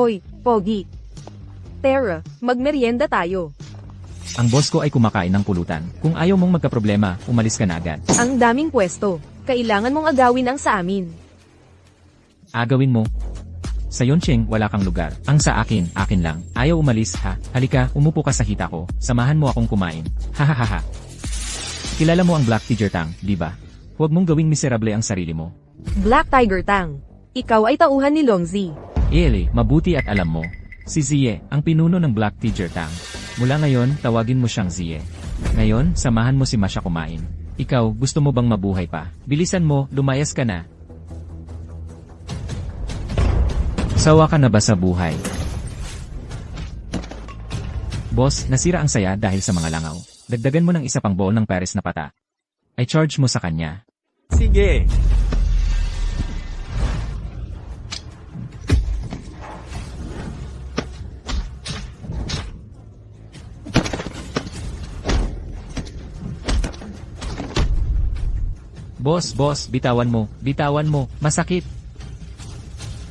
Hoy, Pogi. Tara, magmerienda tayo. Ang boss ko ay kumakain ng pulutan. Kung ayaw mong magkaproblema, umalis ka na agad. Ang daming pwesto. Kailangan mong agawin ang sa amin. Agawin mo. Sa Yoncheng, wala kang lugar. Ang sa akin, akin lang. Ayaw umalis ha. Halika, umupo ka sa hita ko. Samahan mo akong kumain. Hahaha. Kilala mo ang Black Tiger Tang, di ba? Huwag mong gawing miserable ang sarili mo. Black Tiger Tang. Ikaw ay tauhan ni Longzi. Ele, mabuti at alam mo. Si Zie, ang pinuno ng Black Tiger Tang. Mula ngayon, tawagin mo siyang Zie. Ngayon, samahan mo si Masha kumain. Ikaw, gusto mo bang mabuhay pa? Bilisan mo, lumayas ka na. Sawa ka na ba sa buhay? Boss, nasira ang saya dahil sa mga langaw. Dagdagan mo ng isa pang bowl ng Paris na pata. I charge mo sa kanya. Sige. Boss, bitawan mo, masakit.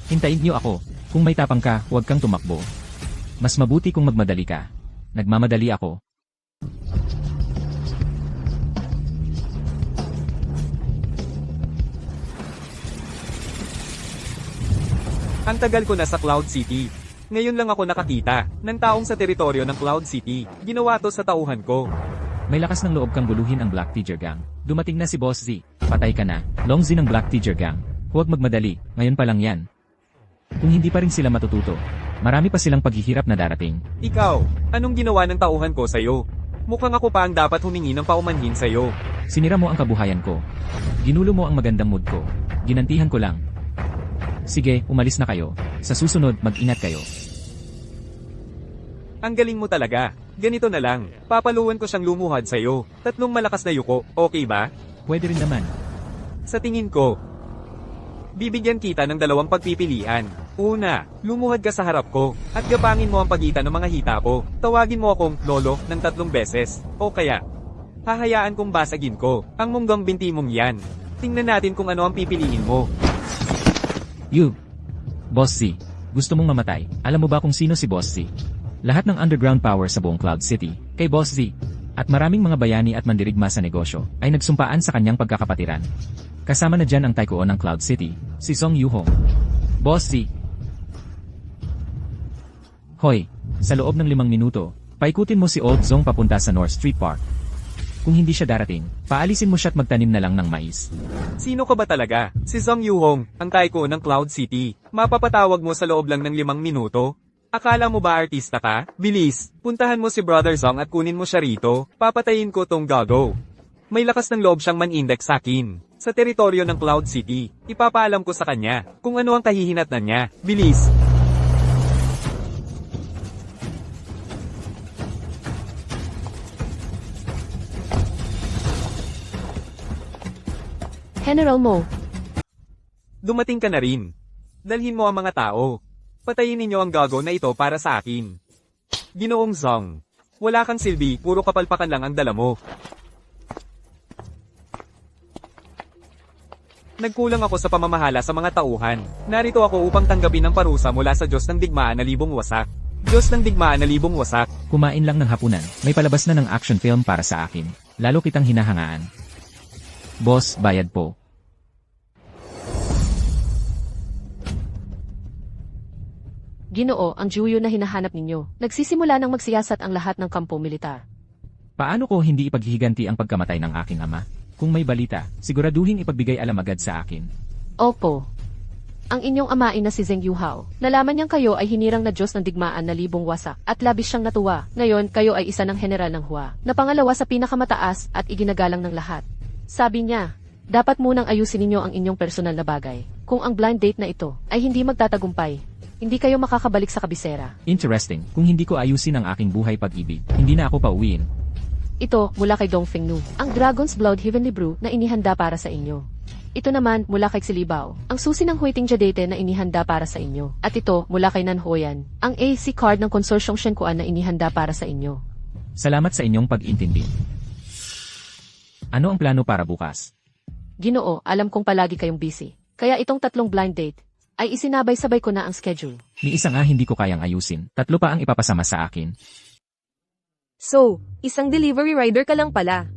Hintayin niyo ako. Kung may tapang ka, huwag kang tumakbo. Mas mabuti kung magmadali ka. Nagmamadali ako. Ang tagal ko na sa Cloud City. Ngayon lang ako nakakita ng taong sa teritoryo ng Cloud City. Ginawa to sa tauhan ko. May lakas ng loob kang guluhin ang Black Tiger Gang. Dumating na si Boss Z. Patay ka na. Longzi ng Black Tiger Gang. Huwag magmadali. Ngayon pa lang yan. Kung hindi pa rin sila matututo, marami pa silang paghihirap na darating. Ikaw, anong ginawa ng tauhan ko sa'yo? Mukhang ako pa ang dapat humingi ng paumanhin sa'yo. Sinira mo ang kabuhayan ko. Ginulo mo ang magandang mood ko. Ginantihan ko lang. Sige, umalis na kayo. Sa susunod, mag-ingat kayo. Ang galing mo talaga. Ganito na lang. Papaluan ko siyang lumuhad sa'yo. 3 malakas na yuko, okay ba? Pwede rin naman. Sa tingin ko, bibigyan kita ng 2 pagpipilian. Una, lumuhad ka sa harap ko, at gapangin mo ang pagitan ng mga hita ko. Tawagin mo akong lolo ng 3 beses. O kaya, hahayaan kong basagin ko ang munggang binti mong yan. Tingnan natin kung ano ang pipiliin mo. You, Boss Z, gusto mong mamatay. Alam mo ba kung sino si Boss Z? Lahat ng underground power sa buong Cloud City, kay Boss Z, at maraming mga bayani at mandirigma sa negosyo, ay nagsumpaan sa kanyang pagkakapatiran. Kasama na dyan ang Taikuo ng Cloud City, si Song Yuhong. Boss Z. Hoy, sa loob ng 5 minuto, paikutin mo si Old Zong papunta sa North Street Park. Kung hindi siya darating, paalisin mo siya at magtanim na lang ng mais. Sino ka ba talaga? Si Song Yuhong, ang Taiko ng Cloud City. Mapapatawag mo sa loob lang ng 5 minuto? Akala mo ba artista ka? Bilis, puntahan mo si Brother Zong at kunin mo siya rito. Papatayin ko tong gago. May lakas ng loob siyang man-index sa akin. Sa teritoryo ng Cloud City, ipapaalam ko sa kanya kung ano ang kahihinatnan niya. Bilis! General Mo. Dumating ka na rin. Dalhin mo ang mga tao. Patayin ninyo ang gago na ito para sa akin. Ginoong Zong. Wala kang silbi, puro kapalpakan lang ang dala mo. Nagkulang ako sa pamamahala sa mga tauhan. Narito ako upang tanggapin ang parusa mula sa Diyos ng digmaan na libong wasak. Diyos ng digmaan na libong wasak. Kumain lang ng hapunan, may palabas na ng action film para sa akin. Lalo kitang hinahangaan. Boss, bayad po. Ginoo, ang Juyo na hinahanap ninyo. Nagsisimula nang magsiyasat ang lahat ng kampo militar. Paano ko hindi ipaghihiganti ang pagkamatay ng aking ama? Kung may balita, siguraduhin ipagbigay alam agad sa akin. Opo. Ang inyong amain na si Zheng Yuhao, nalaman niyang kayo ay hinirang na Diyos ng digmaan na libong wasak at labis siyang natuwa. Ngayon, kayo ay isa ng general ng Hua, na pangalawa sa pinakamataas at iginagalang ng lahat. Sabi niya, dapat munang ayusin ninyo ang inyong personal na bagay. Kung ang blind date na ito ay hindi magtatagumpay, hindi kayo makakabalik sa kabisera. Interesting, kung hindi ko ayusin ang aking buhay pag-ibig, hindi na ako pauwiin. Ito mula kay Dongfeng Nu, ang Dragon's Blood Heavenly Brew na inihanda para sa inyo. Ito naman mula kay Xilibao, ang susi ng Huiting Jadete na inihanda para sa inyo. At ito mula kay Nan Hoyan, ang AC card ng Consortium Shenkuan na inihanda para sa inyo. Salamat sa inyong pag-intindi. Ano ang plano para bukas? Ginoo, alam kong palagi kayong busy. Kaya itong 3 blind date ay isinabay-sabay ko na ang schedule. Ni isa nga hindi ko kayang ayusin, 3 pa ang ipapasama sa akin. So, isang delivery rider ka lang pala.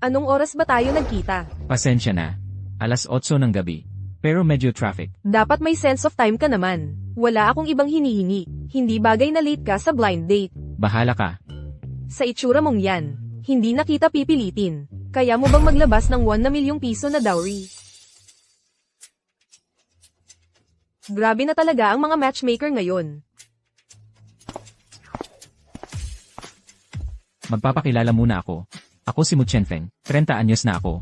Anong oras ba tayo nagkita? Pasensya na. Alas 8 ng gabi. Pero medyo traffic. Dapat may sense of time ka naman. Wala akong ibang hinihingi. Hindi bagay na late ka sa blind date. Bahala ka. Sa itsura mong yan, hindi na kita pipilitin. Kaya mo bang maglabas ng 1 na milyong piso na dowry? Grabe na talaga ang mga matchmaker ngayon. Magpapakilala muna ako. Ako si Mu Chenfeng, 30 anyos na ako.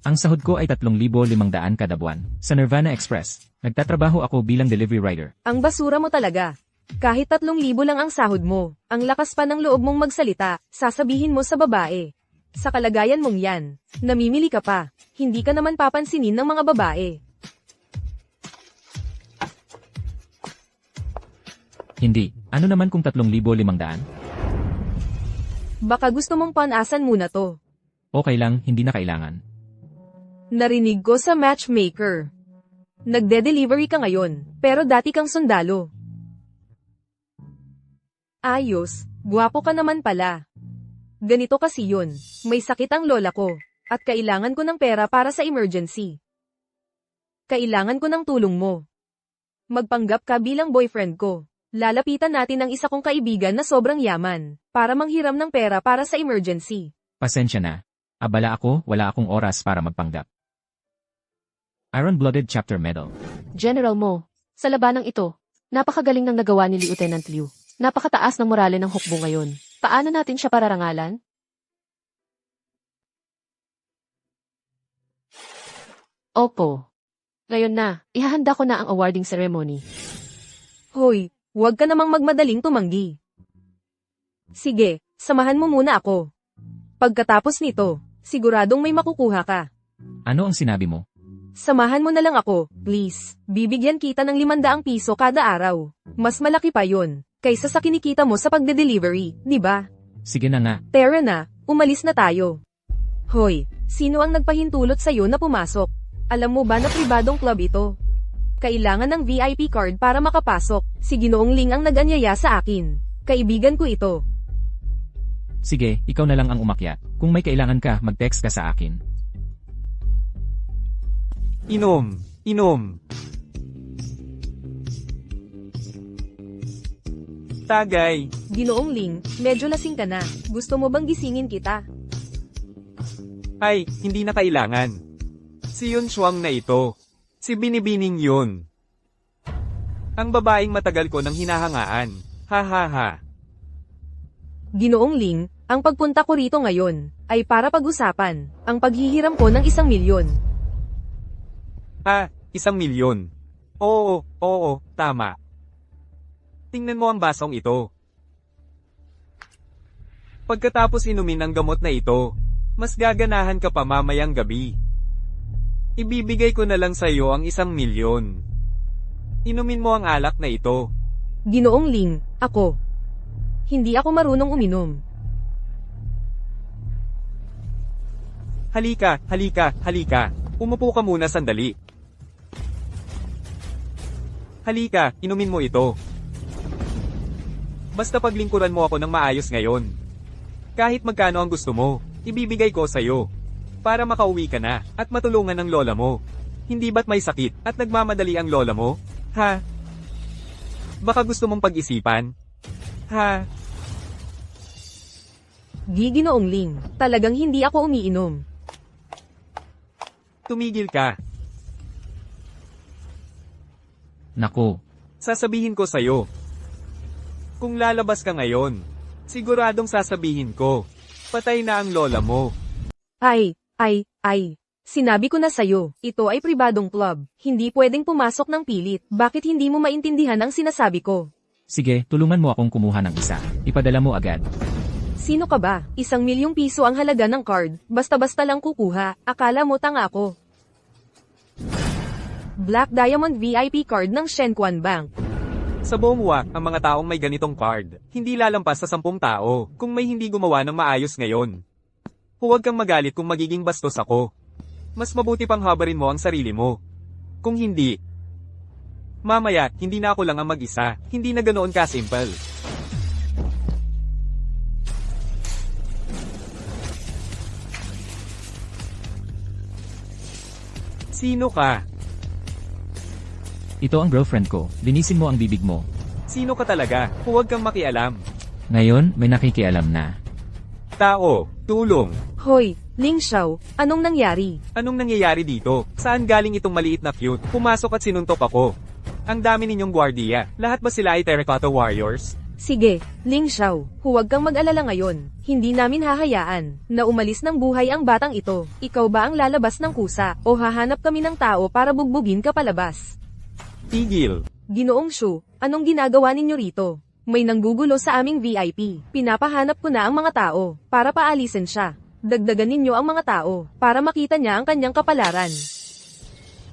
Ang sahod ko ay 3,500 kada buwan. Sa Nirvana Express, nagtatrabaho ako bilang delivery rider. Ang basura mo talaga. Kahit 3,000 lang ang sahod mo, ang lakas pa ng loob mong magsalita, sasabihin mo sa babae. Sa kalagayan mong yan, namimili ka pa, hindi ka naman papansinin ng mga babae. Hindi, ano naman kung 3,500? Baka gusto mong panasan muna to. Okay lang, hindi na kailangan. Narinig ko sa matchmaker. Nagde-delivery ka ngayon, pero dati kang sundalo. Ayos, guwapo ka naman pala. Ganito kasi yun, may sakit ang lola ko, at kailangan ko ng pera para sa emergency. Kailangan ko ng tulong mo. Magpanggap ka bilang boyfriend ko. Lalapitan natin ang isa kong kaibigan na sobrang yaman, para manghiram ng pera para sa emergency. Pasensya na. Abala ako, wala akong oras para magpanggap. Iron-Blooded Chapter Medal. General Mo, sa labanang ito, napakagaling ng nagawa ni Lieutenant Liu. Napakataas ng morale ng hukbo ngayon. Paano natin siya pararangalan? Opo. Ngayon na, ihahanda ko na ang awarding ceremony. Hoy, huwag ka namang magmadaling tumanggi. Sige, samahan mo muna ako. Pagkatapos nito, siguradong may makukuha ka. Ano ang sinabi mo? Samahan mo na lang ako, please. Bibigyan kita ng 500 piso kada araw. Mas malaki pa yon, kaysa sa kinikita mo sa pagde-delivery, di ba? Sige na nga. Tara na, umalis na tayo. Hoy, sino ang nagpahintulot sa'yo na pumasok? Alam mo ba na pribadong club ito? Kailangan ng VIP card para makapasok. Si Ginoong Ling ang nag-anyaya sa akin. Kaibigan ko ito. Sige, ikaw na lang ang umakyat. Kung may kailangan ka, mag-text ka sa akin. Inom, inom. Tagay. Ginoong Ling, medyo lasing ka na. Gusto mo bang gisingin kita? Ay, hindi na kailangan. Si Yun Shuang na ito. Si Binibining yun. Ang babaeng matagal ko nang hinahangaan. Ha ha ha. Ginoong Ling, ang pagpunta ko rito ngayon, ay para pag-usapan, ang paghihiram ko ng 1 milyon. Ah, 1 milyon. Oo, tama. Tingnan mo ang basong ito. Pagkatapos inumin ang gamot na ito, mas gaganahan ka pa mamayang gabi. Ibibigay ko na lang sa iyo ang 1 milyon. Inumin mo ang alak na ito. Ginoong Ling, ako. Hindi ako marunong uminom. Halika, halika, halika. Umupo ka muna sandali. Halika, inumin mo ito. Basta paglingkuran mo ako ng maayos ngayon. Kahit magkano ang gusto mo, ibibigay ko sa'yo. Para makauwi ka na, at matulungan ng lola mo. Hindi ba't may sakit, at nagmamadali ang lola mo? Ha? Baka gusto mong pag-isipan? Ha? Ginoong Ling, talagang hindi ako umiinom. Tumigil ka. Naku, Sasabihin ko sa'yo. Kung lalabas ka ngayon, siguradong sasabihin ko, patay na ang lola mo. Ay. Sinabi ko na sa'yo, ito ay pribadong club. Hindi pwedeng pumasok ng pilit. Bakit hindi mo maintindihan ang sinasabi ko? sige, tulungan mo akong kumuha ng isa. Ipadala mo agad. Sino ka ba? 1 milyong piso ang halaga ng card. Basta-basta lang kukuha. Akala mo tanga ako. Black Diamond VIP card ng Shenquan Bank. Sa buong WAC, ang mga taong may ganitong card, hindi lalampas sa 10 tao, kung may hindi gumawa ng maayos ngayon. Huwag kang magalit kung magiging bastos ako. Mas mabuti pang habarin mo ang sarili mo. Kung hindi, Mamaya, hindi na ako lang ang mag-isa. Hindi na ganoon ka-simple. Sino ka? Ito ang girlfriend ko, linisin mo ang bibig mo. Sino ka talaga? Huwag kang makialam. Ngayon, may nakikialam na. Tao, tulong. Hoy, Ling Xiao, anong nangyari? Anong nangyayari dito? Saan galing itong maliit na cute? Pumasok at sinuntok ako. Ang dami ninyong gwardiya. Lahat ba sila ay Terracotta Warriors? Sige, Ling Xiao, huwag kang mag-alala ngayon. Hindi namin hahayaan na umalis ng buhay ang batang ito. Ikaw ba ang lalabas ng kusa o hahanap kami ng tao para bugbugin ka palabas? Tigil. Ginoong Shu, anong ginagawa ninyo rito? May nanggugulo sa aming VIP. Pinapahanap ko na ang mga tao para paalisin siya. Dagdagan ninyo ang mga tao para makita niya ang kanyang kapalaran.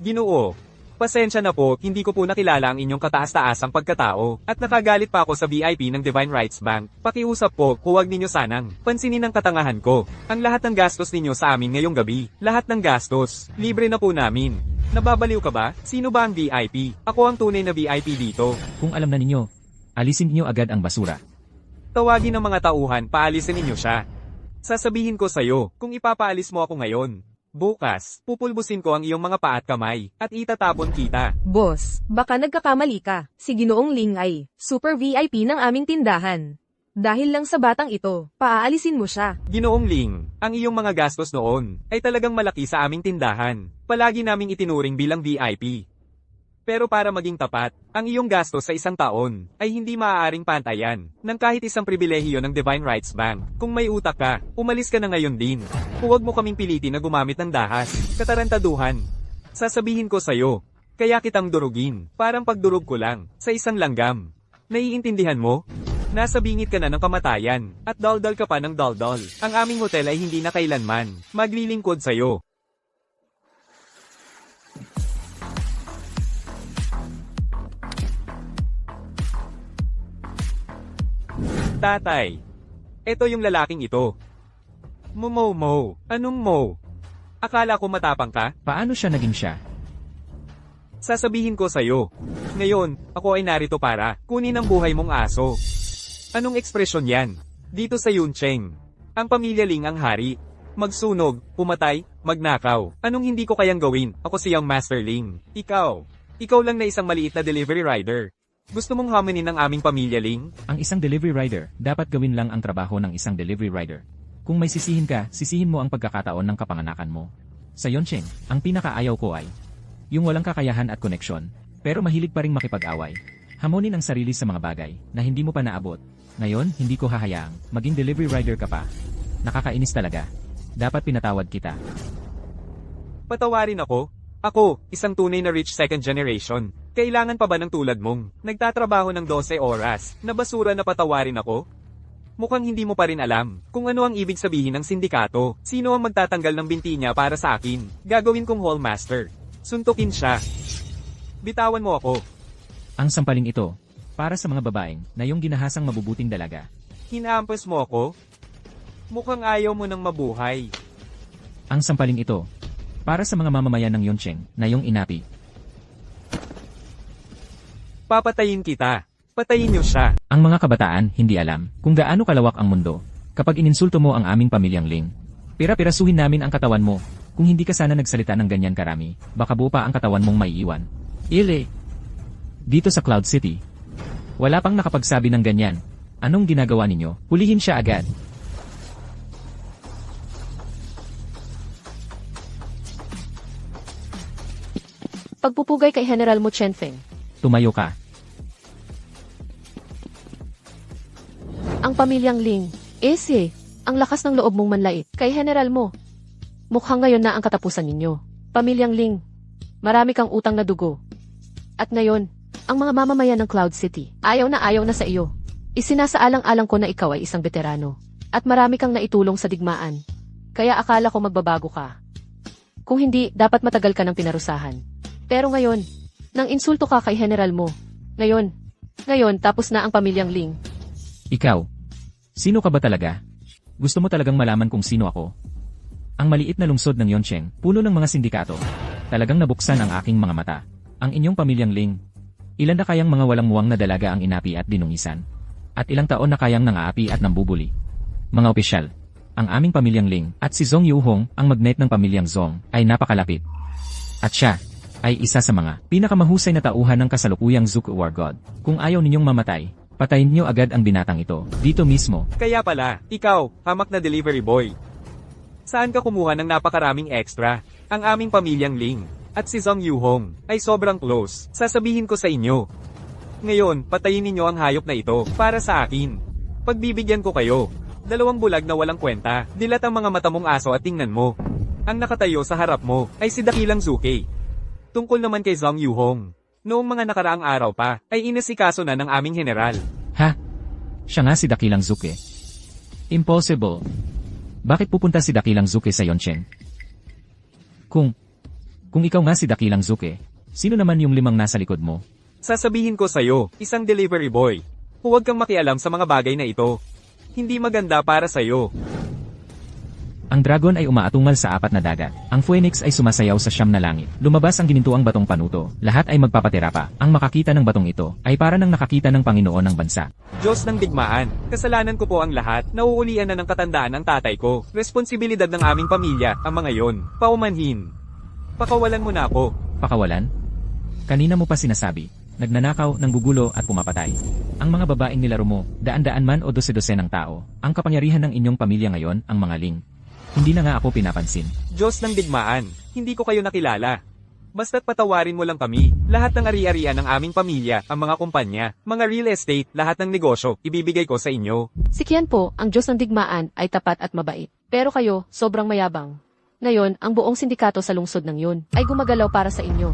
Ginoo. Pasensya na po, hindi ko po nakilala ang inyong kataas-taasang pagkatao, at nakagalit pa ako sa VIP ng Divine Rights Bank. Pakiusap po, huwag ninyo sanang pansinin ang katangahan ko. Ang lahat ng gastos ninyo sa amin ngayong gabi, lahat ng gastos, libre na po namin. Nababaliw ka ba? Sino ba ang VIP? Ako ang tunay na VIP dito. Kung alam na ninyo, alisin niyo agad ang basura. Tawagin ng mga tauhan, paalisin ninyo siya. Sasabihin ko sa'yo, kung ipapaalis mo ako ngayon, bukas, pupulbusin ko ang iyong mga paa at kamay, at itatapon kita. Boss, baka nagkakamali ka. Si Ginoong Ling ay super VIP ng aming tindahan. Dahil lang sa batang ito, paaalisin mo siya. Ginoong Ling, ang iyong mga gastos noon, ay talagang malaki sa aming tindahan. Palagi naming itinuring bilang VIP. Pero para maging tapat, ang iyong gastos sa isang taon, ay hindi maaaring pantayan, ng kahit isang pribilehiyo ng Divine Rights Bank. Kung may utak ka, umalis ka na ngayon din. Huwag mo kaming pilitin na gumamit ng dahas, katarantaduhan. Sasabihin ko sa'yo, kaya kitang durugin, parang pagdurog ko lang, sa isang langgam. Naiintindihan mo? Nasa bingit ka na ng kamatayan, at daldal ka pa ng daldal. Ang aming hotel ay hindi na kailanman maglilingkod sa'yo. Tatay. Ito yung lalaking ito. Mo. Anong mo? Akala ko matapang ka? Paano siya naging siya? Sasabihin ko sa'yo. Ngayon, ako ay narito para kunin ang buhay mong aso. Anong ekspresyon yan? Dito sa Yuncheng. Ang pamilya Ling ang hari. Magsunog, pumatay, magnakaw. Anong hindi ko kayang gawin? Ako si Young Master Ling. Ikaw lang na isang maliit na delivery rider. Gusto mong hamanin ng aming pamilya, Ling? Ang isang delivery rider, dapat gawin lang ang trabaho ng isang delivery rider. Kung may sisihin ka, sisihin mo ang pagkakataon ng kapanganakan mo. Sa Yuncheng, ang pinakaayaw ko ay yung walang kakayahan at koneksyon, pero mahilig pa ring makipag-away. Hamonin ang sarili sa mga bagay na hindi mo pa naabot. Ngayon, hindi ko hahayaang maging delivery rider ka pa. Nakakainis talaga. Dapat pinatawad kita. Patawarin ako? Ako, isang tunay na rich second generation. Kailangan pa ba ng tulad mong nagtatrabaho ng 12 oras na basura na patawarin ako? Mukhang hindi mo pa rin alam kung ano ang ibig sabihin ng sindikato. Sino ang magtatanggal ng binti niya para sa akin? Gagawin kong hallmaster. Suntukin siya. Bitawan mo ako. Ang sampaling ito, para sa mga babaeng na yung ginahasang mabubuting dalaga. Hinahampas mo ako? Mukhang ayaw mo nang mabuhay. Ang sampaling ito, para sa mga mamamayan ng Yuncheng na yung inapi. Papatayin kita. Patayin niyo siya. Ang mga kabataan hindi alam kung gaano kalawak ang mundo kapag ininsulto mo ang aming pamilyang Ling. Pira-pirasuhin namin ang katawan mo. Kung hindi ka sana nagsalita ng ganyan karami, baka buo pa ang katawan mong maiiwan. Ile. Dito sa Cloud City, wala pang nakapagsabi ng ganyan. Anong ginagawa ninyo? Hulihin siya agad. Pagpupugay kay General Mu Chenfeng. Tumayo ka. Ang pamilyang Ling. Ang lakas ng loob mong manlait kay General mo. Mukhang ngayon na ang katapusan ninyo. Pamilyang Ling. Marami kang utang na dugo. At ngayon, ang mga mamamayan ng Cloud City, ayaw na sa iyo. Isinasaalang-alang ko na ikaw ay isang veterano. At marami kang naitulong sa digmaan. Kaya akala ko magbabago ka. Kung hindi, dapat matagal ka ng pinarusahan. Pero ngayon, nang insulto ka kay General mo. Ngayon, tapos na ang pamilyang Ling. Ikaw. Sino ka ba talaga? Gusto mo talagang malaman kung sino ako? Ang maliit na lungsod ng Yuncheng, puno ng mga sindikato. Talagang nabuksan ang aking mga mata. Ang inyong pamilyang Ling. Ilan na kayang mga walang muwang na dalaga ang inapi at dinungisan? At ilang taon na kayang nangaapi at nambubuli? Mga opisyal, ang aming pamilyang Ling at si Zong Yuhong, ang magnet ng pamilyang Zong, ay napakalapit. At siya ay isa sa mga pinakamahusay na tauhan ng kasalukuyang Zook War God. Kung ayaw ninyong mamatay, patayin niyo agad ang binatang ito, dito mismo. Kaya pala, ikaw, hamak na delivery boy. Saan ka kumuha ng napakaraming extra? Ang aming pamilyang Ling at si Zong Yuhong ay sobrang close. Sasabihin ko sa inyo. Ngayon, patayin ninyo ang hayop na ito para sa akin. Pagbibigyan ko kayo. 2 bulag na walang kwenta. Dilat ang mga mata mong aso at tingnan mo. Ang nakatayo sa harap mo ay si Dakilang Zuke. Tungkol naman kay Zong Yuhong. Noong mga nakaraang araw pa, ay inasikaso na ng aming general. Ha? Siya nga si Dakilang Zuke. Impossible. Bakit pupunta si Dakilang Zuke sa Yonchen? Kung ikaw nga si Dakilang Zuke, sino naman yung 5 nasa likod mo? Sasabihin ko sa'yo, isang delivery boy. Huwag kang makialam sa mga bagay na ito. Hindi maganda para sa'yo. Ang dragon ay umaatungal sa 4 na dagat. Ang phoenix ay sumasayaw sa 9 na langit. Lumabas ang ginintuang batong panuto. Lahat ay magpapatira pa. Ang makakita ng batong ito ay para nang nakakita ng Panginoon ng bansa. Diyos ng digmaan, kasalanan ko po ang lahat. Nauulian na ng katandaan ng tatay ko. Responsibilidad ng aming pamilya, ang mga yon. Paumanhin. Pakawalan mo na ako. Pakawalan? Kanina mo pa sinasabi. Nagnanakaw, nanggugulo at pumapatay. Ang mga babaeng nilaro mo, daan-daan man o dose-dose ng tao, ang kapangyarihan ng inyong pamilya ngayon, ang mga Ling. Hindi na nga ako pinapansin. Diyos ng digmaan, hindi ko kayo nakilala. Basta't patawarin mo lang kami. Lahat ng ari-arian ng aming pamilya, ang mga kumpanya, mga real estate, lahat ng negosyo, ibibigay ko sa inyo. Si Qian po, ang Diyos ng digmaan, ay tapat at mabait. Pero kayo, sobrang mayabang. Ngayon, ang buong sindikato sa lungsod ng yun, ay gumagalaw para sa inyo.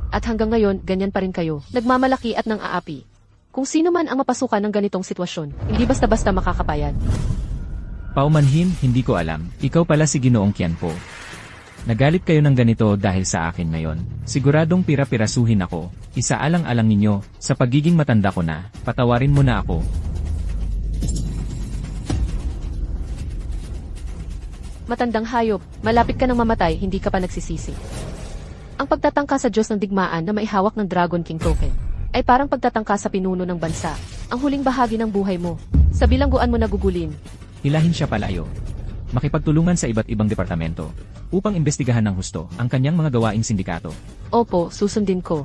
At hanggang ngayon, ganyan pa rin kayo, nagmamalaki at nang aapi. Kung sino man ang mapasukan ng ganitong sitwasyon, hindi basta-basta makakapayag. Paumanhin, hindi ko alam. Ikaw pala si Ginoong Qian po. Nagalit kayo ng ganito dahil sa akin ngayon. Siguradong pira-pirasuhin ako. Isaalang-alang ninyo, sa pagiging matanda ko na, patawarin mo na ako. Matandang hayop, malapit ka nang mamatay, hindi ka pa nagsisisi. Ang pagtatangka sa Diyos ng digmaan na maihawak ng Dragon King token, ay parang pagtatangka sa pinuno ng bansa, ang huling bahagi ng buhay mo. Sa bilangguan mo nagugulin. Hilahin siya palayo. Makipagtulungan sa iba't ibang departamento, upang imbestigahan ng husto ang kanyang mga gawaing sindikato. Opo, susundin ko.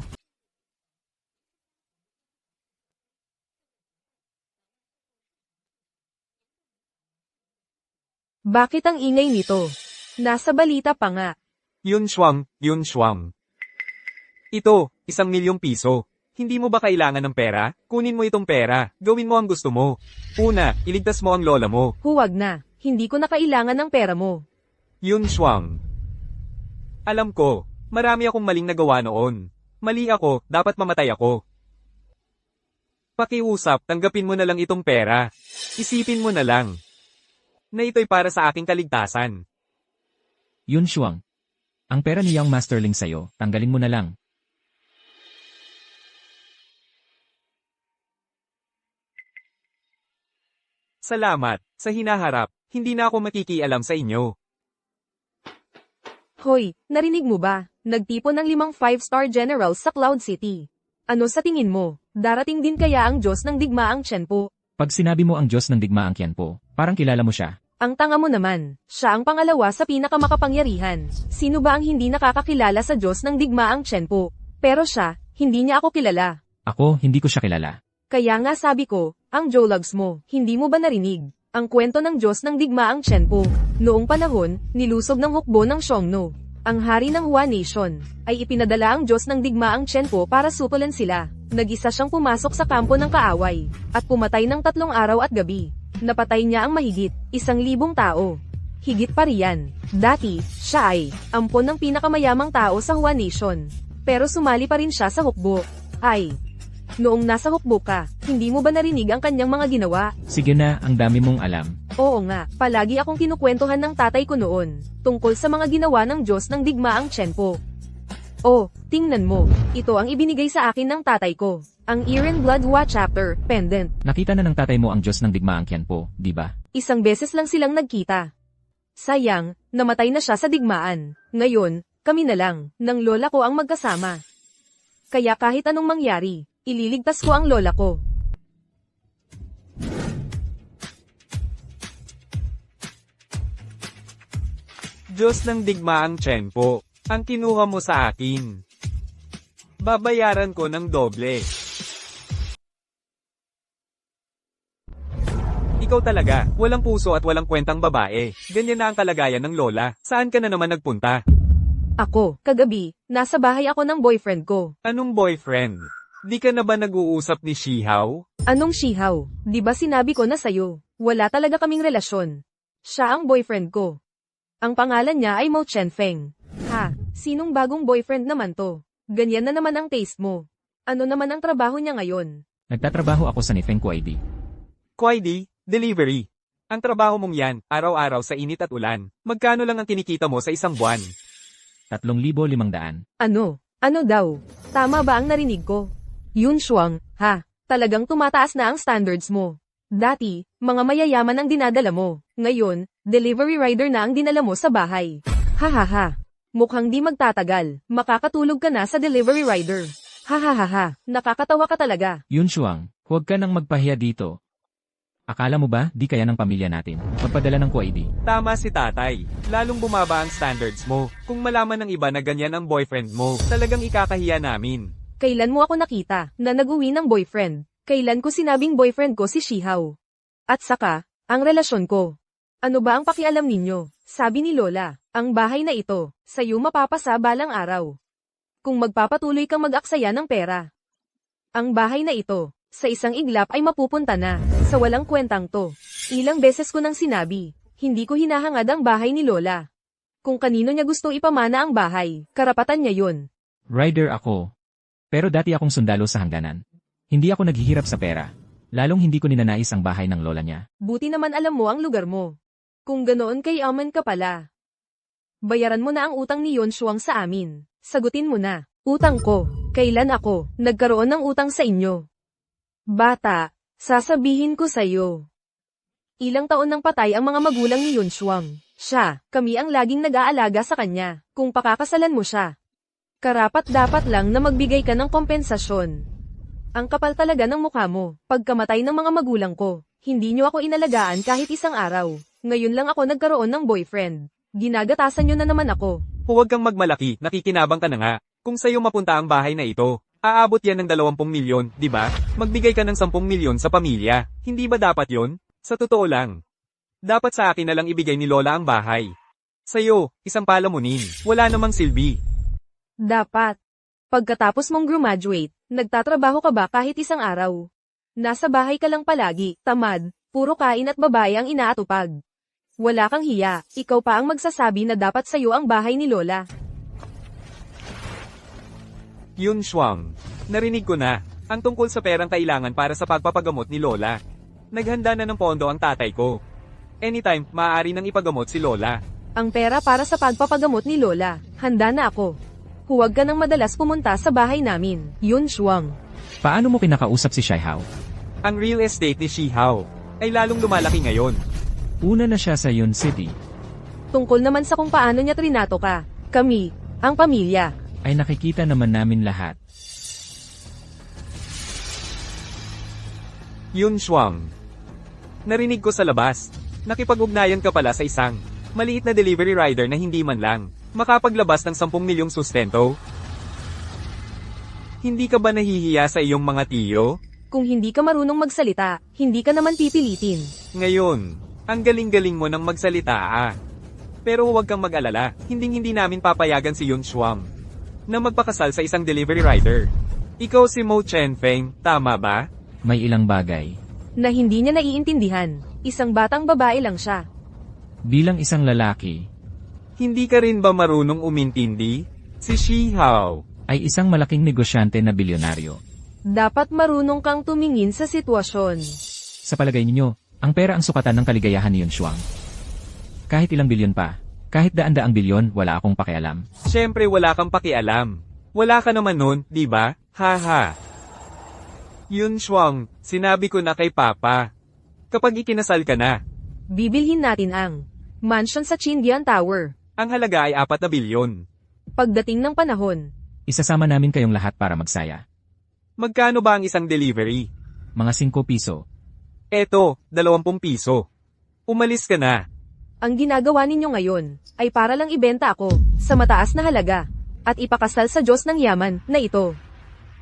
Bakit ang ingay nito? Nasa balita pa nga. Yun Shuang. Ito, 1,000,000 piso. Hindi mo ba kailangan ng pera? Kunin mo itong pera. Gawin mo ang gusto mo. Una, iligtas mo ang lola mo. Huwag na. Hindi ko na kailangan ng pera mo. Yun Shuang. Alam ko, marami akong maling nagawa noon. Mali ako, dapat mamatay ako. Pakiusap, tanggapin mo na lang itong pera. Isipin mo na lang na ito'y para sa aking kaligtasan. Yun Shuang. Ang pera ni Young Masterling sa'yo, tanggalin mo na lang. Salamat, sa hinaharap, hindi na ako makikialam sa inyo. Hoy, narinig mo ba? Nagtipon ng 5 5-star generals sa Cloud City. Ano sa tingin mo? Darating din kaya ang Diyos ng digmaang Qianpo? Pag sinabi mo ang Diyos ng digmaang Qianpo, parang kilala mo siya. Ang tanga mo naman, siya ang pangalawa sa pinakamakapangyarihan. Sino ba ang hindi nakakakilala sa Diyos ng digmaang Qianpo? Pero siya, hindi niya ako kilala. Ako, hindi ko siya kilala. Kaya nga sabi ko, ang Jologs mo, hindi mo ba narinig? Ang kwento ng Diyos ng digmaang Qianpo. Noong panahon, nilusob ng hukbo ng Xiongnu. Ang hari ng Hua Nation, ay ipinadala ang Diyos ng digmaang Qianpo para sutulan sila. Nag-isa siyang pumasok sa kampo ng kaaway, at pumatay ng 3 araw at gabi. Napatay niya ang mahigit 1,000 tao. Higit pa riyan. Dati, siya ay ampon ng pinakamayamang tao sa Hua Nation. Pero sumali pa rin siya sa hukbo. Ay, noong nasa hukbo ka, hindi mo ba narinig ang kanyang mga ginawa? Sige na, ang dami mong alam. Oo nga, palagi akong kinukwentuhan ng tatay ko noon, tungkol sa mga ginawa ng Diyos ng digmaang Qianpo. Oh, tingnan mo, ito ang ibinigay sa akin ng tatay ko. Ang Iron Blood Hua Chapter, pendant. Nakita na ng tatay mo ang Diyos ng digmaang Qianpo, di ba? Isang beses lang silang nagkita. Sayang, namatay na siya sa digmaan. Ngayon, kami na lang, ng lola ko ang magkasama. Kaya kahit anong mangyari, Ililigtas ko ang lola ko. Diyos ng digmaang tiyempo, ang kinuha mo sa akin. Babayaran ko ng doble. Ikaw talaga, walang puso at walang kwentang babae. Ganyan na ang kalagayan ng lola. Saan ka na naman nagpunta? Ako, kagabi, nasa bahay ako ng boyfriend ko. Anong boyfriend? Di ka na ba nag-uusap ni Shihaw? Anong Shihaw? Di ba sinabi ko na sayo? Wala talaga kaming relasyon. Siya ang boyfriend ko. Ang pangalan niya ay Mo Chenfeng. Ha, sinong bagong boyfriend naman to? Ganyan na naman ang taste mo. Ano naman ang trabaho niya ngayon? Nagtatrabaho ako sa Nifeng Kuwaidi. Kuwaidi, delivery. Ang trabaho mong yan, araw-araw sa init at ulan. Magkano lang ang kinikita mo sa isang buwan? 3,500. Ano? Ano daw? Tama ba ang narinig ko? Yun Shuang, ha? Talagang tumataas na ang standards mo. Dati, mga mayayaman ang dinadala mo. Ngayon, delivery rider na ang dinala mo sa bahay. Ha ha ha. Mukhang di magtatagal. Makakatulog ka na sa delivery rider. Ha ha ha ha. Nakakatawa ka talaga. Yun Shuang, huwag ka nang magpahiya dito. Akala mo ba, di kaya ng pamilya natin magpadala ng Kuwaidi? Tama si tatay. Lalong bumaba ang standards mo. Kung malaman ng iba na ganyan ang boyfriend mo, talagang ikakahiya namin. Kailan mo ako nakita na nag-uwi ng boyfriend? Kailan ko sinabing boyfriend ko si Shihaw? At saka, ang relasyon ko. Ano ba ang pakialam ninyo? Sabi ni Lola, ang bahay na ito, sa'yo mapapasa balang araw. Kung magpapatuloy kang mag-aksaya ng pera. Ang bahay na ito, sa isang iglap ay mapupunta na, sa walang kwentang to. Ilang beses ko nang sinabi, hindi ko hinahangad ang bahay ni Lola. Kung kanino niya gusto ipamana ang bahay, karapatan niya yun. Rider ako. Pero dati akong sundalo sa hangganan. Hindi ako naghihirap sa pera. Lalong hindi ko ninanais ang bahay ng lola niya. Buti naman alam mo ang lugar mo. Kung ganoon kay Aman ka pala. Bayaran mo na ang utang ni Yon Shuang sa amin. Sagutin mo na. Utang ko. Kailan ako nagkaroon ng utang sa inyo? Bata, sasabihin ko sa'yo. Ilang taon nang patay ang mga magulang ni Yon Shuang. Siya, kami ang laging nag-aalaga sa kanya. Kung pakakasalan mo siya, karapat dapat lang na magbigay ka ng kompensasyon. Ang kapal talaga ng mukha mo. Pagkamatay ng mga magulang ko, hindi niyo ako inalagaan kahit isang araw. Ngayon lang ako nagkaroon ng boyfriend. Ginagatasan niyo na naman ako. Huwag kang magmalaki, nakikinabang ka na nga. Kung sa'yo mapunta ang bahay na ito, aabot yan ng 20 milyon, di ba? Magbigay ka ng 10 milyon sa pamilya. Hindi ba dapat yon? Sa totoo lang. Dapat sa akin na lang ibigay ni Lola ang bahay. Sa'yo, isang palamunin. Wala namang silbi. Dapat. Pagkatapos mong graduate, nagtatrabaho ka ba kahit isang araw? Nasa bahay ka lang palagi, tamad, puro kain at babae ang inaatupag. Wala kang hiya, ikaw pa ang magsasabi na dapat sa'yo ang bahay ni Lola. Yun Shuang. Narinig ko na. Ang tungkol sa perang kailangan para sa pagpapagamot ni Lola. Naghanda na ng pondo ang tatay ko. Anytime, maaari nang ipagamot si Lola. Ang pera para sa pagpapagamot ni Lola, handa na ako. Huwag ka nang madalas pumunta sa bahay namin, Yun Shuang. Paano mo kinakausap si Shihaw? Ang real estate ni Shihaw ay lalong lumalaki ngayon. Una na siya sa Yun City. Tungkol naman sa kung paano niya trinato ka, kami, ang pamilya. Ay nakikita naman namin lahat. Yun Shuang. Narinig ko sa labas. Nakipag-ugnayan ka pala sa isang maliit na delivery rider na hindi man lang makapaglabas ng 10 milyong sustento. Hindi ka ba nahihiya sa iyong mga tiyo? Kung hindi ka marunong magsalita, hindi ka naman pipilitin. Ngayon, ang galing-galing mo nang magsalita Pero huwag kang mag-alala, hindi namin papayagan si Yun Shuang na magpakasal sa isang delivery rider. Ikaw si Mo Chenfeng, tama ba? May ilang bagay. Na hindi niya naiintindihan, isang batang babae lang siya. Bilang isang lalaki, Hindi ka rin ba marunong umintindi? Si Shihaw ay isang malaking negosyante na bilyonaryo. Dapat marunong kang tumingin sa sitwasyon. Sa palagay ninyo, ang pera ang sukatan ng kaligayahan ni Yun Shuang. Kahit ilang bilyon pa, kahit daan-daang bilyon, wala akong pakialam. Siyempre wala kang pakialam. Wala ka naman nun, di ba? Haha. Yun Shuang, sinabi ko na kay Papa. Kapag ikinasal ka na, Bibilhin natin ang mansion sa Chindian Tower. ang halaga ay 4 na bilyon. Pagdating ng panahon, Isasama namin kayong lahat para magsaya. Magkano ba ang isang delivery? Mga 5 piso. Eto, 20 piso. Umalis ka na. Ang ginagawa ninyo ngayon, ay para lang ibenta ako, sa mataas na halaga, at ipakasal sa Diyos ng yaman, na ito.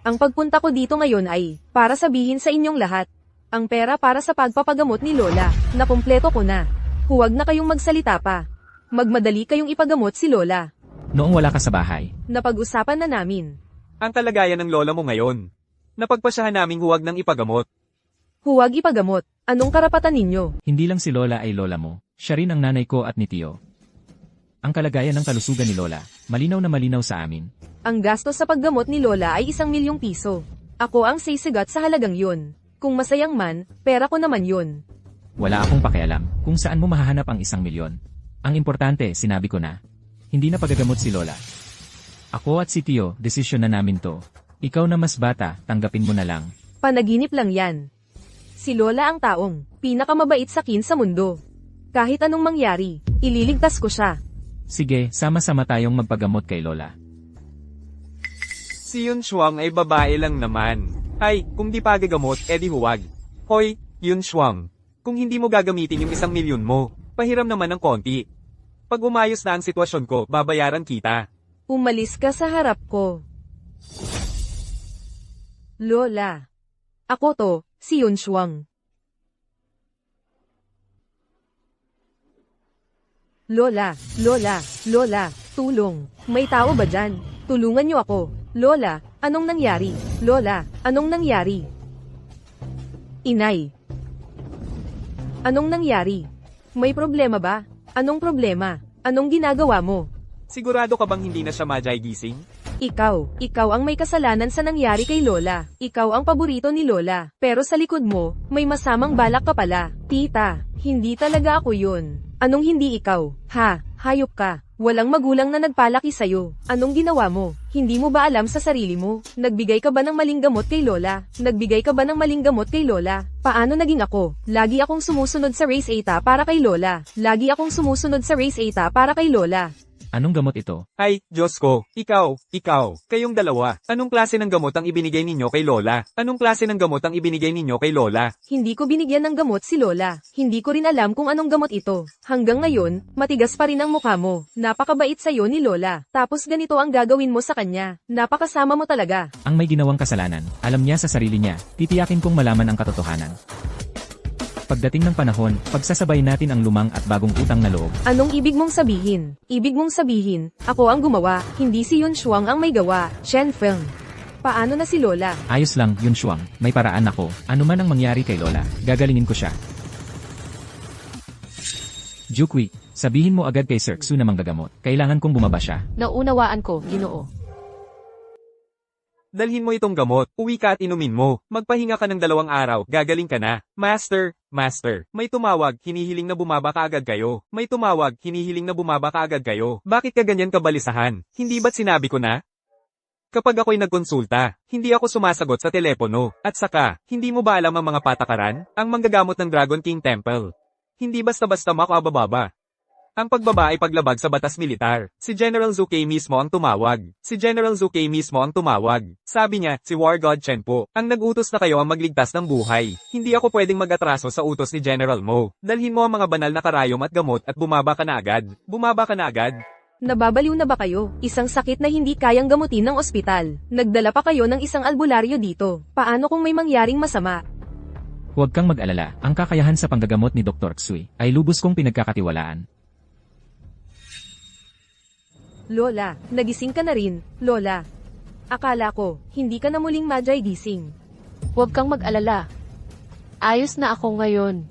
Ang pagpunta ko dito ngayon ay, para sabihin sa inyong lahat, ang pera para sa pagpapagamot ni Lola, na kumpleto ko na. Huwag na kayong magsalita pa. Magmadali kayong ipagamot si Lola. Noong wala ka sa bahay, Napag-usapan na namin. Ang kalagayan ng lola mo ngayon. Napagpasyahan naming huwag nang ipagamot. Huwag ipagamot. Anong karapatan ninyo? hindi lang si Lola ay lola mo, siya rin ang nanay ko at ni Tio. Ang kalagayan ng kalusugan ni Lola, malinaw na malinaw sa amin. Ang gastos sa paggamot ni Lola ay 1,000,000 piso. Ako ang sisigat sa halagang yun. Kung masayang man, pera ko naman yun. Wala akong pakialam kung saan mo mahahanap ang 1,000,000. Ang importante, sinabi ko na. Hindi na pagagamot si Lola. Ako at si Tio, desisyon na namin to. Ikaw na mas bata, tanggapin mo na lang. Panaginip lang yan. Si Lola ang taong pinakamabait sa akin sa mundo. Kahit anong mangyari, ililigtas ko siya. Sige, sama-sama tayong magpagamot kay Lola. Si Yun Shuang ay babae lang naman. Ay, kung di pa gagamot, edi huwag. Hoy, Yun Shuang. Kung hindi mo gagamitin yung 1,000,000 mo, pahiram naman ng konti. Pag umayos na ang sitwasyon ko, babayaran kita. Umalis ka sa harap ko. Lola. Ako to, si Yun Shuang. Lola, Lola, Lola, tulong. May tao ba dyan? Tulungan niyo ako. Lola, anong nangyari? Lola, anong nangyari? Inay. Anong nangyari? May problema ba? Anong problema? Anong ginagawa mo? Sigurado ka bang hindi na siya majay gising? Ikaw ang may kasalanan sa nangyari kay Lola. Ikaw ang paborito ni Lola. Pero sa likod mo, may masamang balak ka pala. Tita, hindi talaga ako yun. Anong hindi ikaw? Ha, hayop ka. Walang magulang na nagpalaki sa'yo. Anong ginawa mo? Hindi mo ba alam sa sarili mo? Nagbigay ka ba ng maling gamot kay Lola? Nagbigay ka ba ng maling gamot kay Lola? Paano naging ako? Lagi akong sumusunod sa Race Eta para kay Lola. Lagi akong sumusunod sa Race Eta para kay Lola. Anong gamot ito? Ay, Diyos ko, ikaw, kayong dalawa. Anong klase ng gamot ang ibinigay ninyo kay Lola? Anong klase ng gamot ang ibinigay ninyo kay Lola? Hindi ko binigyan ng gamot si Lola. Hindi ko rin alam kung anong gamot ito. Hanggang ngayon, matigas pa rin ang mukha mo. Napakabait sa'yo ni Lola. Tapos ganito ang gagawin mo sa kanya. Napakasama mo talaga. Ang may ginawang kasalanan, alam niya sa sarili niya, titiyakin kong malaman ang katotohanan. Pagdating ng panahon, pagsasabay natin ang lumang at bagong utang na loob. Anong ibig mong sabihin? Ibig mong sabihin, ako ang gumawa, hindi si Yun Shuang ang may gawa, Shen Feng. Paano na si Lola? Ayos lang, Yun Shuang, may paraan ako. Ano man ang mangyari kay Lola, gagalingin ko siya. Jukwi, sabihin mo agad kay Sir Xu na manggagamot. Kailangan kong bumaba siya. Naunawaan ko, Ginoo. Dalhin mo itong gamot, uwi ka at inumin mo. Magpahinga ka ng 2 araw, gagaling ka na. Master, may tumawag, hinihiling na bumaba ka agad kayo. May tumawag, hinihiling na bumaba ka agad kayo. Bakit ka ganyan kabalisahan? Hindi ba't sinabi ko na? Kapag ako'y nagkonsulta, hindi ako sumasagot sa telepono. At saka, hindi mo ba alam ang mga patakaran? Ang manggagamot ng Dragon King Temple. Hindi basta-basta makabababa. Ang pagbaba ay paglabag sa batas militar. Si General Zhu Kei mismo ang tumawag. Sabi niya, si War God Chen po, ang nag-utos na kayo ang magligtas ng buhay. Hindi ako pwedeng mag-atraso sa utos ni General Mo. Dalhin mo ang mga banal na karayom at gamot at bumaba ka na agad. Nababaliw na ba kayo? Isang sakit na hindi kayang gamutin ng ospital. Nagdala pa kayo ng isang albularyo dito. Paano kung may mangyaring masama? Huwag kang mag-alala, ang kakayahan sa panggagamot ni Dr. Xui ay lubos kong pinagkakatiwalaan. Lola, nagising ka na rin, Lola. Akala ko, hindi ka na muling majay gising. Huwag kang mag-alala. Ayos na ako ngayon.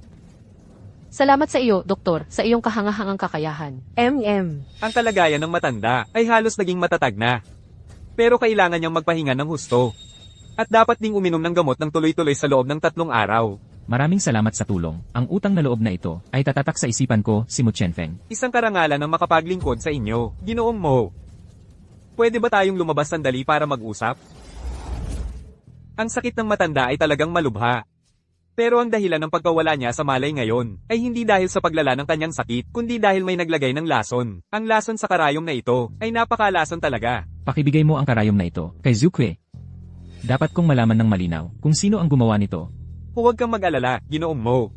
Salamat sa iyo, Doktor, sa iyong kahangahangang kakayahan. Ang kalagayan ng matanda ay halos naging matatag na. Pero kailangan niyang magpahinga ng husto. At dapat ding uminom ng gamot ng tuloy-tuloy sa loob ng 3 araw. Maraming salamat sa tulong. Ang utang na loob na ito ay tatatak sa isipan ko, si Mu Chenfeng. Isang karangalan ng makapaglingkod sa inyo, Ginoong Mo. Pwede ba tayong lumabas sandali para mag-usap? Ang sakit ng matanda ay talagang malubha. Pero ang dahilan ng pagkawala niya sa malay ngayon, ay hindi dahil sa paglala ng kanyang sakit, kundi dahil may naglagay ng lason. Ang lason sa karayom na ito, ay napakalason talaga. Pakibigay mo ang karayom na ito, kay Zukwe. Dapat kong malaman ng malinaw kung sino ang gumawa nito. Huwag kang mag-alala, Ginoong Mo.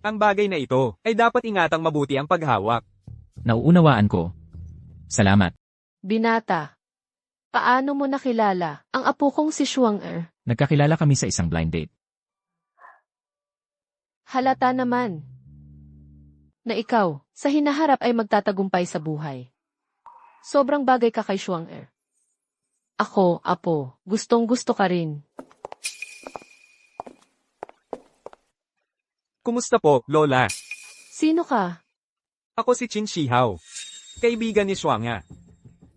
Ang bagay na ito ay dapat ingatang mabuti ang paghawak. Nauunawaan ko. Salamat. Binata. Paano mo nakilala ang apo kong si Shuang-er? Nagkakilala kami sa isang blind date. Halata naman na ikaw sa hinaharap ay magtatagumpay sa buhay. Sobrang bagay ka kay Shuang-er. Ako, apo, gustong gusto ka rin. Kumusta po, Lola? Sino ka? Ako si Qin Shihao. Kaibigan ni Shuanga.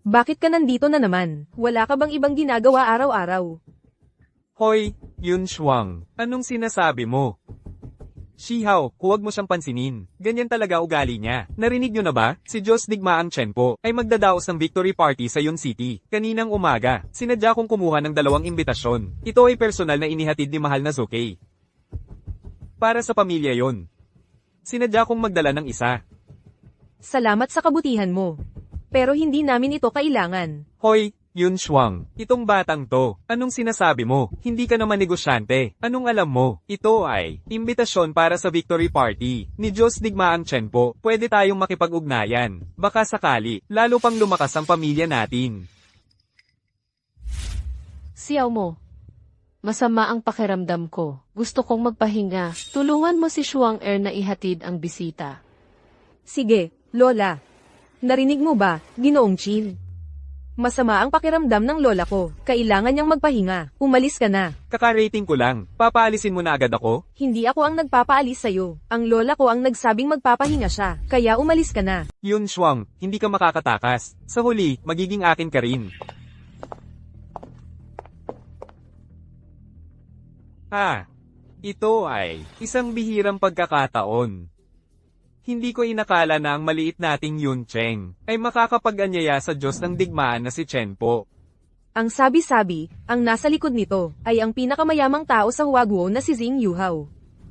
Bakit ka nandito na naman? Wala ka bang ibang ginagawa araw-araw? Hoy, Yun Shuang. Anong sinasabi mo? Shihao, huwag mo siyang pansinin. Ganyan talaga ugali niya. Narinig niyo na ba? Si Diyos Digmaang Chen po ay magdadaos ng victory party sa Yun City. Kaninang umaga, sinadya kong kumuha ng 2 imbitasyon. Ito ay personal na inihatid ni Mahal na Zokei. Para sa pamilya yon. Sinadya kong magdala ng isa. Salamat sa kabutihan mo. Pero hindi namin ito kailangan. Hoy, Yun Shuang, itong batang to, anong sinasabi mo? Hindi ka naman negosyante. Anong alam mo? Ito ay imbitasyon para sa victory party ni Diyos Digmaang Chen po. Pwede tayong makipag-ugnayan. Baka sakali, lalo pang lumakas ang pamilya natin. Siyaw mo. Masama ang pakiramdam ko. Gusto kong magpahinga. Tulungan mo si Shuang-er na ihatid ang bisita. Sige, Lola. Narinig mo ba, Ginoong Chin? Masama ang pakiramdam ng lola ko. Kailangan niyang magpahinga. Umalis ka na. Kaka-rating ko lang. Papaalisin mo na agad ako? Hindi ako ang nagpapaalis sa'yo. Ang lola ko ang nagsabing magpapahinga siya. Kaya umalis ka na. Yun Shuang, hindi ka makakatakas. Sa huli, magiging akin ka rin. Ito ay isang bihirang pagkakataon. Hindi ko inakala na ang maliit nating Yun Cheng ay makakapag-anyaya sa Diyos ng digmaan na si Chen po. Ang sabi-sabi, ang nasa likod nito, ay ang pinakamayamang tao sa Huaguo na si Xing Yuhao.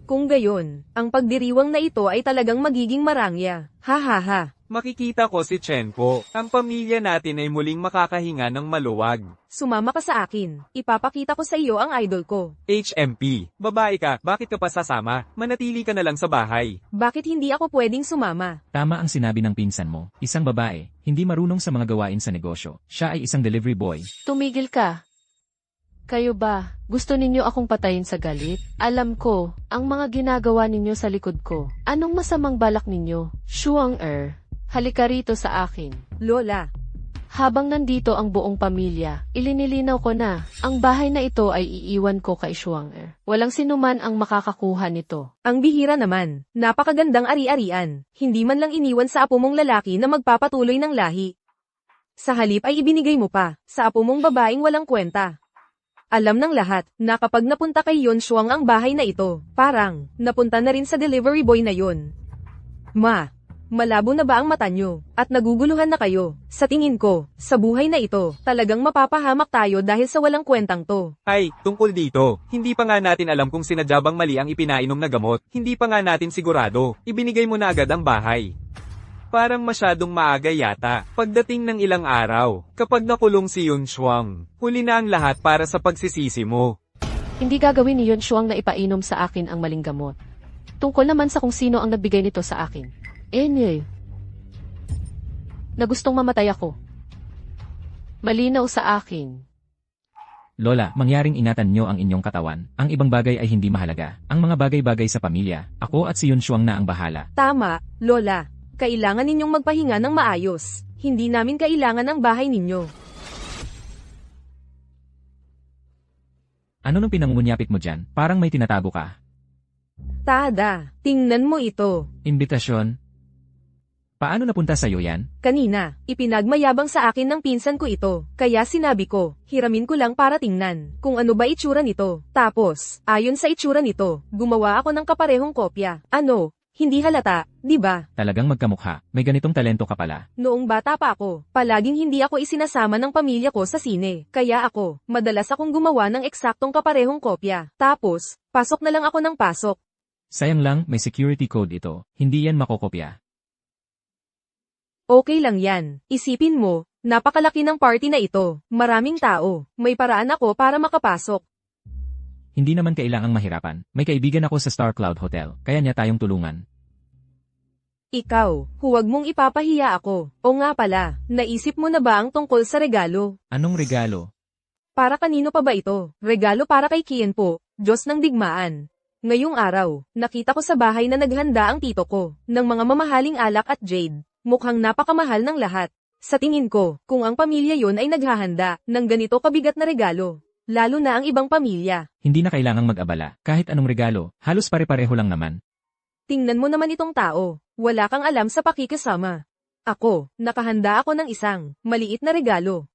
Kung gayon, ang pagdiriwang na ito ay talagang magiging marangya. Ha ha ha. Makikita ko si Chen po. Ang pamilya natin ay muling makakahinga ng maluwag. Sumama ka sa akin. Ipapakita ko sa iyo ang idol ko. HMP, babae ka, bakit ka pa sasama? Manatili ka na lang sa bahay. Bakit hindi ako pwedeng sumama? Tama ang sinabi ng pinsan mo. Isang babae, hindi marunong sa mga gawain sa negosyo. Siya ay isang delivery boy. Tumigil ka. Kayo ba, gusto ninyo akong patayin sa galit? Alam ko, ang mga ginagawa ninyo sa likod ko. Anong masamang balak ninyo? Shuang-er, halika rito sa akin. Lola, Habang nandito ang buong pamilya, ilinilinaw ko na, ang bahay na ito ay iiwan ko kay Shuang-er. Walang sinuman ang makakakuha nito. ang bihira naman. Napakagandang ari-arian. Hindi man lang iniwan sa apo mong lalaki na magpapatuloy ng lahi. Sa halip ay ibinigay mo pa, sa apo mong babaeng walang kwenta. Alam ng lahat, na kapag napunta kay Yun Shuang ang bahay na ito, parang, napunta na rin sa delivery boy na yun. Malabo na ba ang mata nyo? At naguguluhan na kayo? Sa tingin ko, sa buhay na ito, talagang mapapahamak tayo dahil sa walang kwentang to. Ay, tungkol dito, hindi pa nga natin alam kung sinadyabang mali ang ipinainom na gamot. Hindi pa nga natin sigurado. Ibinigay mo na agad ang bahay. Parang masyadong maaga yata. Pagdating ng ilang araw, kapag nakulong si Yun Shuang, huli na ang lahat para sa pagsisisi mo. Hindi gagawin ni Yun Shuang na ipainom sa akin ang maling gamot. Tungkol naman sa kung sino ang nagbigay nito sa akin. Na gustong mamatay ako. Malinaw sa akin. Lola, mangyaring ingatan nyo ang inyong katawan. Ang ibang bagay ay hindi mahalaga. Ang mga bagay-bagay sa pamilya, ako at si Yun Shuang na ang bahala. Tama, Lola. Kailangan ninyong magpahinga ng maayos. Hindi namin kailangan ang bahay ninyo. Ano nang pinangungunyapit mo dyan? Parang may tinatago ka. Tada, tingnan mo ito. Imbitasyon? Paano napunta sa'yo yan? Kanina, ipinagmayabang sa akin ng pinsan ko ito. Kaya sinabi ko, hiramin ko lang para tingnan kung ano ba itsura nito. Tapos, ayon sa itsura nito, gumawa ako ng kaparehong kopya. Ano? Hindi halata, di ba? Talagang magkamukha. May ganitong talento ka pala. Noong bata pa ako, palaging hindi ako isinasama ng pamilya ko sa sine. Kaya ako, madalas akong gumawa ng eksaktong kaparehong kopya. Tapos, pasok na lang ako ng pasok. Sayang lang, may security code ito. Hindi yan makokopya. Okay lang yan. Isipin mo, Napakalaki ng party na ito. Maraming tao. May paraan ako para makapasok. Hindi naman kailangang mahirapan. May kaibigan ako sa Star Cloud Hotel, kaya niya tayong tulungan. Ikaw, huwag mong ipapahiya ako. O nga pala, naisip mo na ba ang tungkol sa regalo? Anong regalo? Para kanino pa ba ito? Regalo para kay Kian po, Diyos ng digmaan. Ngayong araw, nakita ko sa bahay na naghanda ang tito ko, ng mga mamahaling alak at jade. Mukhang napakamahal ng lahat. Sa tingin ko, kung ang pamilya yon ay naghahanda ng ganito kabigat na regalo, lalo na ang ibang pamilya. Hindi na kailangang mag-abala. Kahit anong regalo, halos pare-pareho lang naman. Tingnan mo naman itong tao, wala kang alam sa pakikisama. Ako, nakahanda ako ng isang maliit na regalo.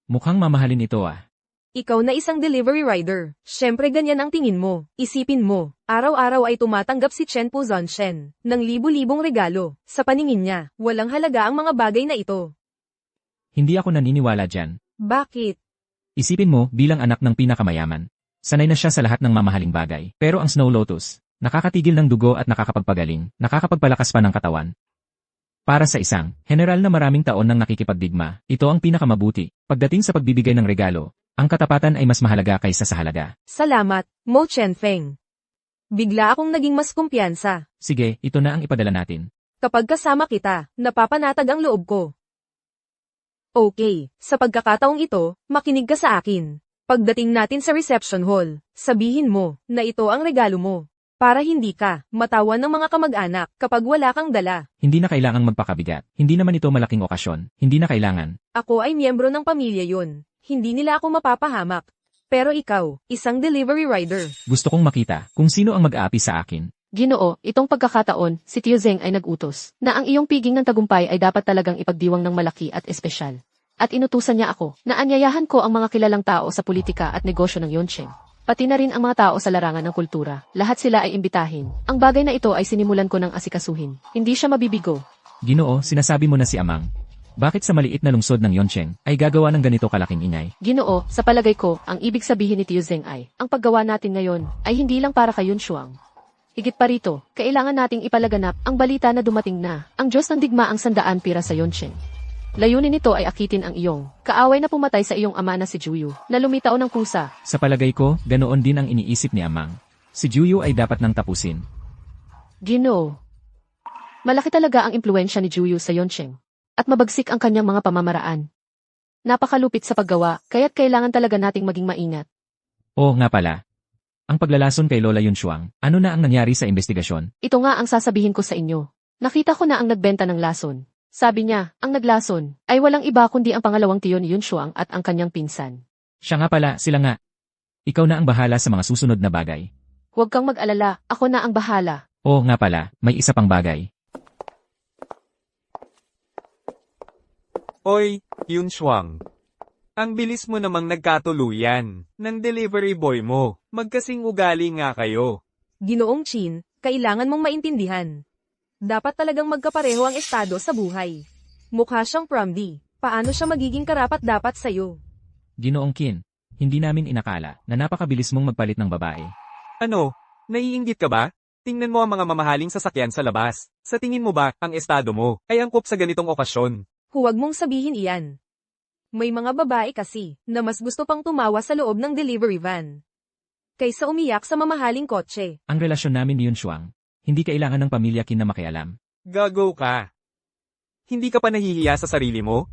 Mukhang mamahalin ito ah. Ikaw na isang delivery rider. Syempre ganyan ang tingin mo. Isipin mo, araw-araw ay tumatanggap si Chen Pu Zonshen ng libu-libong regalo. Sa paningin niya, walang halaga ang mga bagay na ito. Hindi ako naniniwala dyan. Bakit? Isipin mo bilang anak ng pinakamayaman. Sanay na siya sa lahat ng mamahaling bagay. Pero ang Snow Lotus, nakakatigil ng dugo at nakakapagpagaling, nakakapagpalakas pa ng katawan. Para sa isang general na maraming taon nang nakikipagdigma, ito ang pinakamabuti. Pagdating sa pagbibigay ng regalo, ang katapatan ay mas mahalaga kaysa sa halaga. Salamat, Mo Chen Feng. Bigla akong naging mas kumpiyansa. Sige, ito na ang ipadala natin. Kapag kasama kita, napapanatag ang loob ko. Okay, sa pagkakataong ito, makinig ka sa akin. Pagdating natin sa reception hall, sabihin mo na ito ang regalo mo. Para hindi ka matawan ng mga kamag-anak kapag wala kang dala. Hindi na kailangang magpakabigat. Hindi naman ito malaking okasyon. Hindi na kailangan. Ako ay miyembro ng pamilya yun. Hindi nila ako mapapahamak. Pero ikaw, isang delivery rider. Gusto kong makita kung sino ang mag-aapi sa akin. Ginoo, itong pagkakataon, si Tio Zeng ay nag-utos na ang iyong piging ng tagumpay ay dapat talagang ipagdiwang ng malaki at espesyal. At inutusan niya ako na anyayahan ko ang mga kilalang tao sa politika at negosyo ng Yoncheng. Pati na rin ang mga tao sa larangan ng kultura. Lahat sila ay imbitahin. Ang bagay na ito ay sinimulan ko ng asikasuhin. Hindi siya mabibigo. Ginoo, sinasabi mo na si Amang. Bakit sa maliit na lungsod ng Yoncheng ay gagawa ng ganito kalaking ingay? Ginoo, sa palagay ko, ang ibig sabihin ni Tio Zeng ay, ang paggawa natin ngayon ay hindi lang para kay Yun Shuang. Higit pa rito, kailangan nating ipalaganap ang balita na dumating na ang Diyos ng digma ang 100 pira sa Yoncheng. Layunin nito ay akitin ang iyong kaaway na pumatay sa iyong ama na si Juyu, na lumitaw ng kusa. Sa palagay ko, ganoon din ang iniisip ni Amang. Si Juyu ay dapat nang tapusin. Ginoo. Malaki talaga ang impluensya ni Juyu sa Yoncheng. At mabagsik ang kanyang mga pamamaraan. Napakalupit sa paggawa, kaya't kailangan talaga nating maging maingat. Oo nga pala. Ang paglalason kay Lola Yun Shuang, ano na ang nangyari sa investigasyon? Ito nga ang sasabihin ko sa inyo. Nakita ko na ang nagbenta ng lason. Sabi niya, ang naglason ay walang iba kundi ang pangalawang tiyo ni Yun Shuang at ang kanyang pinsan. Siya nga pala, sila nga. Ikaw na ang bahala sa mga susunod na bagay. Huwag kang mag-alala, ako na ang bahala. Oo nga pala, may isa pang bagay. Oy, Yun Shuang. Ang bilis mo namang nagkatuluyan ng delivery boy mo. Magkasing ugali nga kayo. Ginoong Chin, kailangan mong maintindihan. Dapat talagang magkapareho ang estado sa buhay. Mukha siyang promdi. Paano siya magiging karapat-dapat sa'yo? Ginoong Qin, hindi namin inakala na napakabilis mong magpalit ng babae. Ano? Naiinggit ka ba? Tingnan mo ang mga mamahaling sasakyan sa labas. Sa tingin mo ba, ang estado mo ay angkop sa ganitong okasyon? Huwag mong sabihin iyan. May mga babae kasi na mas gusto pang tumawa sa loob ng delivery van kaysa umiyak sa mamahaling kotse. Ang relasyon namin ni Yun Shuang, hindi kailangan ng pamilya Qin na makialam. Gago ka. Hindi ka pa nahihiya sa sarili mo?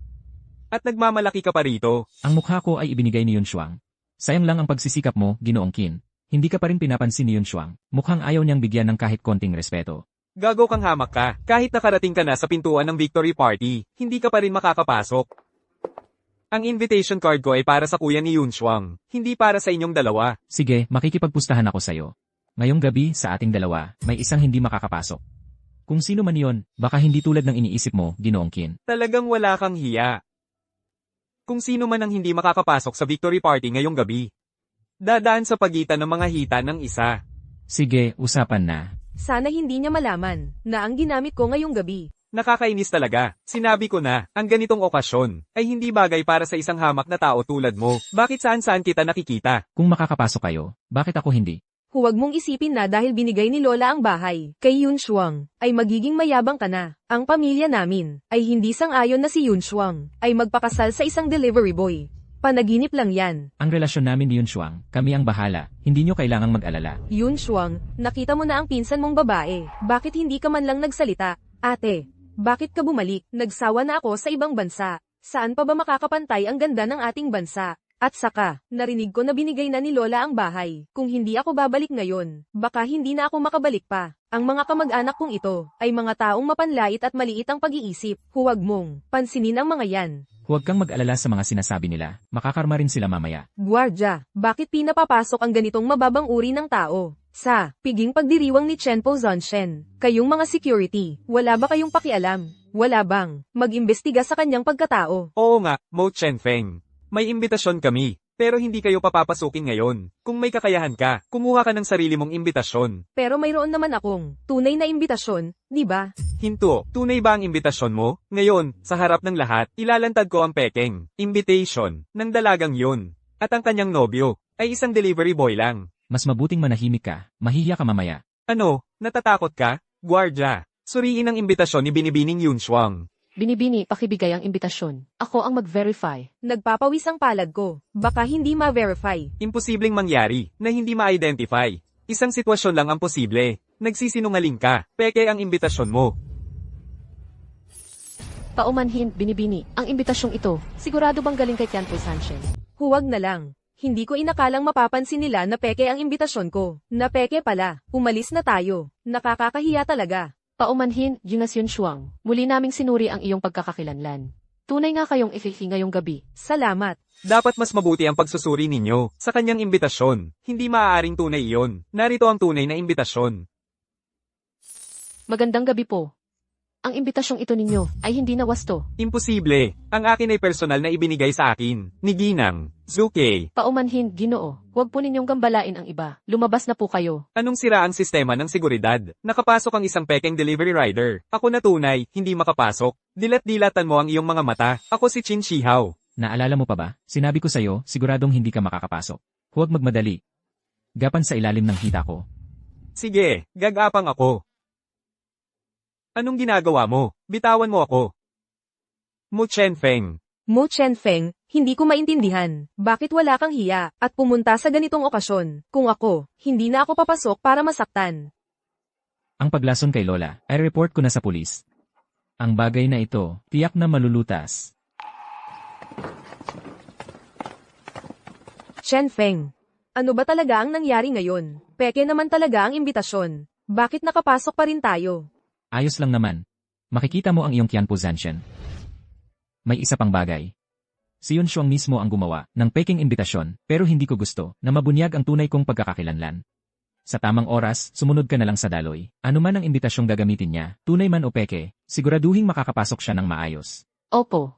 At nagmamalaki ka pa rito. Ang mukha ko ay ibinigay ni Yun Shuang. Sayang lang ang pagsisikap mo, Ginoong Qin. Hindi ka pa rin pinapansin ni Yun Shuang. Mukhang ayaw niyang bigyan ng kahit konting respeto. Gago kang hamak ka. Kahit nakarating ka na sa pintuan ng victory party, hindi ka pa rin makakapasok. Ang invitation card ko ay para sa kuya ni Yun Shuang, hindi para sa inyong dalawa. Sige, makikipagpustahan ako sa'yo. Ngayong gabi, sa ating dalawa, may isang hindi makakapasok. Kung sino man yon, baka hindi tulad ng iniisip mo, Ginoong Qin. Talagang wala kang hiya. Kung sino man ang hindi makakapasok sa victory party ngayong gabi. Dadaan sa pagitan ng mga hita ng isa. Sige, usapan na. Sana hindi niya malaman na ang ginamit ko ngayong gabi. Nakakainis talaga. Sinabi ko na, ang ganitong okasyon ay hindi bagay para sa isang hamak na tao tulad mo. Bakit saan-saan kita nakikita? Kung makakapasok kayo, bakit ako hindi? Huwag mong isipin na dahil binigay ni Lola ang bahay kay Yun Shuang, ay magiging mayabang ka na. Ang pamilya namin ay hindi sang-ayon na si Yun Shuang ay magpakasal sa isang delivery boy. Panaginip lang yan. Ang relasyon namin ni Yun Shuang, kami ang bahala, hindi nyo kailangang mag-alala. Yun Shuang, nakita mo na ang pinsan mong babae. Bakit hindi ka man lang nagsalita? Ate, bakit ka bumalik? Nagsawa na ako sa ibang bansa. Saan pa ba makakapantay ang ganda ng ating bansa? At saka, narinig ko na binigay na ni Lola ang bahay. Kung hindi ako babalik ngayon, baka hindi na ako makabalik pa. Ang mga kamag-anak kong ito, ay mga taong mapanlait at maliit ang pag-iisip. Huwag mong pansinin ang mga yan. Huwag kang mag-alala sa mga sinasabi nila, makakarma rin sila mamaya. Guardia, bakit pinapapasok ang ganitong mababang uri ng tao? Sa piging pagdiriwang ni Chen Po Zonshen, kayong mga security, wala ba kayong pakialam? Wala bang mag-imbestiga sa kanyang pagkatao? Oo nga, Mo Chenfeng. May imbitasyon kami, pero hindi kayo papapasukin ngayon. Kung may kakayahan ka, kumuha ka ng sarili mong imbitasyon. Pero mayroon naman akong tunay na imbitasyon, di ba? Hinto, tunay ba ang imbitasyon mo? Ngayon, sa harap ng lahat, ilalantad ko ang pekeng invitation ng dalagang yun. At ang kanyang nobyo ay isang delivery boy lang. Mas mabuting manahimik ka, mahihiya ka mamaya. Ano, natatakot ka? Guardia, suriin ang imbitasyon ni Binibining Yun Shuang. Binibini, pakibigay ang imbitasyon. Ako ang mag-verify. Nagpapawis ang palad ko. Baka hindi ma-verify. Imposibleng mangyari na hindi ma-identify. Isang sitwasyon lang ang posible. Nagsisinungaling ka. Peke ang imbitasyon mo. Paumanhin, Binibini, ang imbitasyong ito. Sigurado bang galing kay Tianpo Sanshin? Huwag na lang. Hindi ko inakalang mapapansin nila na peke ang imbitasyon ko. Na peke pala. Umalis na tayo. Nakakakahiya talaga. Paumanhin, Yun Shuang. Muli naming sinuri ang iyong pagkakakilanlan. Tunay nga kayong ififi ngayong gabi. Salamat. Dapat mas mabuti ang pagsusuri ninyo sa kanyang imbitasyon. Hindi maaaring tunay iyon. Narito ang tunay na imbitasyon. Magandang gabi po. Ang imbitasyong ito ninyo ay hindi na wasto. Imposible. Ang akin ay personal na ibinigay sa akin. Ni Ginang, Zuke. Paumanhin, Ginoo. Huwag po ninyong gambalain ang iba. Lumabas na po kayo. Anong sira ang sistema ng seguridad? Nakapasok ang isang pekeng delivery rider. Ako na tunay, hindi makapasok. Dilat-dilatan mo ang iyong mga mata. Ako si Chin Shihao. Naalala mo pa ba? Sinabi ko sa'yo, siguradong hindi ka makakapasok. Huwag magmadali. Gapan sa ilalim ng hita ko. Sige, gagapang ako. Anong ginagawa mo? Bitawan mo ako. Mu Chenfeng. Mo Chenfeng, hindi ko maintindihan. Bakit wala kang hiya at pumunta sa ganitong okasyon? Kung ako, hindi na ako papasok para masaktan. Ang paglason kay Lola, ay report ko na sa pulis. Ang bagay na ito, tiyak na malulutas. Chenfeng, ano ba talaga ang nangyari ngayon? Peke naman talaga ang imbitasyon. Bakit nakapasok pa rin tayo? Ayos lang naman. Makikita mo ang iyong Tianpo Zanshen. May isa pang bagay. Si Yun Shuang mismo ang gumawa ng peking imbitasyon, pero hindi ko gusto na mabunyag ang tunay kong pagkakakilanlan. Sa tamang oras, sumunod ka na lang sa daloy. Ano man ang imbitasyong gagamitin niya, tunay man o peke, siguraduhing makakapasok siya ng maayos. Opo.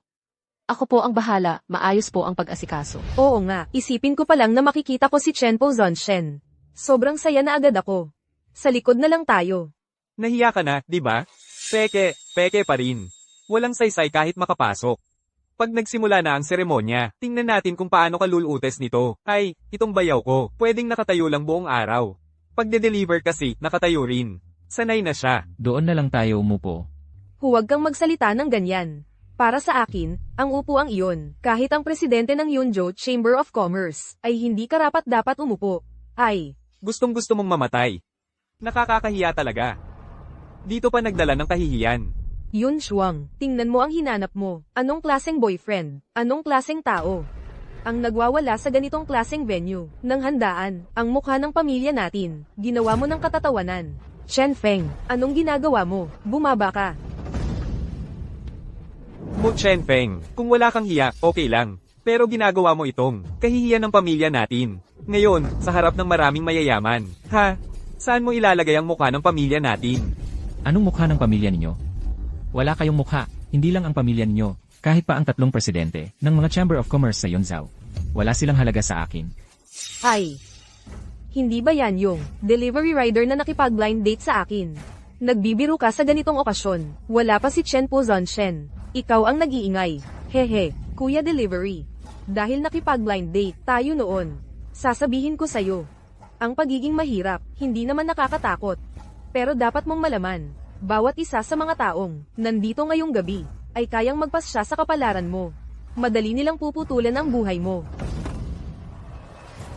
Ako po ang bahala, maayos po ang pag-asikaso. Oo nga, isipin ko pa lang na makikita ko si Chen Po Zonshen. Sobrang saya na agad ako. Sa likod na lang tayo. Nahiya ka na, di ba? Peke pa rin. Walang saysay kahit makapasok. Pag nagsimula na ang seremonya, tingnan natin kung paano ka lulutes nito. Ay, itong bayaw ko, pwedeng nakatayo lang buong araw. Pag de-deliver kasi, nakatayo rin. Sanay na siya. Doon na lang tayo umupo. Huwag kang magsalita ng ganyan. Para sa akin, ang upuang iyon, kahit ang presidente ng Yunzhou Chamber of Commerce, ay hindi karapat dapat umupo. Ay, Gustong-gusto mong mamatay. Nakakakahiya talaga. Dito pa nagdala ng kahihiyan. Yun Shuang, tingnan mo ang hinanap mo. Anong klaseng boyfriend? Anong klaseng tao? Ang nagwawala sa ganitong klaseng venue, ng handaan, ang mukha ng pamilya natin, ginawa mo ng katatawanan. Chen Feng, anong ginagawa mo? Bumaba ka. Mu Chenfeng, kung wala kang hiya, okay lang. Pero ginagawa mo itong kahihiyan ng pamilya natin. Ngayon, sa harap ng maraming mayayaman. Ha? Saan mo ilalagay ang mukha ng pamilya natin? Anong mukha ng pamilya ninyo? Wala kayong mukha, hindi lang ang pamilya ninyo, kahit pa ang 3 presidente ng mga Chamber of Commerce sa Yunzhou. Wala silang halaga sa akin. Ay, hindi ba yan yung delivery rider na nakipag-blind date sa akin? Nagbibiro ka sa ganitong okasyon. Wala pa si Chen Po Zonshen. Ikaw ang nag-iingay. Hehe, Kuya Delivery. Dahil nakipag-blind date tayo noon. Sasabihin ko sa'yo. Ang pagiging mahirap, hindi naman nakakatakot. Pero dapat mong malaman, bawat isa sa mga taong nandito ngayong gabi ay kayang magpasya sa kapalaran mo. Madali nilang puputulan ang buhay mo.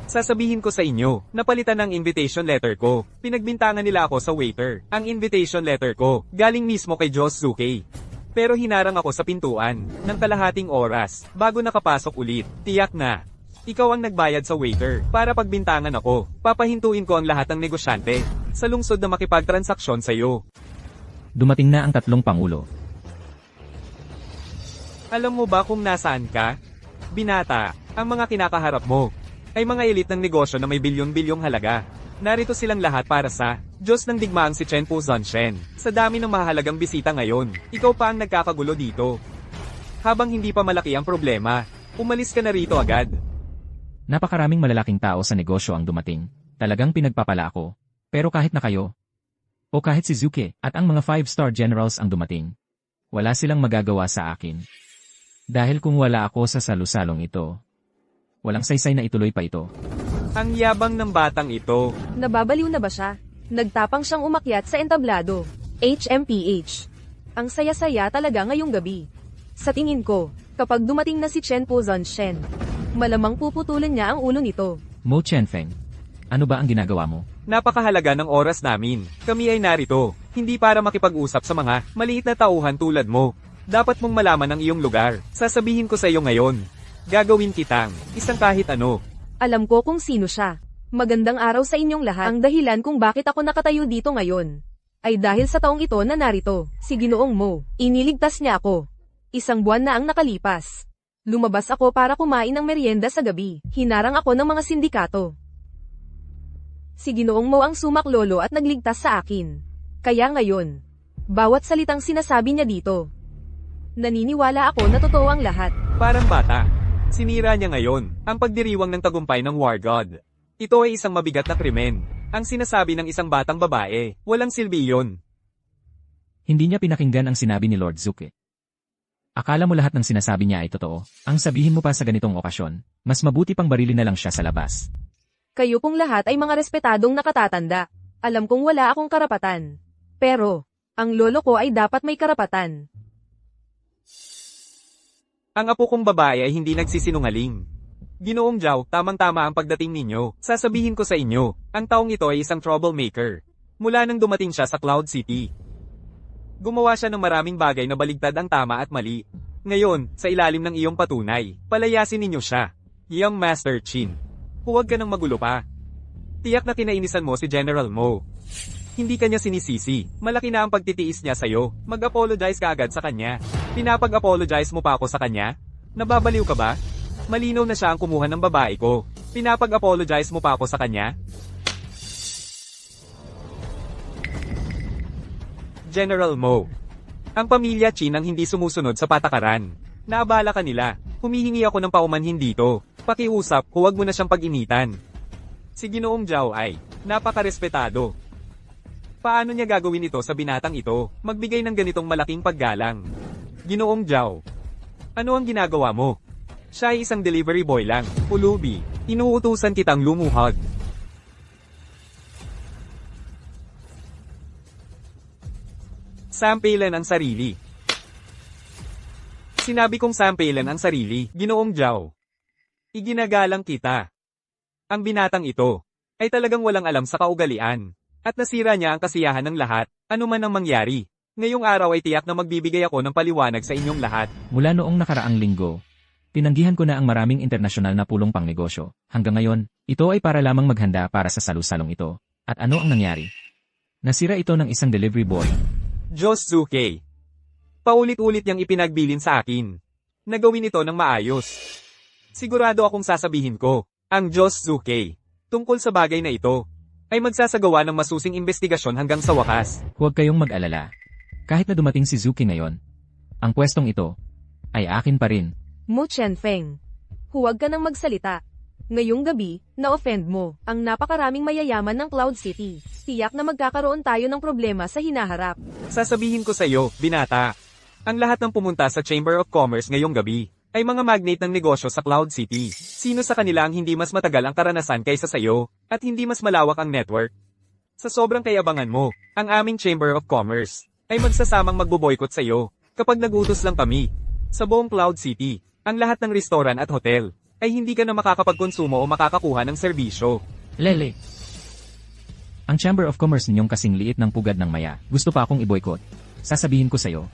Sasabihin ko sa inyo, napalitan ang invitation letter ko. Pinagbintangan nila ako sa waiter. Ang invitation letter ko, galing mismo kay Josuke. Pero hinarang ako sa pintuan, ng kalahating oras, bago nakapasok ulit. Tiyak na. Ikaw ang nagbayad sa waiter, para pagbintangan ako. Papahintuin ko ang lahat ng negosyante, sa lungsod na makipagtransaksyon sa'yo. Dumating na ang 3 pangulo. Alam mo ba kung nasaan ka? Binata, ang mga kinakaharap mo ay mga elite ng negosyo na may bilyon-bilyong halaga. Narito silang lahat para sa Diyos ng digmaang si Chen Pu Zonshen. Sa dami ng mahalagang bisita ngayon, ikaw pa ang nagkakagulo dito. Habang hindi pa malaki ang problema, umalis ka na rito agad. Napakaraming malalaking tao sa negosyo ang dumating. Talagang pinagpapala ako. Pero kahit na kayo, o kahit si Zuke at ang mga 5-star generals ang dumating, wala silang magagawa sa akin. Dahil kung wala ako sa salusalong ito, walang saysay na ituloy pa ito. Ang yabang ng batang ito. Nababaliw na ba siya? Nagtapang siyang umakyat sa entablado. HMPH. Ang saya-saya talaga ngayong gabi. Sa tingin ko, kapag dumating na si Chen Pu Zonshen, malamang puputulan niya ang ulo nito. Mo Chenfeng, ano ba ang ginagawa mo? Napakahalaga ng oras namin. Kami ay narito, hindi para makipag-usap sa mga maliit na tauhan tulad mo. Dapat mong malaman ang iyong lugar. Sasabihin ko sa iyo ngayon. Gagawin kitang isang kahit ano. Alam ko kung sino siya. Magandang araw sa inyong lahat. Ang dahilan kung bakit ako nakatayo dito ngayon ay dahil sa taong ito na narito, si Ginoong Mo. Iniligtas niya ako. 1 buwan na ang nakalipas. Lumabas ako para kumain ng merienda sa gabi. Hinarang ako ng mga sindikato. Si Ginoong Mo ang sumaklolo at nagligtas sa akin. Kaya ngayon, bawat salitang sinasabi niya dito, naniniwala ako na totoo ang lahat. Parang bata. Sinira niya ngayon ang pagdiriwang ng tagumpay ng War God. Ito ay isang mabigat na krimen. Ang sinasabi ng isang batang babae, walang silbi iyon. Hindi niya pinakinggan ang sinabi ni Lord Zuke. Akala mo lahat ng sinasabi niya ay totoo. Ang sabihin mo pa sa ganitong okasyon, mas mabuti pang barilin na lang siya sa labas. Kayo pong lahat ay mga respetadong nakatatanda. Alam kong wala akong karapatan. Pero, ang lolo ko ay dapat may karapatan. Ang apo kong babae ay hindi nagsisinungaling. Ginoong Zhao, tamang-tama ang pagdating ninyo. Sasabihin ko sa inyo, ang taong ito ay isang troublemaker. Mula nang dumating siya sa Cloud City, gumawa siya ng maraming bagay na baligtad ang tama at mali. Ngayon, sa ilalim ng iyong patunay, palayasin ninyo siya. Young Master Chin. Huwag ka nang magulo pa. Tiyak na kinainisan mo si General Mo. Hindi kanya sinisisi. Malaki na ang pagtitiis niya sa'yo. Mag-apologize ka agad sa kanya. Pinapag-apologize mo pa ako sa kanya? Nababaliw ka ba? Malinaw na siya ang kumuha ng babae ko. Pinapag-apologize mo pa ako sa kanya? General Mo. Ang pamilya Chin ang hindi sumusunod sa patakaran. Naabala ka nila. Humihingi ako ng paumanhin dito. Pakiusap, huwag mo na siyang pag-initan. Si Ginoong Zhao ay napakarespetado. Paano niya gagawin ito sa binatang ito? Magbigay ng ganitong malaking paggalang. Ginoong Zhao, ano ang ginagawa mo? Siya ay isang delivery boy lang. Pulubi, inuutusan kitang lumuhod. Sampilan ang sarili. Sinabi kong sampilan ang sarili, Ginoong Zhao. Iginagalang kita. Ang binatang ito ay talagang walang alam sa kaugalian. At nasira niya ang kasiyahan ng lahat, ano man ang mangyari. Ngayong araw ay tiyak na magbibigay ako ng paliwanag sa inyong lahat. Mula noong nakaraang linggo, tinanggihan ko na ang maraming internasyonal na pulong pangnegosyo. Hanggang ngayon, ito ay para lamang maghanda para sa salusalong ito. At ano ang nangyari? Nasira ito ng isang delivery boy. Josuke. Paulit-ulit niyang ipinagbilin sa akin. Nagawin ito ng maayos. Sigurado akong sasabihin ko, ang Josuke, tungkol sa bagay na ito, ay magsasagawa ng masusing investigasyon hanggang sa wakas. Huwag kayong mag-alala. Kahit na dumating si Zuki ngayon, ang pwestong ito ay akin pa rin. Mo Chenfeng. Huwag ka nang magsalita. Ngayong gabi, na-offend mo ang napakaraming mayayaman ng Cloud City. Tiyak na magkakaroon tayo ng problema sa hinaharap. Sasabihin ko sa iyo, binata. Ang lahat ng pumunta sa Chamber of Commerce ngayong gabi ay mga magnate ng negosyo sa Cloud City. Sino sa kanila ang hindi mas matagal ang karanasan kaysa sayo, at hindi mas malawak ang network? Sa sobrang kayabangan mo, ang aming Chamber of Commerce ay magsasamang magboboykot sa'yo kapag nagutos lang kami. Sa buong Cloud City, ang lahat ng restoran at hotel ay hindi ka na makakapagkonsumo o makakakuha ng serbisyo. Lele. Ang Chamber of Commerce ninyong kasing liit ng pugad ng maya, gusto pa akong i-boycott. Sasabihin ko sa'yo,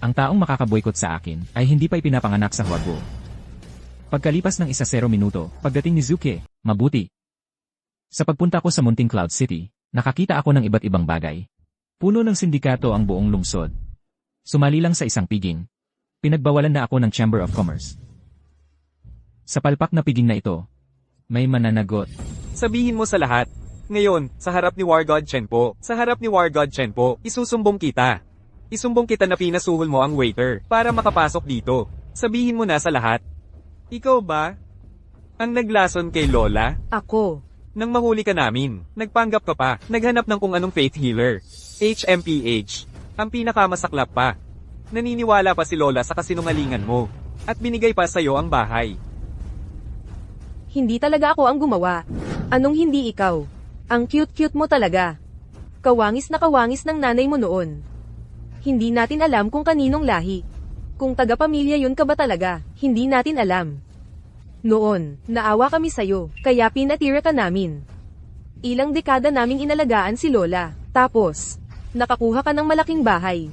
ang taong makakaboykot sa akin ay hindi pa ipinapanganak sa Huaguo. Pagkalipas ng 10 minuto, pagdating ni Zuke, mabuti. Sa pagpunta ko sa munting Cloud City, nakakita ako ng iba't ibang bagay. Puno ng sindikato ang buong lungsod. Sumali lang sa isang piging. Pinagbawalan na ako ng Chamber of Commerce. Sa palpak na piging na ito, may mananagot. Sabihin mo sa lahat. Ngayon, sa harap ni War God Chenpo, isusumbong kita. Isumbong kita na pinasuhol mo ang waiter para makapasok dito. Sabihin mo na sa lahat. Ikaw ba ang naglason kay Lola? Ako. Nang mahuli ka namin, nagpanggap ka pa, naghanap ng kung anong faith healer. HMPH. Ang pinakamasaklap pa. Naniniwala pa si Lola sa kasinungalingan mo. At binigay pa sa'yo ang bahay. Hindi talaga ako ang gumawa. Anong hindi ikaw? Ang cute-cute mo talaga. Kawangis na kawangis ng nanay mo noon. Hindi natin alam kung kaninong lahi. Kung taga-pamilya yun ka ba talaga, hindi natin alam. Noon, naawa kami sa'yo, kaya pinatira ka namin. Ilang dekada naming inalagaan si Lola, tapos, nakakuha ka ng malaking bahay.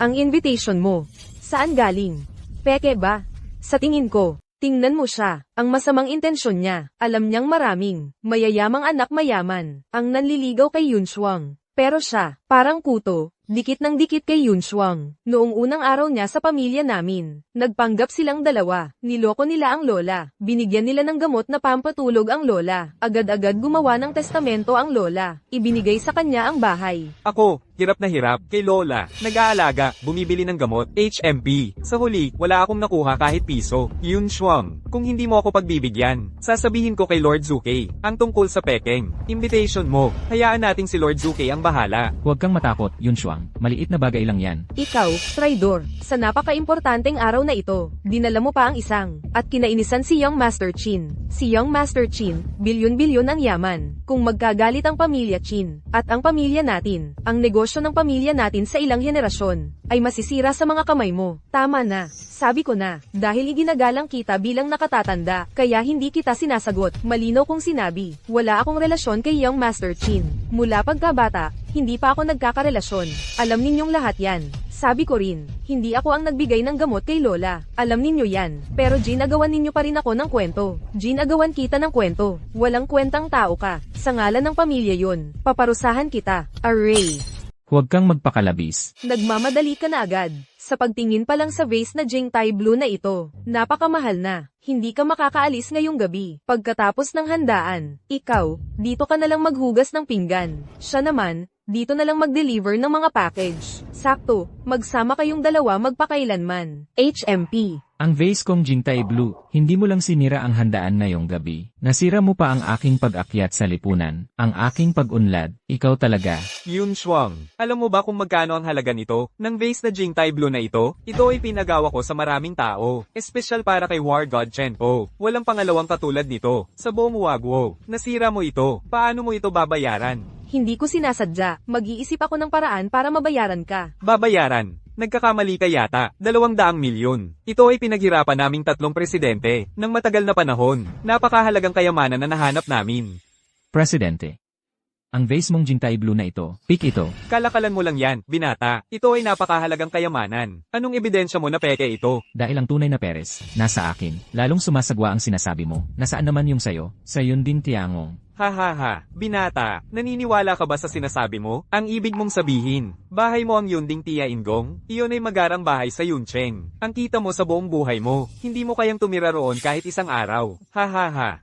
Ang invitation mo, saan galing? Peke ba? Sa tingin ko, tingnan mo siya, ang masamang intensyon niya, alam niyang maraming, mayayamang anak mayaman, ang nanliligaw kay Yun Shuang. Pero siya, parang kuto, dikit ng dikit kay Yun Shuang. Noong unang araw niya sa pamilya namin, nagpanggap silang dalawa, niloko nila ang lola, binigyan nila ng gamot na pampatulog ang lola, agad-agad gumawa ng testamento ang lola, ibinigay sa kanya ang bahay. Ako, hirap na hirap, kay Lola, nag-aalaga, bumibili ng gamot, HMP. Sa huli, wala akong nakuha kahit piso. Yun Shuang, kung hindi mo ako pagbibigyan, sasabihin ko kay Lord Zuke, ang tungkol sa pekeng. Invitation mo, hayaan nating si Lord Zuke ang bahala. Huwag kang matakot, Yun Shuang. Maliit na bagay lang yan. Ikaw, traidor, sa napaka-importanteng araw na ito, dinala mo pa ang isang, at kinainisan si Young Master Chin. Si Young Master Chin, bilyon-bilyon ang yaman. Kung magkagalit ang pamilya Chin, at ang pamilya natin, ang negosyo ng pamilya natin sa ilang henerasyon, ay masisira sa mga kamay mo. Tama na, sabi ko na, dahil iginagalang kita bilang nakatatanda, kaya hindi kita sinasagot. Malinaw kong sinabi, wala akong relasyon kay Young Master Chin. Mula pagkabata, hindi pa ako nagkakarelasyon. Alam ninyong lahat yan. Sabi ko rin, hindi ako ang nagbigay ng gamot kay Lola. Alam ninyo yan. Pero ginagawan ninyo pa rin ako ng kwento. Ginagawan kita ng kwento. Walang kwentang tao ka. Sa ngalan ng pamilya yun. Paparusahan kita. Array. Huwag kang magpakalabis. Nagmamadali ka na agad. Sa pagtingin pa lang sa vase na Jingtai Blue na ito, napakamahal na. Hindi ka makakaalis ngayong gabi. Pagkatapos ng handaan, ikaw, dito ka na lang maghugas ng pinggan. Siya naman, dito na lang mag-deliver ng mga package. Sakto, magsama kayong dalawa magpakailanman. HMP. Ang vase kong Jingtai Blue, hindi mo lang sinira ang handaan ngayong gabi. Nasira mo pa ang aking pag-akyat sa lipunan, ang aking pag-unlad, ikaw talaga. Yun Shuang, alam mo ba kung magkano ang halaga nito? Ng vase na Jingtai Blue na ito? Ito ay pinagawa ko sa maraming tao. Espesyal para kay War God Chenpo. Walang pangalawang katulad nito. Sa buong Huaguo. Nasira mo ito. Paano mo ito babayaran? Hindi ko sinasadya. Mag-iisip ako ng paraan para mabayaran ka. Babayaran. Nagkakamali ka yata, 200 milyon. Ito ay pinaghirapan naming 3 presidente, ng matagal na panahon. Napakahalagang kayamanan na nahanap namin. Presidente. Ang vase mong Jingtai Blue na ito, pick ito. Kalakalan mo lang yan, binata. Ito ay napakahalagang kayamanan. Anong ebidensya mo na peke ito? Dahil ang tunay na peres, nasa akin. Lalong sumasagwa ang sinasabi mo. Nasaan naman yung sayo? Sayon din Tiangong. Hahaha, binata, naniniwala ka ba sa sinasabi mo? Ang ibig mong sabihin, bahay mo ang Yunding Tia Ingong? Iyon ay magarang bahay sa Yuncheng. Ang kita mo sa buong buhay mo, hindi mo kayang tumira roon kahit isang araw. Hahaha.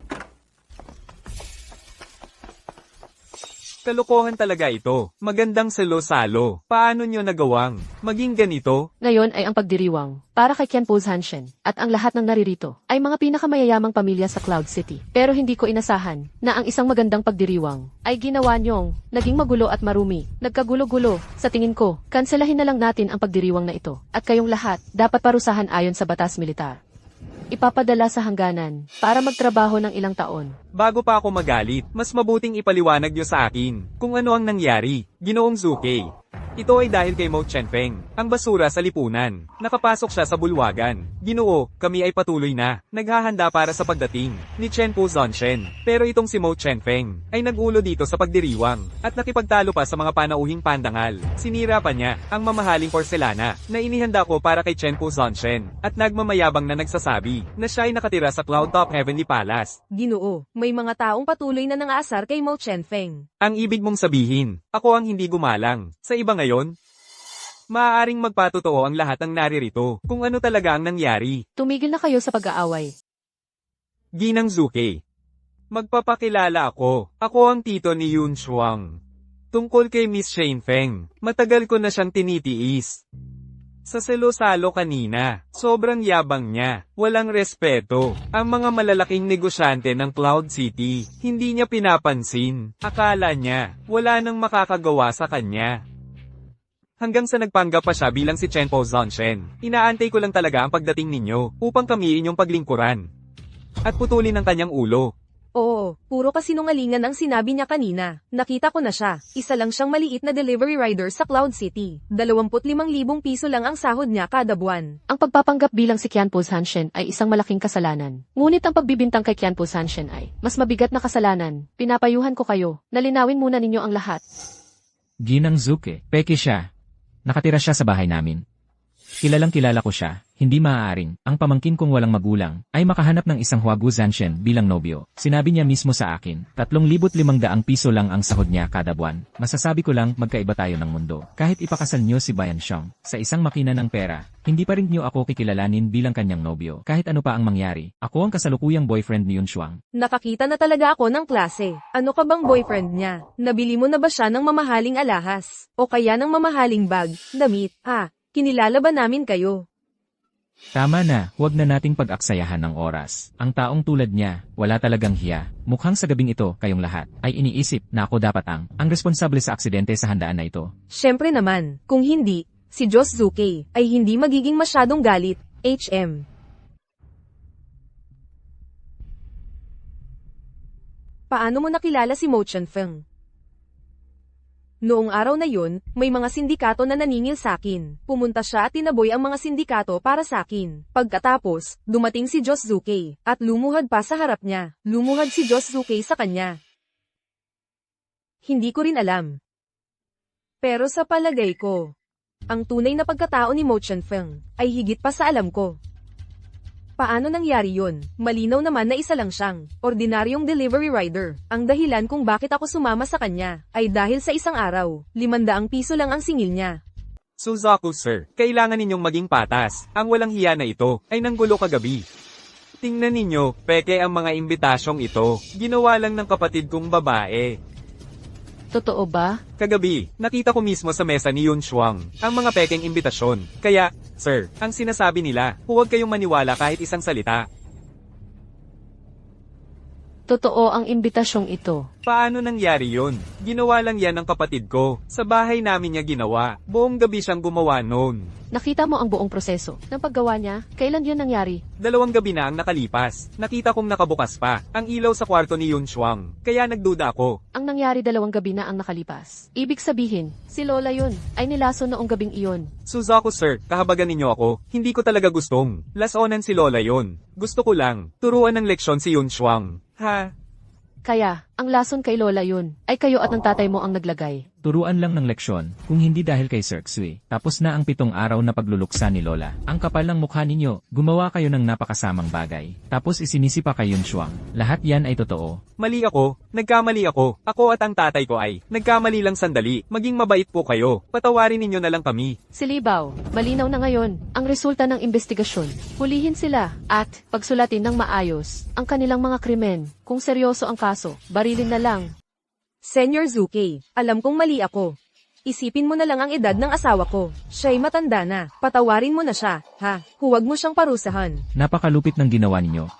Kalokohan talaga ito. Magandang salo-salo. Paano nyo nagawang maging ganito? Ngayon ay ang pagdiriwang, para kay Qianpo Hanshen, at ang lahat ng naririto, ay mga pinakamayayamang pamilya sa Cloud City. Pero hindi ko inasahan, na ang isang magandang pagdiriwang, ay ginawa niyong, naging magulo at marumi, nagkagulo-gulo. Sa tingin ko, kanselahin na lang natin ang pagdiriwang na ito, at kayong lahat, dapat parusahan ayon sa batas militar. ipapadala sa hangganan para magtrabaho ng ilang taon. Bago pa ako magalit, mas mabuting ipaliwanag niyo sa akin kung ano ang nangyari, Ginoong Zuke. Ito ay dahil kay Mo Chenfeng, ang basura sa lipunan. Nakapasok siya sa bulwagan. Ginoo, kami ay patuloy na naghahanda para sa pagdating ni Chen Po Zonshen. Pero itong si Mo Chenfeng ay nagulo dito sa pagdiriwang at nakipagtalo pa sa mga panauhing pandangal. Sinira pa niya ang mamahaling porselana na inihanda ko para kay Chen Po Zonshen at nagmamayabang na nagsasabi na siya ay nakatira sa Cloud Top Heavenly Palace. Ginoo, may mga taong patuloy na nangaasar kay Mo Chenfeng. Ang ibig mong sabihin, ako ang hindi gumalang. Sa iba ngayon, maaaring magpatotoo ang lahat ng naririto kung ano talaga ang nangyari. Tumigil na kayo sa pag-aaway. Ginang Zuke. Magpapakilala ako. Ako ang tito ni Yun Shuang. Tungkol kay Miss Shane Feng, matagal ko na siyang tinitiis. Sa selo-salo kanina, sobrang yabang niya, walang respeto. Ang mga malalaking negosyante ng Cloud City, hindi niya pinapansin. Akala niya, wala nang makakagawa sa kanya. Hanggang sa nagpanggap pa siya bilang si Chen Po Zonshen. Inaantay ko lang talaga ang pagdating ninyo, upang kami inyong paglingkuran. At putulin ang kanyang ulo. Oo, puro kasinungalingan ang sinabi niya kanina. Nakita ko na siya. Isa lang siyang maliit na delivery rider sa Cloud City. 25,000 piso lang ang sahod niya kada buwan. Ang pagpapanggap bilang si Qianpo Zanshen ay isang malaking kasalanan. Ngunit ang pagbibintang kay Qianpo Zanshen ay mas mabigat na kasalanan. Pinapayuhan ko kayo, nalinawin muna ninyo ang lahat. Ginang Zuke, peke siya. Nakatira siya sa bahay namin. Kilalang kilala ko siya. Hindi maaaring, ang pamangkin kong walang magulang, ay makahanap ng isang Huagu Zanshen bilang nobyo. Sinabi niya mismo sa akin, 3,500 piso lang ang sahod niya kada buwan. Masasabi ko lang, magkaiba tayo ng mundo. Kahit ipakasal niyo si Bayan Xiong sa isang makina ng pera, hindi pa rin niyo ako kikilalanin bilang kanyang nobyo. Kahit ano pa ang mangyari, ako ang kasalukuyang boyfriend ni Yun Shuang. Nakakita na talaga ako ng klase. Ano ka bang boyfriend niya? Nabili mo na ba siya ng mamahaling alahas? O kaya ng mamahaling bag, damit? Kinilala ba namin kayo? Tama na, huwag na nating pag-aksayahan ng oras. Ang taong tulad niya, wala talagang hiya. Mukhang sa gabing ito, kayong lahat, ay iniisip na ako dapat ang responsable sa aksidente sa handaan na ito. Siyempre naman, kung hindi, si Joss Zuke ay hindi magiging masyadong galit, HM. Paano mo nakilala si Mo Chenfeng? Noong araw na yun, may mga sindikato na naningil sa akin. Pumunta siya at tinaboy ang mga sindikato para sa akin. Pagkatapos, dumating si Joss Zuke, at lumuhad pa sa harap niya. Lumuhad si Joss Zuke sa kanya. Hindi ko rin alam. Pero sa palagay ko, ang tunay na pagkatao ni Mo Chenfeng ay higit pa sa alam ko. Paano nangyari yun? Malinaw naman na isa lang siyang ordinaryong delivery rider. Ang dahilan kung bakit ako sumama sa kanya ay dahil sa isang araw, 500 piso lang ang singil niya. Suzaku sir, kailangan ninyong maging patas. Ang walang hiya na ito ay nanggulo kagabi. Tingnan ninyo, peke ang mga imbitasyong ito. Ginawa lang ng kapatid kong babae. Totoo ba? Kagabi, nakita ko mismo sa mesa ni Yun Shuang ang mga pekeng imbitasyon. Kaya, sir, ang sinasabi nila, huwag kayong maniwala kahit isang salita. Totoo ang imbitasyong ito. Paano nangyari yun? Ginawa lang yan ng kapatid ko. Sa bahay namin niya ginawa. Buong gabi siyang gumawa noon. Nakita mo ang buong proseso ng paggawa niya? Kailan yun nangyari? 2 gabi na ang nakalipas. Nakita kong nakabukas pa ang ilaw sa kwarto ni Yun Shuang. Kaya nagduda ako. Ang nangyari 2 gabi na ang nakalipas. Ibig sabihin, si Lola yun ay nilason noong gabing iyon. Suzaku sir, kahabagan ninyo ako. Hindi ko talaga gustong lasonan si Lola yon. Gusto ko lang turuan ng leksyon si Yun Shuang. Kaya, ang lason kay Lola yun, ay kayo at ng tatay mo ang naglagay. Turuan lang ng leksyon, kung hindi dahil kay Sir Xui. Tapos na ang 7 araw na pagluluksa ni Lola. Ang kapal ng mukha ninyo, gumawa kayo ng napakasamang bagay. Tapos isinisi pa kay Yun Shuang. Lahat yan ay totoo. Mali ako, nagkamali ako. Ako at ang tatay ko ay nagkamali lang sandali. Maging mabait po kayo. Patawarin ninyo na lang kami. Silibaw, malinaw na ngayon ang resulta ng investigasyon. Hulihin sila at pagsulatin ng maayos ang kanilang mga krimen. Kung seryoso ang kaso, barilin na lang. Senyor Zuke, alam kong mali ako. Isipin mo na lang ang edad ng asawa ko. Siya'y matanda na. Patawarin mo na siya, ha? Huwag mo siyang parusahan. Napakalupit ng ginawa ninyo.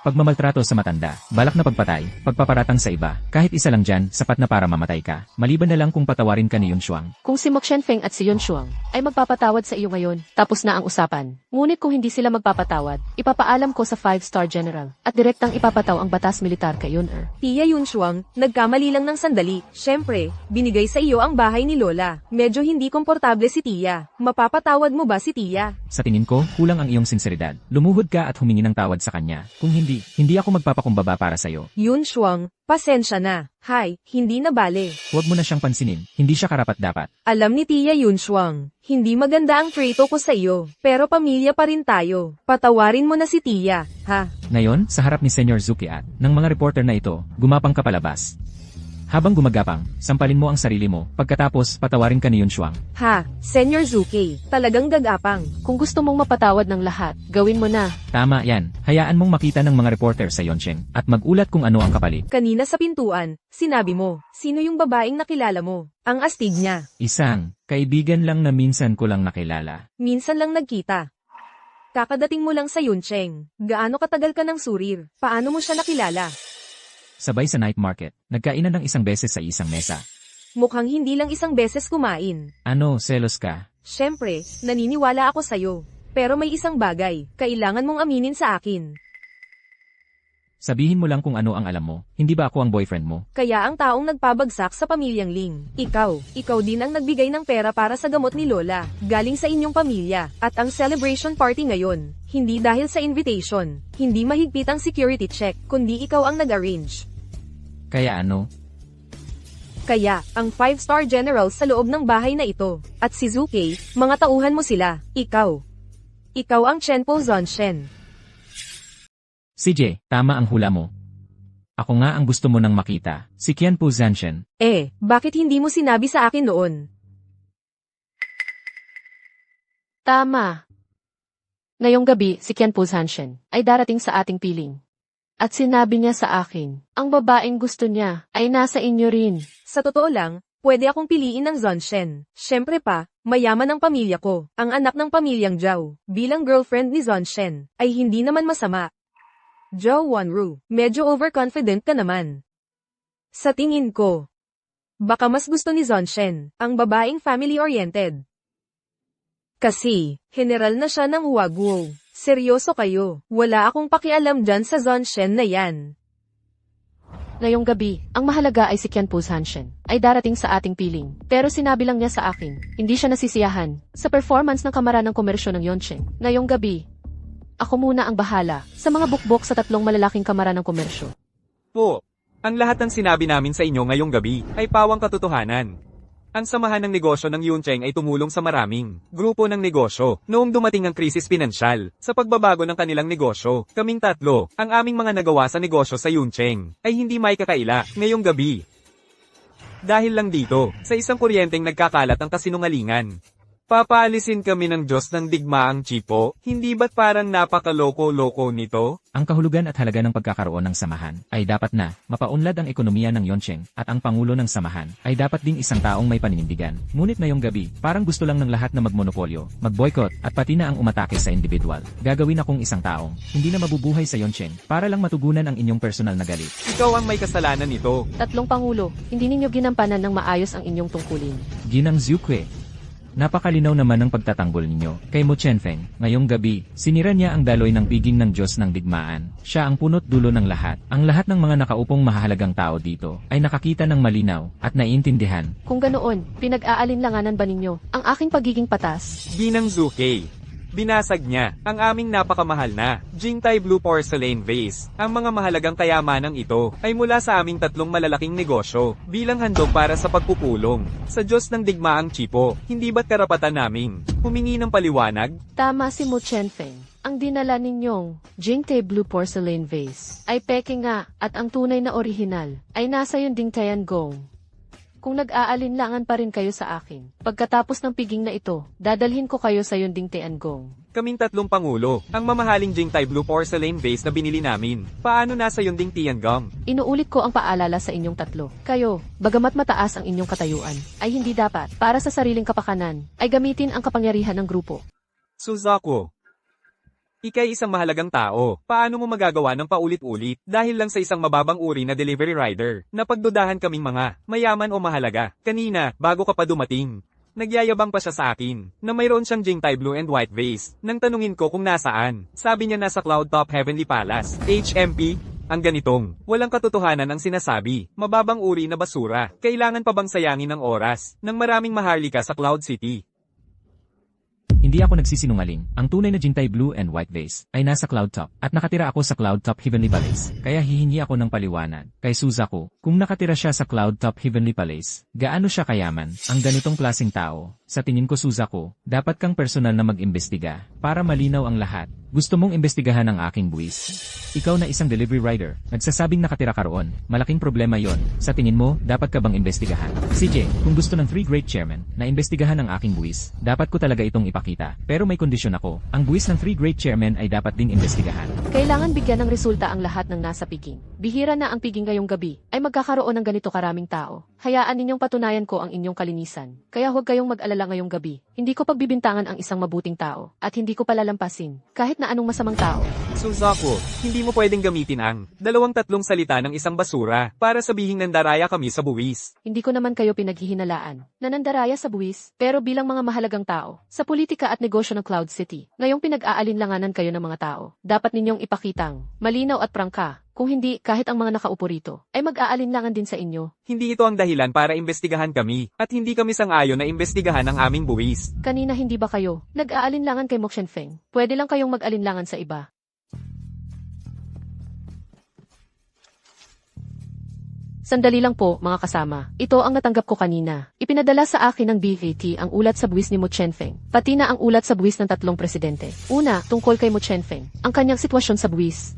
pagmamaltrato sa matanda, balak na pagpatay, pagpaparatang sa iba, kahit isa lang dyan, sapat na para mamatay ka. Maliban na lang kung patawarin ka ni Yun Shuang. Kung si Mo Qianfeng at si Yun Shuang ay magpapatawad sa iyo ngayon, tapos na ang usapan. Ngunit kung hindi sila magpapatawad, ipapaalam ko sa 5-star general at direktang ipapataw ang batas militar kay Yun Tia Yun Shuang, nagkamali lang ng sandali. Siyempre, binigay sa iyo ang bahay ni Lola. Medyo hindi komportable si Tia. Mapapatawad mo ba si Tia? Sa tingin ko, kulang ang iyong sinseridad. Lumuhod ka at humingi ng tawad sa kanya. Kung hindi ako magpapakumbaba para sa'yo. Yun Shuang, pasensya na. Hay, hindi na bale. Huwag mo na siyang pansinin, hindi siya karapat-dapat. Alam ni Tia Yun Shuang, hindi maganda ang trato ko sa iyo. Pero pamilya pa rin tayo. Patawarin mo na si Tia, ha? Ngayon, sa harap ni Senyor Zuki at ng mga reporter na ito, gumapang ka palabas. Habang gumagapang, sampalin mo ang sarili mo, pagkatapos patawarin ka ni Yun Shuang. Ha, Senyor Zuki, talagang gagapang. Kung gusto mong mapatawad ng lahat, gawin mo na. Tama yan, hayaan mong makita ng mga reporter sa Yoncheng at magulat kung ano ang kapalit. Kanina sa pintuan, sinabi mo, sino yung babaeng nakilala mo? Ang astig niya. Isang, kaibigan lang na minsan ko lang nakilala. Minsan lang nagkita. Kakadating mo lang sa Yuncheng. Gaano katagal ka ng surir? Paano mo siya nakilala? Sabay sa night market, nagkainan ng isang beses sa isang mesa. Mukhang hindi lang isang beses kumain. Ano, selos ka? Siyempre, naniniwala ako sa'yo. Pero may isang bagay, kailangan mong aminin sa akin. Sabihin mo lang kung ano ang alam mo, hindi ba ako ang boyfriend mo? Kaya ang taong nagpabagsak sa pamilyang Ling. Ikaw din ang nagbigay ng pera para sa gamot ni Lola, galing sa inyong pamilya. At ang celebration party ngayon, hindi dahil sa invitation, hindi mahigpit ang security check, kundi ikaw ang nag-arrange. Kaya ano? Kaya, ang 5-star general sa loob ng bahay na ito, at si Zuki, mga tauhan mo sila, ikaw. Ikaw ang Chenpo Zonshen. CJ, tama ang hula mo. Ako nga ang gusto mo nang makita, si Qianpu Zanshen. Bakit hindi mo sinabi sa akin noon? Tama. Ngayong gabi, si Qianpu Zanshen ay darating sa ating piling. At sinabi niya sa akin, ang babaeng gusto niya ay nasa inyo rin. Sa totoo lang, pwede akong piliin ng Zonshen. Siyempre pa, mayaman ang pamilya ko, ang anak ng pamilyang Zhao, bilang girlfriend ni Zonshen, ay hindi naman masama. Zhao Wanru, medyo overconfident ka naman. Sa tingin ko, baka mas gusto ni Zonshen, ang babaeng family-oriented. Kasi, general na siya ng Huaguo. Seryoso kayo, wala akong pakialam dyan sa Zonshen na yan. Ngayong gabi, ang mahalaga ay si Qianpu Zanshen ay darating sa ating piling. Pero sinabi lang niya sa akin, hindi siya nasisiyahan sa performance ng Kamara ng Komersyo ng Yoncheng. Ngayong gabi, ako muna ang bahala sa mga bukbok sa 3 malalaking kamara ng komersyo. Po, ang lahat ng sinabi namin sa inyo ngayong gabi ay pawang katotohanan. Ang samahan ng negosyo ng Yuncheng ay tumulong sa maraming grupo ng negosyo noong dumating ang krisis pinansyal sa pagbabago ng kanilang negosyo. Kaming 3, ang aming mga nagawa sa negosyo sa Yuncheng ay hindi may kakaila ngayong gabi. Dahil lang dito, sa isang kuryenteng nagkakalat ang kasinungalingan. Papaalisin kami ng Diyos ng digmaang Chipo, hindi ba't parang napakaloko-loko nito? Ang kahulugan at halaga ng pagkakaroon ng samahan ay dapat na mapaunlad ang ekonomiya ng Yoncheng at ang pangulo ng samahan ay dapat ding isang taong may paninindigan. Ngunit ngayong gabi, parang gusto lang ng lahat na magmonopolyo, mag-boycott at pati na ang umatake sa individual. Gagawin akong isang taong hindi na mabubuhay sa Yoncheng para lang matugunan ang inyong personal na galit. Ikaw ang may kasalanan nito. 3 pangulo, hindi ninyo ginampanan ng maayos ang inyong tungkulin. Ginang Zukwe. Napakalinaw naman ng pagtatanggol ninyo. Kay Mo Qianfeng, ngayong gabi, sinira niya ang daloy ng piging ng Diyos ng digmaan. Siya ang punot dulo ng lahat. Ang lahat ng mga nakaupong mahahalagang tao dito ay nakakita ng malinaw at naiintindihan. Kung ganoon, pinag-aalinlanganan ba ninyo ang aking pagiging patas? Ginang Zuki. Binasag niya ang aming napakamahal na Jingtai Blue Porcelain Vase. Ang mga mahalagang kayamanang ito ay mula sa aming 3 malalaking negosyo bilang handog para sa pagpupulong sa Diyos ng digmaang Chipo. Hindi ba't karapatan namin humingi ng paliwanag? Tama si Mo Qianfeng. Ang dinala ninyong Jingtai Blue Porcelain Vase ay peke nga at ang tunay na orihinal ay nasa Yunding Tiangong. Kung nag-aalinlangan pa rin kayo sa akin, pagkatapos ng piging na ito, dadalhin ko kayo sa Yunding Tiangong. Kaming 3 pangulo, ang mamahaling Jingtai Blue Porcelain Vase na binili namin. Paano nasa Yunding Tiangong? Inuulit ko ang paalala sa inyong 3. Kayo, bagamat mataas ang inyong katayuan, ay hindi dapat, para sa sariling kapakanan, ay gamitin ang kapangyarihan ng grupo. Suzaku. Ika'y isang mahalagang tao. Paano mo magagawa ng paulit-ulit dahil lang sa isang mababang uri na delivery rider? Napagdudahan kaming mga mayaman o mahalaga. Kanina, bago ka pa dumating. Nagyayabang pa siya sa akin na mayroon siyang Jingtai Blue and White vase. Nang tanungin ko kung nasaan, sabi niya nasa Cloud Top Heavenly Palace. HMP? Ang ganitong, walang katotohanan ang sinasabi, mababang uri na basura. Kailangan pa bang sayangin ng oras ng maraming maharlika sa Cloud City? Hindi ako nagsisinungaling. Ang tunay na Jingtai Blue and White vase ay nasa Cloud Top at nakatira ako sa Cloud Top Heavenly Palace. Kaya hihingi ako ng paliwanag kay Suzaku kung nakatira siya sa Cloud Top Heavenly Palace. Gaano siya kayaman? Ang ganitong klaseng tao. Sa tingin ko Suzaku, dapat kang personal na mag-imbestiga para malinaw ang lahat. Gusto mong imbestigahan ang aking buwis. Ikaw na isang delivery rider, nagsasabing nakatira ka roon. Malaking problema yon. Sa tingin mo, dapat ka bang imbestigahan? CJ, kung gusto ng 3 great chairmen na imbestigahan ang aking buwis, dapat ko talaga itong ipakita. Pero may kondisyon ako. Ang buwis ng 3 great chairmen ay dapat ding imbestigahan. Kailangan bigyan ng resulta ang lahat ng nasa piging. Bihira na ang piging ngayong gabi ay magkakaroon ng ganito karaming tao. Hayaan ninyong patunayan ko ang inyong kalinisan. Kaya huwag kayong mag-alala ngayong gabi. Hindi ko pagbibintangan ang isang mabuting tao at hindi ko palalampasin kahit na anong masamang tao. Suzaku, hindi mo pwedeng gamitin ang 2-3 salita ng isang basura para sabihing nandaraya kami sa buwis. Hindi ko naman kayo pinaghihinalaan na nandaraya sa buwis, pero bilang mga mahalagang tao sa politika at negosyo ng Cloud City, ngayong pinag-aalinlanganan kayo ng mga tao, dapat ninyong ipakitang malinaw at prangka. Kung hindi, kahit ang mga nakaupo rito, ay mag-aalinlangan din sa inyo. Hindi ito ang dahilan para imbestigahan kami, at hindi kami sang-ayon na imbestigahan ang aming buwis. Kanina hindi ba kayo nag-aalinlangan kay Mok Shenfeng? Pwede lang kayong mag-alinlangan sa iba. Sandali lang po, mga kasama. Ito ang natanggap ko kanina. Ipinadala sa akin ng BVT ang ulat sa buwis ni Mo Chenfeng, pati na ang ulat sa buwis ng 3 presidente. Una, tungkol kay Mo Chenfeng, ang kanyang sitwasyon sa buwis.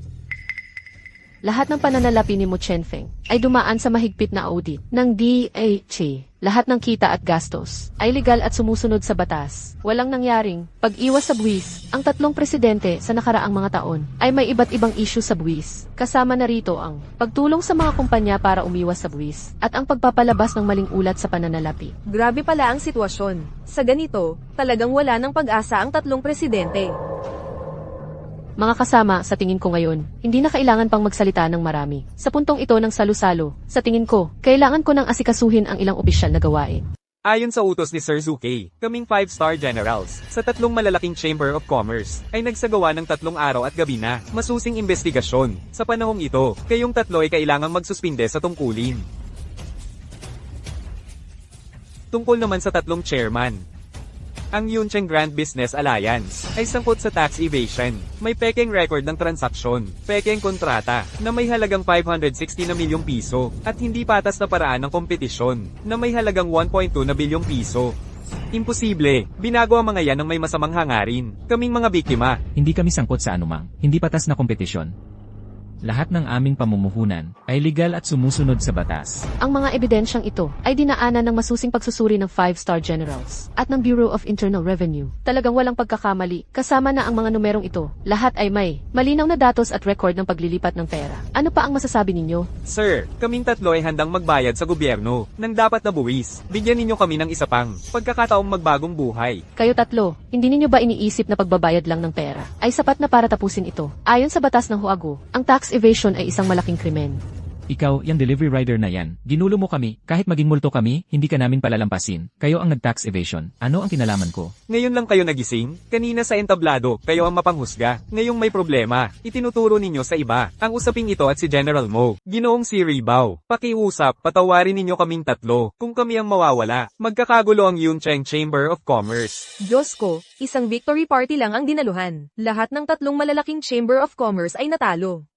Lahat ng pananalapi ni Mo Chenfeng ay dumaan sa mahigpit na audit ng DHA. Lahat ng kita at gastos ay legal at sumusunod sa batas. Walang nangyaring pag-iwas sa buwis. Ang 3 presidente sa nakaraang mga taon ay may iba't ibang issue sa buwis. Kasama na rito ang pagtulong sa mga kumpanya para umiwas sa buwis at ang pagpapalabas ng maling ulat sa pananalapi. Grabe pala ang sitwasyon. Sa ganito, talagang wala ng pag-asa ang 3 presidente. Mga kasama, sa tingin ko ngayon, hindi na kailangan pang magsalita ng marami. Sa puntong ito ng salu-salo, sa tingin ko, kailangan ko nang asikasuhin ang ilang opisyal na gawain. Ayon sa utos ni Sir Zuke, kaming 5-star generals sa 3 malalaking Chamber of Commerce ay nagsagawa ng 3 araw at gabi na masusing investigasyon. Sa panahong ito, kayong 3 ay kailangang magsuspinde sa tungkulin. Tungkol naman sa 3 chairman. Ang Yuncheng Grand Business Alliance ay sangkot sa tax evasion. May pekeng record ng transaksyon, pekeng kontrata na may halagang 560 na milyong piso at hindi patas na paraan ng kompetisyon na may halagang 1.2 na bilyong piso. Imposible, binago ang mga yan ng may masamang hangarin. Kaming mga biktima. Hindi kami sangkot sa anumang hindi patas na kompetisyon. Lahat ng aming pamumuhunan ay legal at sumusunod sa batas. Ang mga ebidensyang ito ay dinaanan ng masusing pagsusuri ng 5-star generals at ng Bureau of Internal Revenue. Talagang walang pagkakamali, kasama na ang mga numerong ito. Lahat ay may malinaw na datos at record ng paglilipat ng pera. Ano pa ang masasabi ninyo? Sir, kaming 3 ay handang magbayad sa gobyerno ng dapat na buwis. Bigyan ninyo kami ng isa pang pagkakataong magbagong buhay. Kayo 3, hindi ninyo ba iniisip na pagbabayad lang ng pera ay sapat na para tapusin ito? Ayon sa batas ng Huago, ang tax evasion ay isang malaking krimen. Ikaw, yung delivery rider na yan, ginulo mo kami, kahit maging multo kami, hindi ka namin palalampasin. Kayo ang nag-tax evasion. Ano ang kinalaman ko? Ngayon lang kayo nagising? Kanina sa entablado, kayo ang mapanghusga. Ngayong may problema, itinuturo ninyo sa iba. Ang usaping ito at si General Mo. Ginoong si Ribao. Pakiusap, patawarin ninyo kaming 3. Kung kami ang mawawala, magkakagulo ang Yuncheng Chamber of Commerce. Diyos ko, isang victory party lang ang dinaluhan. Lahat ng 3 malalaking Chamber of Commerce ay natalo.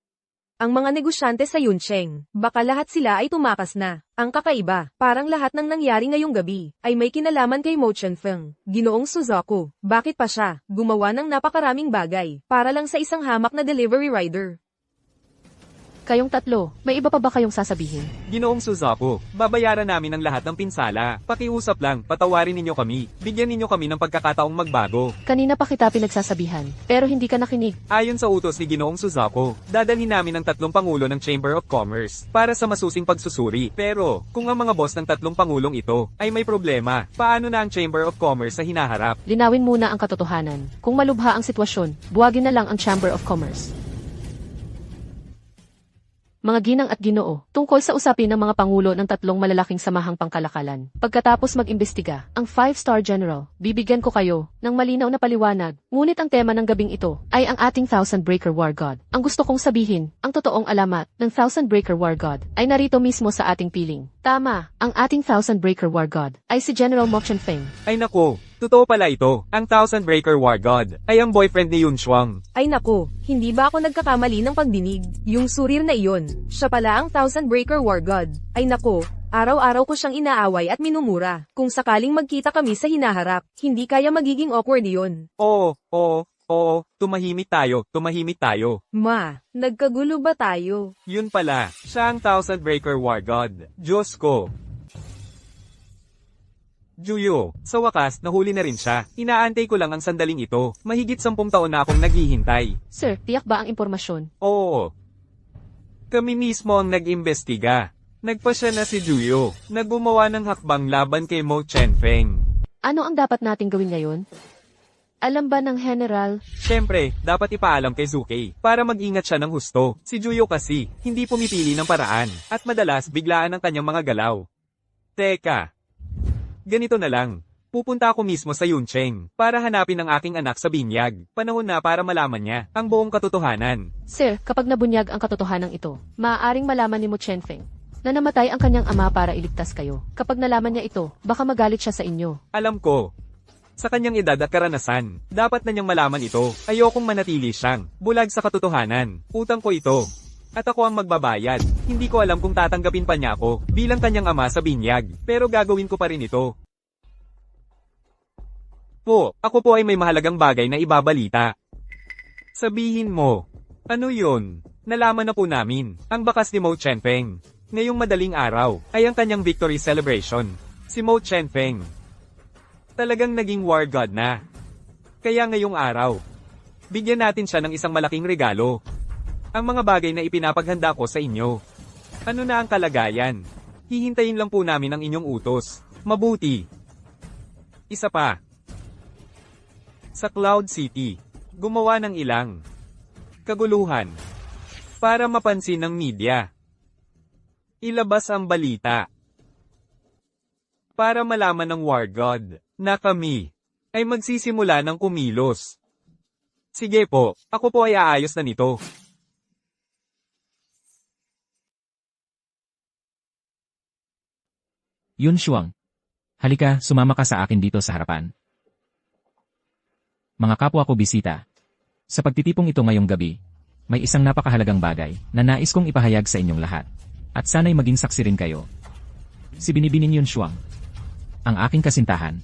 Ang mga negosyante sa Yuncheng, baka lahat sila ay tumakas na. Ang kakaiba, parang lahat ng nangyari ngayong gabi, ay may kinalaman kay Mo Chenfeng. Ginoong Suzaku, bakit pa siya gumawa ng napakaraming bagay, para lang sa isang hamak na delivery rider? Kayong tatlo, may iba pa ba kayong sasabihin? Ginoong Suzaku, babayaran namin ang lahat ng pinsala. Pakiusap lang, patawarin ninyo kami. Bigyan ninyo kami ng pagkakataong magbago. Kanina pa kita pinagsasabihan, pero hindi ka nakinig. Ayon sa utos ni Ginoong Suzaku, dadalhin namin ang 3 pangulo ng Chamber of Commerce para sa masusing pagsusuri. Pero, kung ang mga boss ng 3 pangulong ito ay may problema, paano na ang Chamber of Commerce sa hinaharap? Linawin muna ang katotohanan. Kung malubha ang sitwasyon, buwagin na lang ang Chamber of Commerce. Mga ginang at ginoo, tungkol sa usapin ng mga pangulo ng 3 malalaking samahang pangkalakalan. Pagkatapos mag-imbestiga, ang 5-star general, bibigyan ko kayo ng malinaw na paliwanag. Ngunit ang tema ng gabing ito ay ang ating Thousand Breaker War God. Ang gusto kong sabihin, ang totoong alamat ng Thousand Breaker War God ay narito mismo sa ating piling. Tama, ang ating Thousand Breaker War God ay si General Mo Feng. Ay nako, totoo pala ito. Ang Thousand Breaker War God ay ang boyfriend ni Yun Shuang. Ay nako, hindi ba ako nagkakamali ng pagdinig? Yung surir na iyon, siya pala ang Thousand Breaker War God. Ay nako, araw-araw ko siyang inaaway at minumura. Kung sakaling magkita kami sa hinaharap, hindi kaya magiging awkward iyon. Oo, tumahimik tayo. Ma, nagkagulo ba tayo? Yun pala, siya ang Thousand Breaker War God. Diyos ko. Juyo, sa wakas, nahuli na rin siya. Inaantay ko lang ang sandaling ito. Mahigit 10 taon na akong naghihintay. Sir, tiyak ba ang impormasyon? Oo. Kami mismo ang nag-imbestiga. Nagpasya na si Juyo, na gumawa ng hakbang laban kay Mo Feng. Ano ang dapat nating gawin ngayon? Alam ba ng General? Siyempre, dapat ipaalam kay Zuke, para mag-ingat siya ng husto. Si Juyo kasi, hindi pumipili ng paraan, at madalas biglaan ang kanyang mga galaw. Teka. Ganito na lang. Pupunta ako mismo sa Yuncheng, para hanapin ang aking anak sa binyag. Panahon na para malaman niya, ang buong katotohanan. Sir, kapag nabunyag ang katotohanan ito, maaaring malaman ni Mo Feng na namatay ang kanyang ama para iligtas kayo. Kapag nalaman niya ito, baka magalit siya sa inyo. Alam ko. Sa kanyang edad at karanasan, dapat na niyang malaman ito. Ayokong manatili siyang bulag sa katotohanan. Utang ko ito. At ako ang magbabayad. Hindi ko alam kung tatanggapin pa niya ako bilang kanyang ama sa binyag. Pero gagawin ko pa rin ito. Ako po ay may mahalagang bagay na ibabalita. Sabihin mo. Ano yun? Nalaman na po namin. Ang bakas ni Mo Feng. Ngayong madaling araw ay ang kanyang victory celebration. Si Mo Feng. Talagang naging war god na. Kaya ngayong araw, bigyan natin siya ng isang malaking regalo. Ang mga bagay na ipinapaghanda ko sa inyo. Ano na ang kalagayan? Hihintayin lang po namin ang inyong utos. Mabuti. Isa pa. Sa Cloud City, gumawa ng ilang kaguluhan para mapansin ng media. Ilabas ang balita para malaman ng War God na kami ay magsisimula ng kumilos. Sige po, ako po ay aayos na nito. Yun Shuang. Halika, sumama ka sa akin dito sa harapan. Mga kapwa ko bisita. Sa pagtitipong ito ngayong gabi, may isang napakahalagang bagay na nais kong ipahayag sa inyong lahat. At sana'y maging saksi rin kayo. Si Binibining Yun Shuang. Ang aking kasintahan.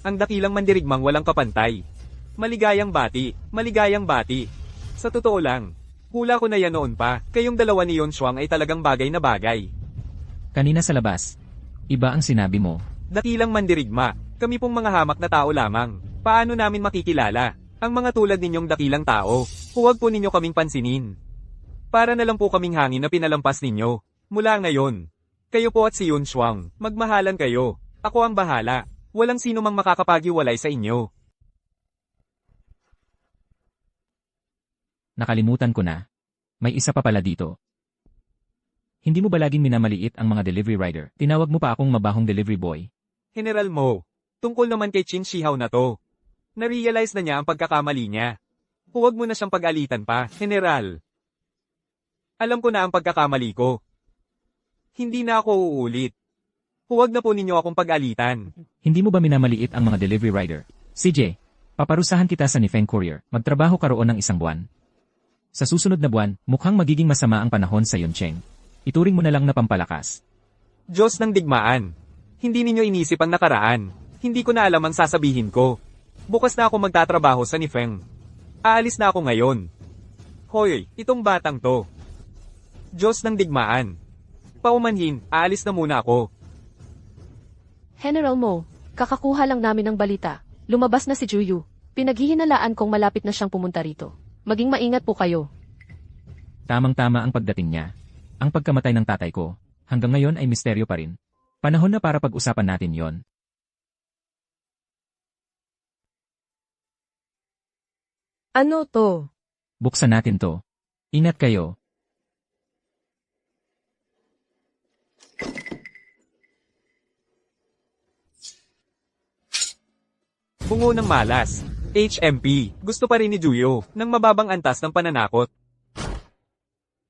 Ang dakilang mandirigmang walang kapantay. Maligayang bati. Sa totoo lang, hula ko na yan noon pa, kayong dalawa ni Yun Shuang ay talagang bagay na bagay. Kanina sa labas, iba ang sinabi mo. Dakilang mandirigma, kami pong mga hamak na tao lamang. Paano namin makikilala ang mga tulad ninyong dakilang tao? Huwag po ninyo kaming pansinin. Para na lang po kaming hangin na pinalampas ninyo. Mula ngayon, kayo po at si Yun Shuang, magmahalan kayo. Ako ang bahala. Walang sino mang makakapaghiwalay sa inyo. Nakalimutan ko na. May isa pa pala dito. Hindi mo ba laging minamaliit ang mga delivery rider? Tinawag mo pa akong mabahong delivery boy. General Mo, tungkol naman kay Qin Shihaw na to. Na-realize na niya ang pagkakamali niya. Huwag mo na siyang pag-alitan pa, General. Alam ko na ang pagkakamali ko. Hindi na ako uulit. Huwag na po ninyo akong pag-alitan. Hindi mo ba minamaliit ang mga delivery rider? CJ, paparusahan kita sa Nifeng Courier. Magtrabaho ka roon ng 1 buwan. Sa susunod na buwan, mukhang magiging masama ang panahon sa Yuncheng. Ituring mo na lang na pampalakas. Diyos ng digmaan. Hindi ninyo inisip ang nakaraan. Hindi ko na alam ang sasabihin ko. Bukas na ako magtatrabaho sa Nifeng. Aalis na ako ngayon. Hoy, itong batang to. Diyos ng digmaan. Paumanhin, aalis na muna ako. General Mo, kakakuha lang namin ng balita. Lumabas na si Juyu. Pinaghihinalaan kong malapit na siyang pumunta rito. Maging maingat po kayo. Tamang-tama ang pagdating niya. Ang pagkamatay ng tatay ko, hanggang ngayon ay misteryo pa rin. Panahon na para pag-usapan natin yon. Ano to? Buksan natin to. Ingat kayo. Bungo ng malas. HMP. Gusto pa rin ni Juyo, ng mababang antas ng pananakot.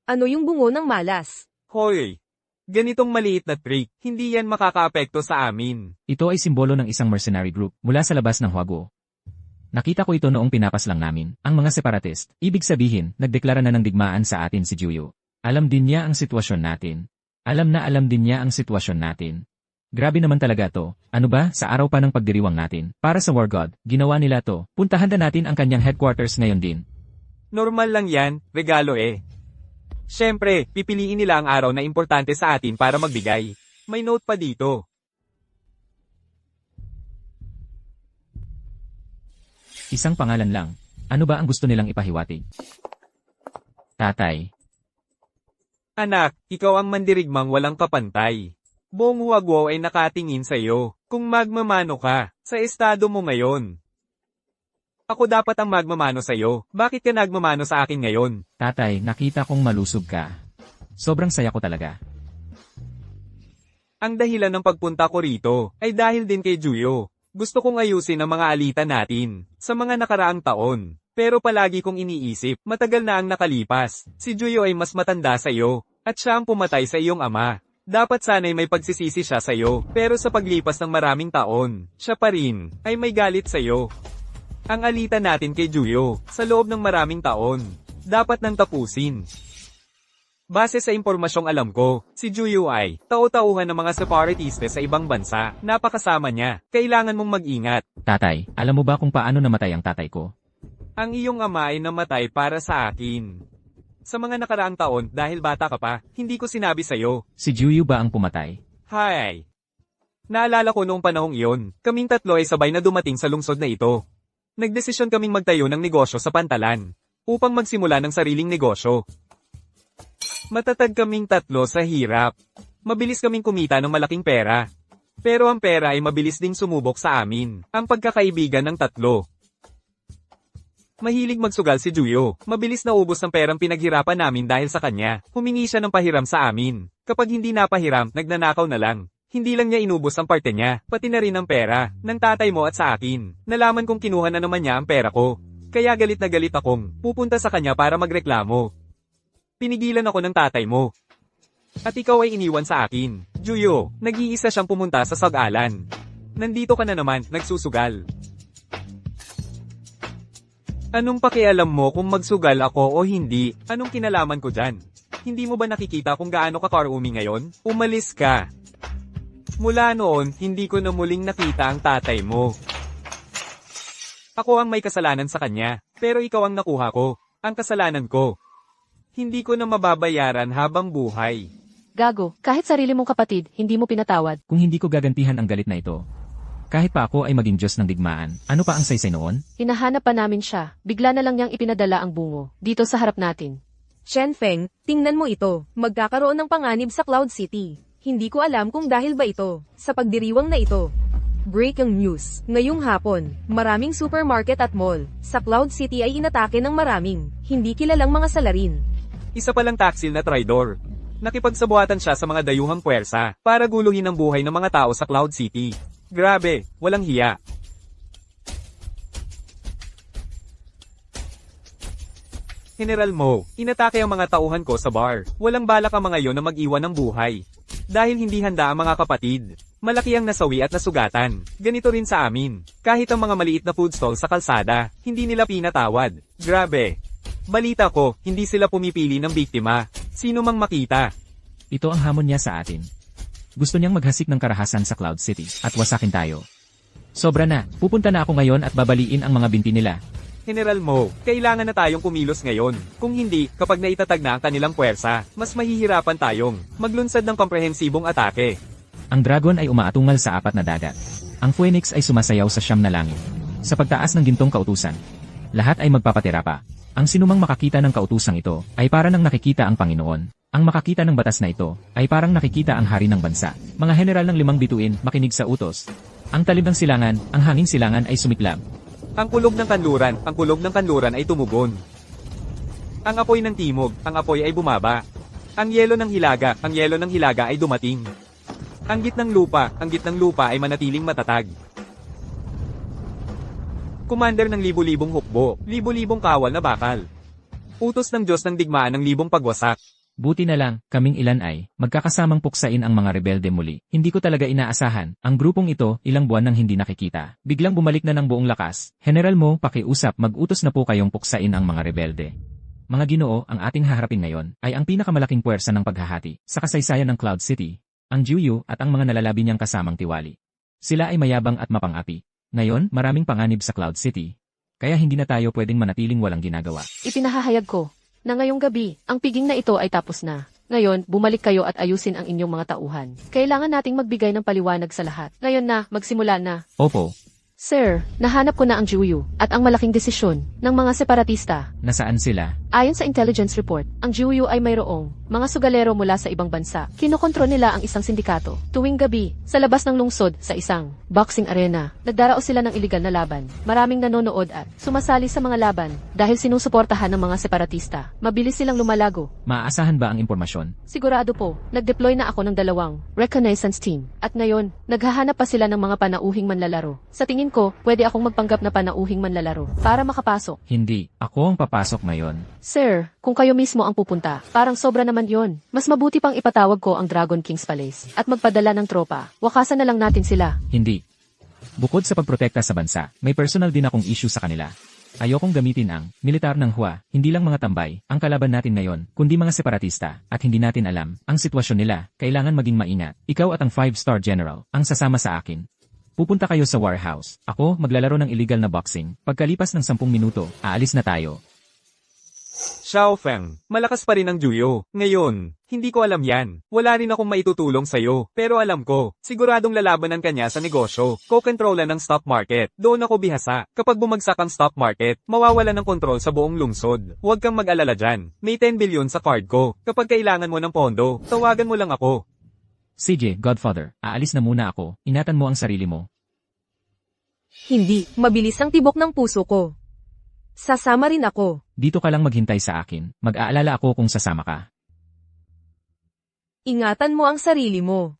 Ano yung bungo ng malas? Hoy! Ganitong maliit na trick, hindi yan makakaapekto sa amin. Ito ay simbolo ng isang mercenary group mula sa labas ng Huago. Nakita ko ito noong pinapaslang namin, ang mga separatist. Ibig sabihin, nagdeklara na ng digmaan sa atin si Juyo. Alam din niya ang sitwasyon natin. Alam din niya ang sitwasyon natin. Grabe naman talaga to. Ano ba, sa araw pa ng pagdiriwang natin, para sa War God, ginawa nila to. Puntahan na natin ang kanyang headquarters ngayon din. Normal lang yan, regalo eh. Siyempre, pipiliin nila ang araw na importante sa atin para magbigay. May note pa dito. Isang pangalan lang. Ano ba ang gusto nilang ipahiwatig? Tatay. Anak, ikaw ang mandirigmang walang kapantay. Buong Huaguo ay nakatingin sa iyo. Kung magmamano ka, sa estado mo ngayon. Ako dapat ang magmamano sa iyo. Bakit ka nagmamano sa akin ngayon? Tatay, nakita kong malusog ka. Sobrang saya ko talaga. Ang dahilan ng pagpunta ko rito ay dahil din kay Juyo. Gusto kong ayusin ang mga alitan natin sa mga nakaraang taon. Pero palagi kong iniisip, matagal na ang nakalipas. Si Juyo ay mas matanda sa iyo at siya ang pumatay sa iyong ama. Dapat sana'y may pagsisisi siya sa iyo. Pero sa paglipas ng maraming taon, siya pa rin ay may galit sa iyo. Ang alitan natin kay Juyo, sa loob ng maraming taon, dapat nang tapusin. Base sa impormasyong alam ko, si Juyo ay tau-tauhan ng mga separatiste sa ibang bansa. Napakasama niya. Kailangan mong mag-ingat. Tatay, alam mo ba kung paano namatay ang tatay ko? Ang iyong ama ay namatay para sa akin. Sa mga nakaraang taon, dahil bata ka pa, hindi ko sinabi sa'yo. Si Juyu ba ang pumatay? Hi! Naalala ko noong panahong iyon, kaming tatlo ay sabay na dumating sa lungsod na ito. Nagdesisyon kaming magtayo ng negosyo sa Pantalan, upang magsimula ng sariling negosyo. Matatag kaming tatlo sa hirap. Mabilis kaming kumita ng malaking pera. Pero ang pera ay mabilis ding sumubok sa amin, ang pagkakaibigan ng tatlo. Mahilig magsugal si Juyo. Mabilis na ubos ang perang pinaghirapan namin dahil sa kanya. Humingi siya ng pahiram sa amin. Kapag hindi napahiram, nagnanakaw na lang. Hindi lang niya inubos ang parte niya, pati na rin ang pera, ng tatay mo at sa akin. Nalaman kong kinuha na naman niya ang pera ko. Kaya galit na galit akong pupunta sa kanya para magreklamo. Pinigilan ako ng tatay mo. At ikaw ay iniwan sa akin. Juyo, nag-iisa siyang pumunta sa Sag-Alan. Nandito ka na naman, nagsusugal. Anong pakialam mo kung magsugal ako o hindi? Anong kinalaman ko dyan? Hindi mo ba nakikita kung gaano ka karumi ngayon? Umalis ka. Mula noon, hindi ko na muling nakita ang tatay mo. Ako ang may kasalanan sa kanya, pero ikaw ang nakuha ko. Ang kasalanan ko. Hindi ko na mababayaran habang buhay. Gago, kahit sarili mong kapatid, hindi mo pinatawad. Kung hindi ko gagantihan ang galit na ito, kahit pa ako ay maging Diyos ng digmaan, ano pa ang saysay noon? Hinahanap pa namin siya. Bigla na lang niyang ipinadala ang bungo. Dito sa harap natin. Shenfeng, tingnan mo ito. Magkakaroon ng panganib sa Cloud City. Hindi ko alam kung dahil ba ito, sa pagdiriwang na ito. Breaking news. Ngayong hapon, maraming supermarket at mall sa Cloud City ay inatake ng maraming, hindi kilalang mga salarin. Isa palang taksil na traidor. Nakipagsabuatan siya sa mga dayuhang puwersa para guluhin ang buhay ng mga tao sa Cloud City. Grabe, walang hiya. General Mo, inatake ang mga tauhan ko sa bar. Walang balak ang mga yon na mag-iwan ng buhay. Dahil hindi handa ang mga kapatid. Malaki ang nasawi at nasugatan. Ganito rin sa amin. Kahit ang mga maliit na food stall sa kalsada, hindi nila pinatawad. Grabe. Balita ko, hindi sila pumipili ng biktima. Sino mang makita. Ito ang hamon niya sa atin. Gusto niyang maghasik ng karahasan sa Cloud City at wasakin tayo. Sobra na, pupunta na ako ngayon at babaliin ang mga binti nila. General Mo, kailangan na tayong kumilos ngayon. Kung hindi, kapag naitatag na ang kanilang puwersa, mas mahihirapan tayong maglunsad ng komprehensibong atake. Ang dragon ay umaatungal sa 4 na dagat. Ang phoenix ay sumasayaw sa 9 na langit. Sa pagtaas ng gintong kautusan, lahat ay magpapatira pa. Ang sinumang makakita ng kautusang ito ay para nang nakikita ang Panginoon. Ang makakita ng batas na ito ay parang nakikita ang hari ng bansa. Mga general ng 5 bituin, makinig sa utos. Ang talib ng silangan, ang hanging silangan ay sumiklab. Ang kulog ng kanluran ay tumugon. Ang apoy ng timog, ang apoy ay bumaba. Ang yelo ng hilaga ay dumating. Ang gitnang lupa ay manatiling matatag. Commander ng libu-libong hukbo, libu-libong kawal na bakal. Utos ng Diyos ng digmaan ng libong pagwasak. Buti na lang, kaming ilan ay magkakasamang puksain ang mga rebelde muli. Hindi ko talaga inaasahan. Ang grupong ito, ilang buwan nang hindi nakikita. Biglang bumalik na ng buong lakas. General Mo, pakiusap, mag-utos na po kayong puksain ang mga rebelde. Mga Ginoo, ang ating haharapin ngayon ay ang pinakamalaking puwersa ng paghahati sa kasaysayan ng Cloud City, ang Juyu at ang mga nalalabi niyang kasamang tiwali. Sila ay mayabang at mapang-api. Ngayon, maraming panganib sa Cloud City. Kaya hindi na tayo pwedeng manatiling walang ginagawa. Ipinahahayag ko na ngayong gabi, ang piging na ito ay tapos na. Ngayon, bumalik kayo at ayusin ang inyong mga tauhan. Kailangan nating magbigay ng paliwanag sa lahat. Ngayon na, magsimula na. Opo, Sir, nahanap ko na ang Juyu at ang malaking desisyon ng mga separatista. nasaan sila? Ayon sa intelligence report, ang Juyu ay mayroong mga sugalero mula sa ibang bansa. Kinokontrol nila ang isang sindikato. Tuwing gabi, sa labas ng lungsod sa isang boxing arena, nagdarao sila ng iligal na laban. Maraming nanonood at sumasali sa mga laban dahil sinusuportahan ng mga separatista. Mabilis silang lumalago. Maaasahan ba ang impormasyon? Sigurado po, nag-deploy na ako ng 2 reconnaissance team. At ngayon, naghahanap pa sila ng mga panauhing manlalaro. Sa tingin ko, pwede akong magpanggap na panauhing manlalaro para makapasok. Hindi, ako ang papasok ngayon. Sir, kung kayo mismo ang pupunta, parang sobra naman yon. Mas mabuti pang ipatawag ko ang Dragon King's Palace at magpadala ng tropa. Wakasan na lang natin sila. Hindi. Bukod sa pagprotekta sa bansa, may personal din akong issue sa kanila. Ayokong gamitin ang militar ng Hua, hindi lang mga tambay, ang kalaban natin ngayon, kundi mga separatista, at hindi natin alam ang sitwasyon nila. Kailangan maging maingat. Ikaw at ang 5-star general ang sasama sa akin. Pupunta kayo sa warehouse. Ako, maglalaro ng illegal na boxing. Pagkalipas ng 10 minuto, aalis na tayo. Xiao Feng, malakas pa rin ang Juyo. Ngayon, hindi ko alam yan. Wala rin akong maitutulong sa'yo. Pero alam ko, siguradong lalabanan ka niya sa negosyo. Kokontrolan ng stock market. Doon ako bihasa. Kapag bumagsak ang stock market, mawawala ng kontrol sa buong lungsod. Huwag kang mag-alala dyan. May 10 billion sa card ko. Kapag kailangan mo ng pondo, tawagan mo lang ako. CJ, Godfather, aalis na muna ako. Ingatan mo ang sarili mo. Hindi, mabilis ang tibok ng puso ko. Sasama rin ako. Dito ka lang maghintay sa akin. Mag-aalala ako kung sasama ka. Ingatan mo ang sarili mo.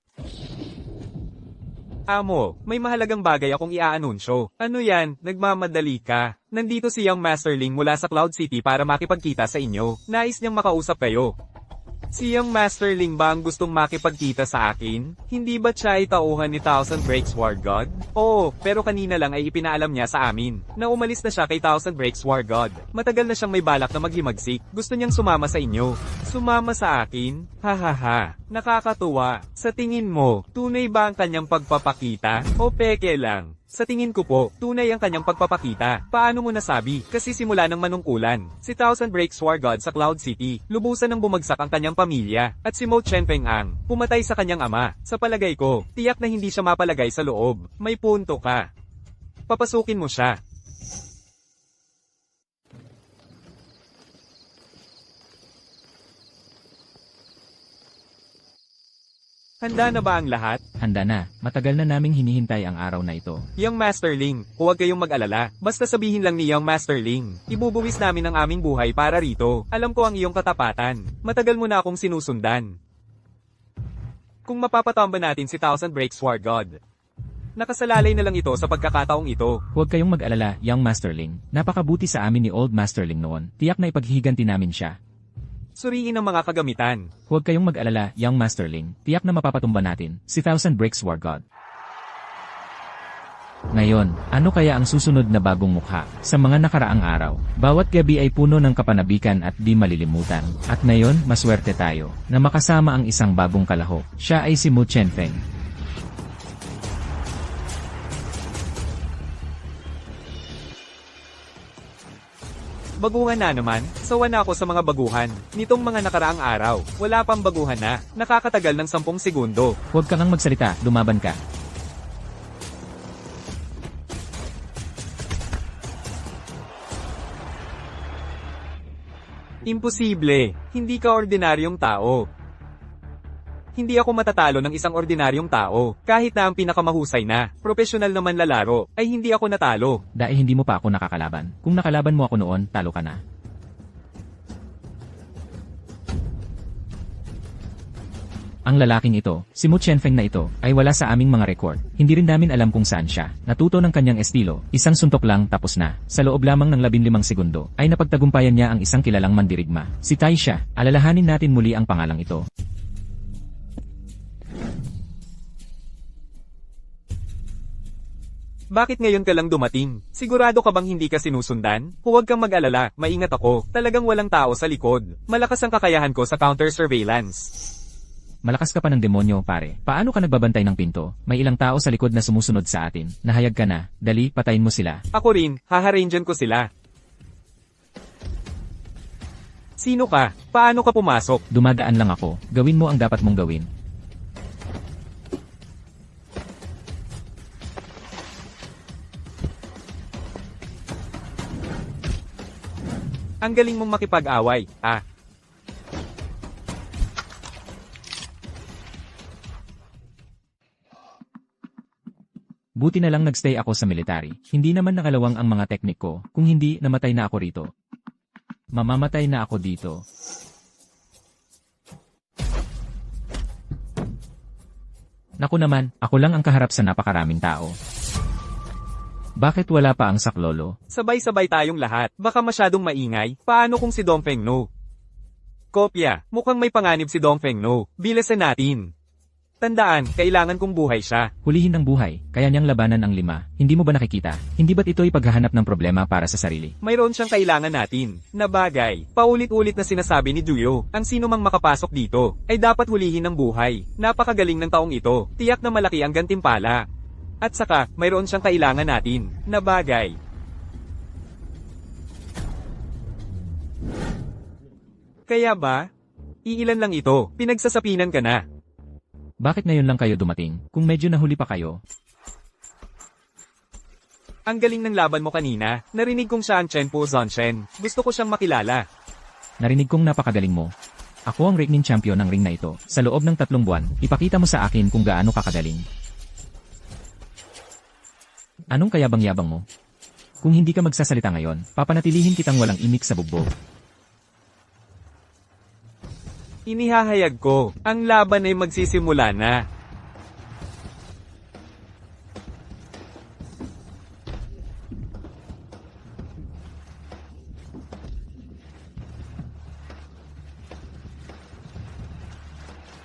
Amo, may mahalagang bagay akong iaanunsyo. Ano yan? Nagmamadali ka. Nandito si Young Masterling mula sa Cloud City para makipagkita sa inyo. Nais niyang makausap kayo. Si Young Masterling ba ang gustong makipagkita sa akin? Hindi ba siya ay tauhan ni Thousand Breaks War God? Oo, pero kanina lang ay ipinaalam niya sa amin na umalis na siya kay Thousand Breaks War God. Matagal na siyang may balak na maghimagsik. Gusto niyang sumama sa inyo. Sumama sa akin? Hahaha. Nakakatuwa. Sa tingin mo, tunay ba ang kanyang pagpapakita? O peke lang? Sa tingin ko po, tunay ang kanyang pagpapakita. Paano mo nasabi? Kasi simula ng manungkulan, si Thousand Breaks War God sa Cloud City, lubusan ng bumagsak ang kanyang pamilya, at si Mo Chenpeng Ang, pumatay sa kanyang ama. Sa palagay ko, tiyak na hindi siya mapalagay sa loob. May punto ka. Papasukin mo siya. Handa na ba ang lahat? Handa na. Matagal na naming hinihintay ang araw na ito. Young Masterling, huwag kayong mag-alala. Basta sabihin lang ni Young Masterling. Ibubuwis namin ang aming buhay para rito. Alam ko ang iyong katapatan. Matagal mo na akong sinusundan. Kung mapapatamba natin si Thousand Breaks War God. Nakasalalay na lang ito sa pagkakataong ito. Huwag kayong mag-alala, Young Masterling. Napakabuti sa amin ni Old Masterling noon. Tiyak na ipaghihiganti namin siya. Suriin ang mga kagamitan. Huwag kayong mag-alala, Young Masterling. Tiyak na mapapatumba natin si Thousand Breaks War God. Ngayon, ano kaya ang susunod na bagong mukha? Sa mga nakaraang araw, bawat gabi ay puno ng kapanabikan at di malilimutan. At ngayon, maswerte tayo na makasama ang isang bagong kalahok. Siya ay si Mu Chenpeng. Baguhan na naman, sawa na ako sa mga baguhan. Nitong mga nakaraang araw, wala pang baguhan na, nakakatagal ng 10 segundo. Huwag ka ngang magsalita, lumaban ka. Imposible, hindi ka ordinaryong tao. Hindi ako matatalo ng isang ordinaryong tao, kahit na ang pinakamahusay na, profesional naman lalaro, ay hindi ako natalo. Dahil hindi mo pa ako nakakalaban. Kung nakalaban mo ako noon, talo ka na. Ang lalaking ito, si Mu Chenfeng na ito, ay wala sa aming mga record. Hindi rin namin alam kung saan siya. Natuto ng kanyang estilo, isang suntok lang tapos na. Sa loob lamang ng 15 segundo, ay napagtagumpayan niya ang isang kilalang mandirigma. Si Tai siya, alalahanin natin muli ang pangalang ito. Bakit ngayon ka lang dumating? Sigurado ka bang hindi ka sinusundan? Huwag kang mag-alala, maingat ako. Talagang walang tao sa likod. Malakas ang kakayahan ko sa counter-surveillance. Malakas ka pa ng demonyo, pare. Paano ka nagbabantay ng pinto? May ilang tao sa likod na sumusunod sa atin. Nahayag ka na. Dali, patayin mo sila. Ako rin, haharangan ko sila. Sino ka? Paano ka pumasok? Dumadaan lang ako. Gawin mo ang dapat mong gawin. Ang galing mong makipag-away, ah. Buti na lang nagstay ako sa military. Hindi naman nakalawang ang mga teknik ko. Kung hindi, namatay na ako rito. Mamamatay na ako dito. Naku naman, ako lang ang kaharap sa napakaraming tao. Bakit wala pa ang saklolo? Sabay-sabay tayong lahat. Baka masyadong maingay. Paano kung si Dongfeng No? Kopya, mukhang may panganib si Dongfeng No. Bilasan natin. Tandaan, kailangan kong buhay siya. Hulihin ang buhay, kaya niyang labanan ang 5. Hindi mo ba nakikita? Hindi ba't ito'y paghahanap ng problema para sa sarili? Mayroon siyang kailangan natin. Na bagay, paulit-ulit na sinasabi ni Duyo, ang sino mang makapasok dito, ay dapat hulihin ng buhay. Napakagaling ng taong ito, tiyak na malaki ang gantimpala. At saka, mayroon siyang kailangan natin. Na bagay. Kaya ba? Iilan lang ito, pinagsasapinan ka na. Bakit ngayon lang kayo dumating? Kung medyo nahuli pa kayo. Ang galing ng laban mo kanina, narinig kong siya ang Chenpo Zonshen. Gusto ko siyang makilala. Narinig kong napakagaling mo. Ako ang reigning champion ng ring na ito. Sa loob ng 3 buwan, ipakita mo sa akin kung gaano kakagaling. Anong kayabang-yabang mo? Kung hindi ka magsasalita ngayon, papanatilihin kitang walang imik sa bugbog. Inihahayag ko, ang laban ay magsisimula na.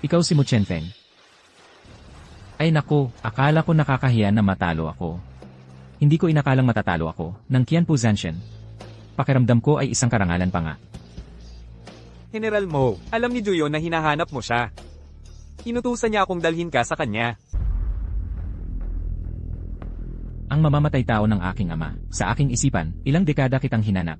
Ikaw si Mu Chenfeng. Ay naku, akala ko nakakahiya na matalo ako. Hindi ko inakalang matatalo ako, ng Qianpu Zanshen. Pakiramdam ko ay isang karangalan pa nga. General Mo, alam ni Duyo na hinahanap mo siya. Inutusan niya akong dalhin ka sa kanya. Ang mamamatay tao ng aking ama, sa aking isipan, ilang dekada kitang hinanap.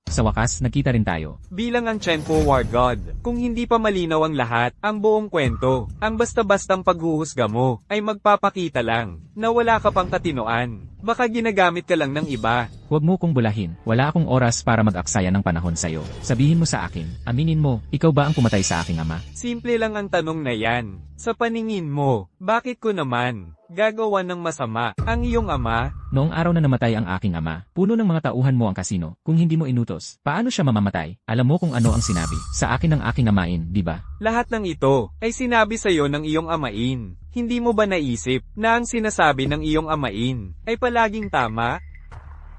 Sa wakas, nagkita rin tayo. Bilang ang Chenpo War God, kung hindi pa malinaw ang lahat, ang buong kwento, ang basta-bastang paghuhusga mo, ay magpapakita lang, na wala ka pang katinoan. Baka ginagamit ka lang ng iba. Huwag mo kong bulahin, wala akong oras para mag-aksaya ng panahon sa'yo. Sabihin mo sa akin, aminin mo, ikaw ba ang pumatay sa aking ama? Simple lang ang tanong na yan. Sa paningin mo, bakit ko naman gagawa ng masama ang iyong ama? Noong araw na namatay ang aking ama, puno ng mga tauhan mo ang kasino. Kung hindi mo inutos, paano siya mamamatay? Alam mo kung ano ang sinabi sa akin ng aking amain, di ba? Lahat ng ito ay sinabi sa iyo ng iyong amain. Hindi mo ba naisip na ang sinasabi ng iyong amain ay palaging tama?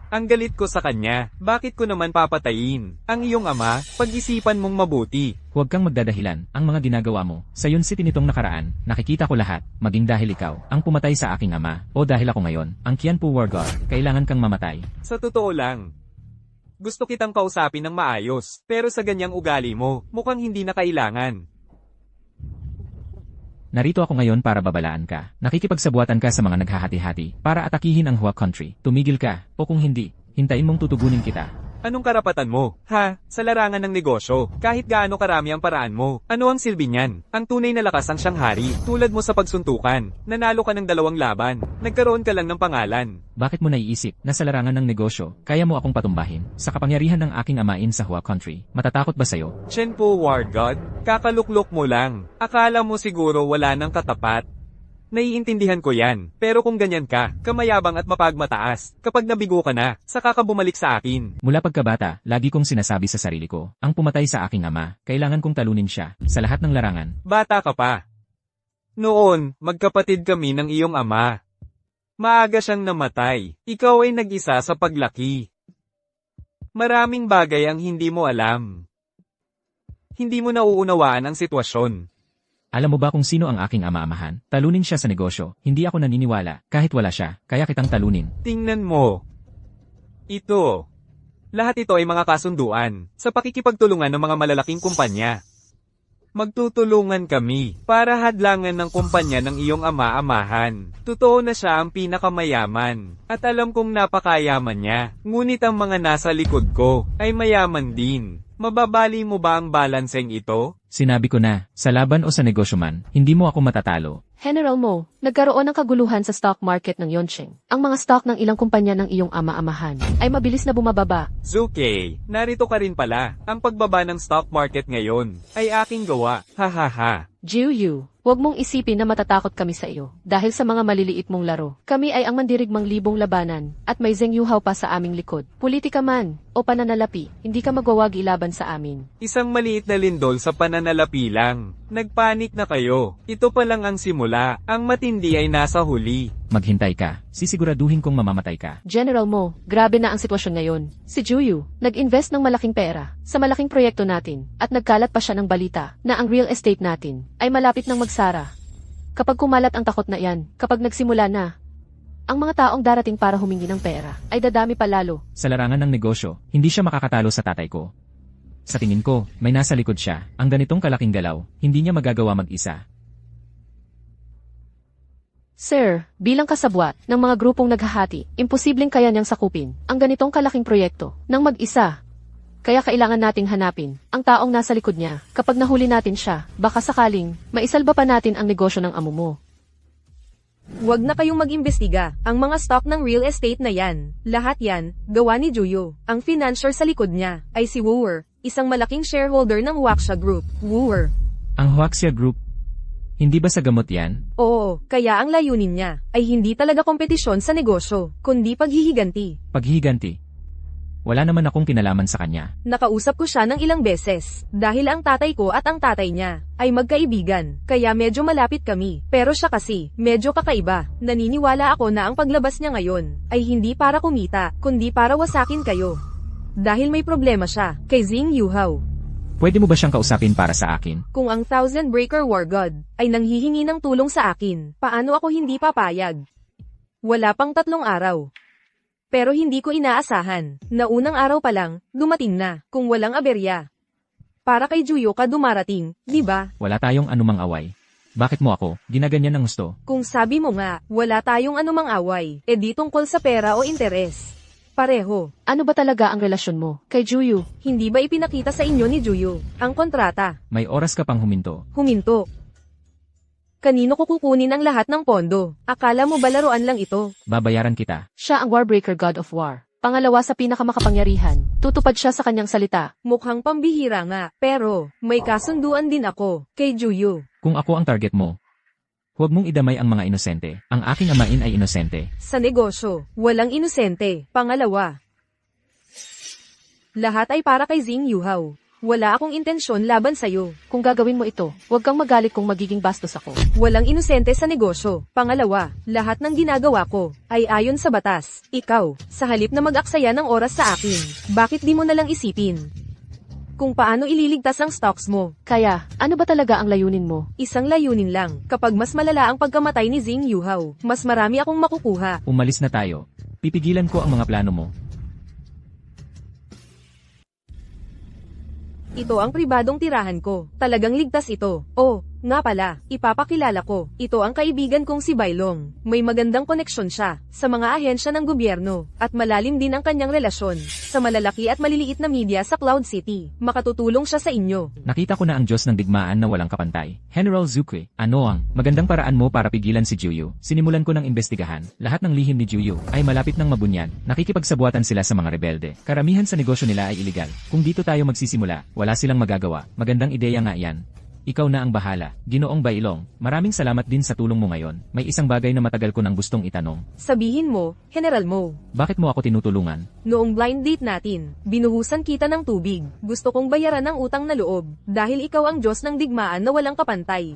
Ang galit ko sa kanya, bakit ko naman papatayin ang iyong ama? Pag-isipan mong mabuti. Huwag kang magdadahilan, ang mga ginagawa mo. Sa Yun City nitong nakaraan, nakikita ko lahat, maging dahil ikaw, ang pumatay sa aking ama, o dahil ako ngayon, ang Qianpu War God, kailangan kang mamatay. Sa totoo lang, gusto kitang kausapin ng maayos, pero sa ganyang ugali mo, mukhang hindi na kailangan. Narito ako ngayon para babalaan ka. Nakikipagsabuatan ka sa mga naghahati-hati para atakihin ang Hua Country. Tumigil ka, o kung hindi, hintayin mong tutugunin kita. Anong karapatan mo? Ha? Sa larangan ng negosyo, kahit gaano karami ang paraan mo, ano ang silbi niyan? Ang tunay na lakas ang siyang hari, tulad mo sa pagsuntukan. Nanalo ka ng 2 laban. Nagkaroon ka lang ng pangalan. Bakit mo naiisip na sa larangan ng negosyo, kaya mo akong patumbahin? Sa kapangyarihan ng aking amain sa Hua Country, matatakot ba sa'yo? Chenpo War God, kakaluklok mo lang. Akala mo siguro wala nang katapat. Naiintindihan ko yan, pero kung ganyan ka, kamayabang at mapagmataas, kapag nabigo ka na, saka ka bumalik sa akin. Mula pagkabata, lagi kong sinasabi sa sarili ko, ang pumatay sa aking ama, kailangan kong talunin siya, sa lahat ng larangan. Bata ka pa. Noon, magkapatid kami ng iyong ama. Maaga siyang namatay, ikaw ay nag-isa sa paglaki. Maraming bagay ang hindi mo alam. Hindi mo nauunawaan ang sitwasyon. Alam mo ba kung sino ang aking ama-amahan? Talunin siya sa negosyo, hindi ako naniniwala, kahit wala siya, kaya kitang talunin. Tingnan mo. Ito. Lahat ito ay mga kasunduan, sa pakikipagtulungan ng mga malalaking kumpanya. Magtutulungan kami, para hadlangan ng kumpanya ng iyong ama-amahan. Totoo na siya ang pinakamayaman, at alam kong napakayaman niya, ngunit ang mga nasa likod ko, ay mayaman din. Mababali mo ba ang balanseng ito? Sinabi ko na, sa laban o sa negosyo man, hindi mo ako matatalo. General Mo, nagkaroon ng kaguluhan sa stock market ng Yoncheng. Ang mga stock ng ilang kumpanya ng iyong ama-amahan ay mabilis na bumababa. Zuke, narito ka rin pala. Ang pagbaba ng stock market ngayon ay aking gawa. Hahaha. Jiu Yu, huwag mong isipin na matatakot kami sa iyo dahil sa mga maliliit mong laro. Kami ay ang mandirigmang libong labanan at may Zheng Yuhao pa sa aming likod. Politika man o pananalapi, hindi ka magwawagi laban sa amin. Isang maliit na lindol sa pananalapi lang. Nagpanik na kayo. Ito pa lang ang simula. Ang matindi ay nasa huli. Maghintay ka, sisiguraduhin kong mamamatay ka. General Mo, grabe na ang sitwasyon ngayon. Si Juyu, nag-invest ng malaking pera sa malaking proyekto natin at nagkalat pa siya ng balita na ang real estate natin ay malapit ng magsara. Kapag kumalat ang takot na yan, kapag nagsimula na, ang mga taong darating para humingi ng pera ay dadami pa lalo. Sa larangan ng negosyo, hindi siya makakatalo sa tatay ko. Sa tingin ko, may nasa likod siya. Ang ganitong kalaking galaw, hindi niya magagawa mag-isa. Sir, bilang kasabwat ng mga grupong naghahati, imposibleng kaya niyang sakupin ang ganitong kalaking proyekto ng mag-isa. Kaya kailangan nating hanapin ang taong nasa likod niya. Kapag nahuli natin siya, baka sakaling maisalba pa natin ang negosyo ng amo mo. Huwag na kayong mag-imbestiga. Ang mga stock ng real estate na yan, lahat yan, gawa ni Juyo. Ang financier sa likod niya ay si Wooer, isang malaking shareholder ng Waksha Group. Wooer. Ang Huaxia Group, hindi ba sa gamot yan? Oo, kaya ang layunin niya ay hindi talaga kompetisyon sa negosyo, kundi paghihiganti. Paghihiganti. Wala naman akong kinalaman sa kanya. Nakausap ko siya ng ilang beses, dahil ang tatay ko at ang tatay niya ay magkaibigan, kaya medyo malapit kami. Pero siya kasi, medyo kakaiba. Naniniwala ako na ang paglabas niya ngayon ay hindi para kumita, kundi para wasakin kayo. Dahil may problema siya kay Zheng Yuhao. Pwede mo ba siyang kausapin para sa akin? Kung ang Thousand Breaker War God ay nanghihingi ng tulong sa akin, paano ako hindi papayag? Wala pang 3 araw. Pero hindi ko inaasahan na unang araw pa lang, dumating na, kung walang aberya. Para kay Juyo ka dumarating, di ba? Wala tayong anumang away. Bakit mo ako, ginaganyan ng gusto? Kung sabi mo nga, wala tayong anumang away, di tungkol sa pera o interes. Pareho. Ano ba talaga ang relasyon mo kay Juyu? Hindi ba ipinakita sa inyo ni Juyo ang kontrata? May oras ka pang huminto. Huminto. Kanino ko kukunin ang lahat ng pondo? Akala mo ba laruan lang ito? Babayaran kita. Siya ang Warbreaker God of War. Pangalawa sa pinakamakapangyarihan. Tutupad siya sa kanyang salita. Mukhang pambihira nga, pero may kasunduan din ako kay Juyo. Kung ako ang target mo, huwag mong idamay ang mga inosente. Ang aking amain ay inosente. Sa negosyo, walang inosente. Pangalawa, lahat ay para kay Zheng Yuhao. Wala akong intensyon laban sa'yo. Kung gagawin mo ito, huwag kang magalit kung magiging bastos ako. Walang inosente sa negosyo. Pangalawa, lahat ng ginagawa ko ay ayon sa batas. Ikaw, sa halip na mag-aksaya ng oras sa akin, bakit di mo nalang isipin kung paano ililigtas ang stocks mo? Kaya, ano ba talaga ang layunin mo? Isang layunin lang. Kapag mas malala ang pagkamatay ni Zheng Yuhao, mas marami akong makukuha. Umalis na tayo. Pipigilan ko ang mga plano mo. Ito ang pribadong tirahan ko. Talagang ligtas ito. Oh, Nga pala, ipapakilala ko, ito ang kaibigan kong si Bailong. May magandang koneksyon siya sa mga ahensya ng gobyerno, at malalim din ang kanyang relasyon sa malalaki at maliliit na media sa Cloud City. Makatutulong siya sa inyo. Nakita ko na ang Diyos ng digmaan na walang kapantay. General Zuke, ano ang magandang paraan mo para pigilan si Juyo? Sinimulan ko ng investigahan. Lahat ng lihim ni Juyo ay malapit ng mabunyag. Nakikipagsabuatan sila sa mga rebelde. Karamihan sa negosyo nila ay iligal. Kung dito tayo magsisimula, wala silang magagawa. Magandang ideya nga yan. Ikaw na ang bahala, Ginoong Bailong. Maraming salamat din sa tulong mo ngayon. May isang bagay na matagal ko nang gustong itanong. Sabihin mo, General Mo. Bakit mo ako tinutulungan? Noong blind date natin, binuhusan kita ng tubig. Gusto kong bayaran ng utang na loob, dahil ikaw ang Diyos ng digmaan na walang kapantay.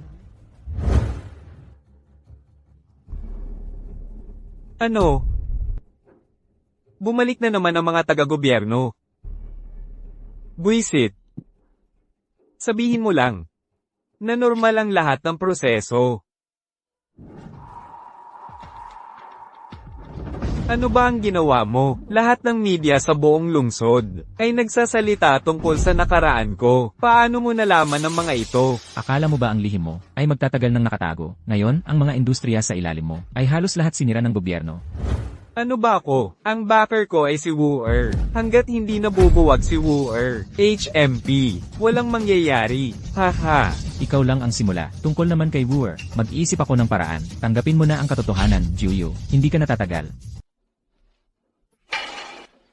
Ano? Bumalik na naman ang mga taga-gobyerno. Buisit. Sabihin mo lang na normal ang lahat ng proseso. Ano ba ang ginawa mo? Lahat ng media sa buong lungsod ay nagsasalita tungkol sa nakaraan ko. Paano mo nalaman ang mga ito? Akala mo ba ang lihim mo ay magtatagal ng nakatago? Ngayon, ang mga industriya sa ilalim mo ay halos lahat sinira ng gobyerno. Ano ba ako? Ang backer ko ay si Wooer. Hanggat hindi nabubuwag si Wooer, HMP, walang mangyayari. Haha. Ikaw lang ang simula. Tungkol naman kay Wooer, mag-iisip ako ng paraan. Tanggapin mo na ang katotohanan, Juyo. Hindi ka natatagal.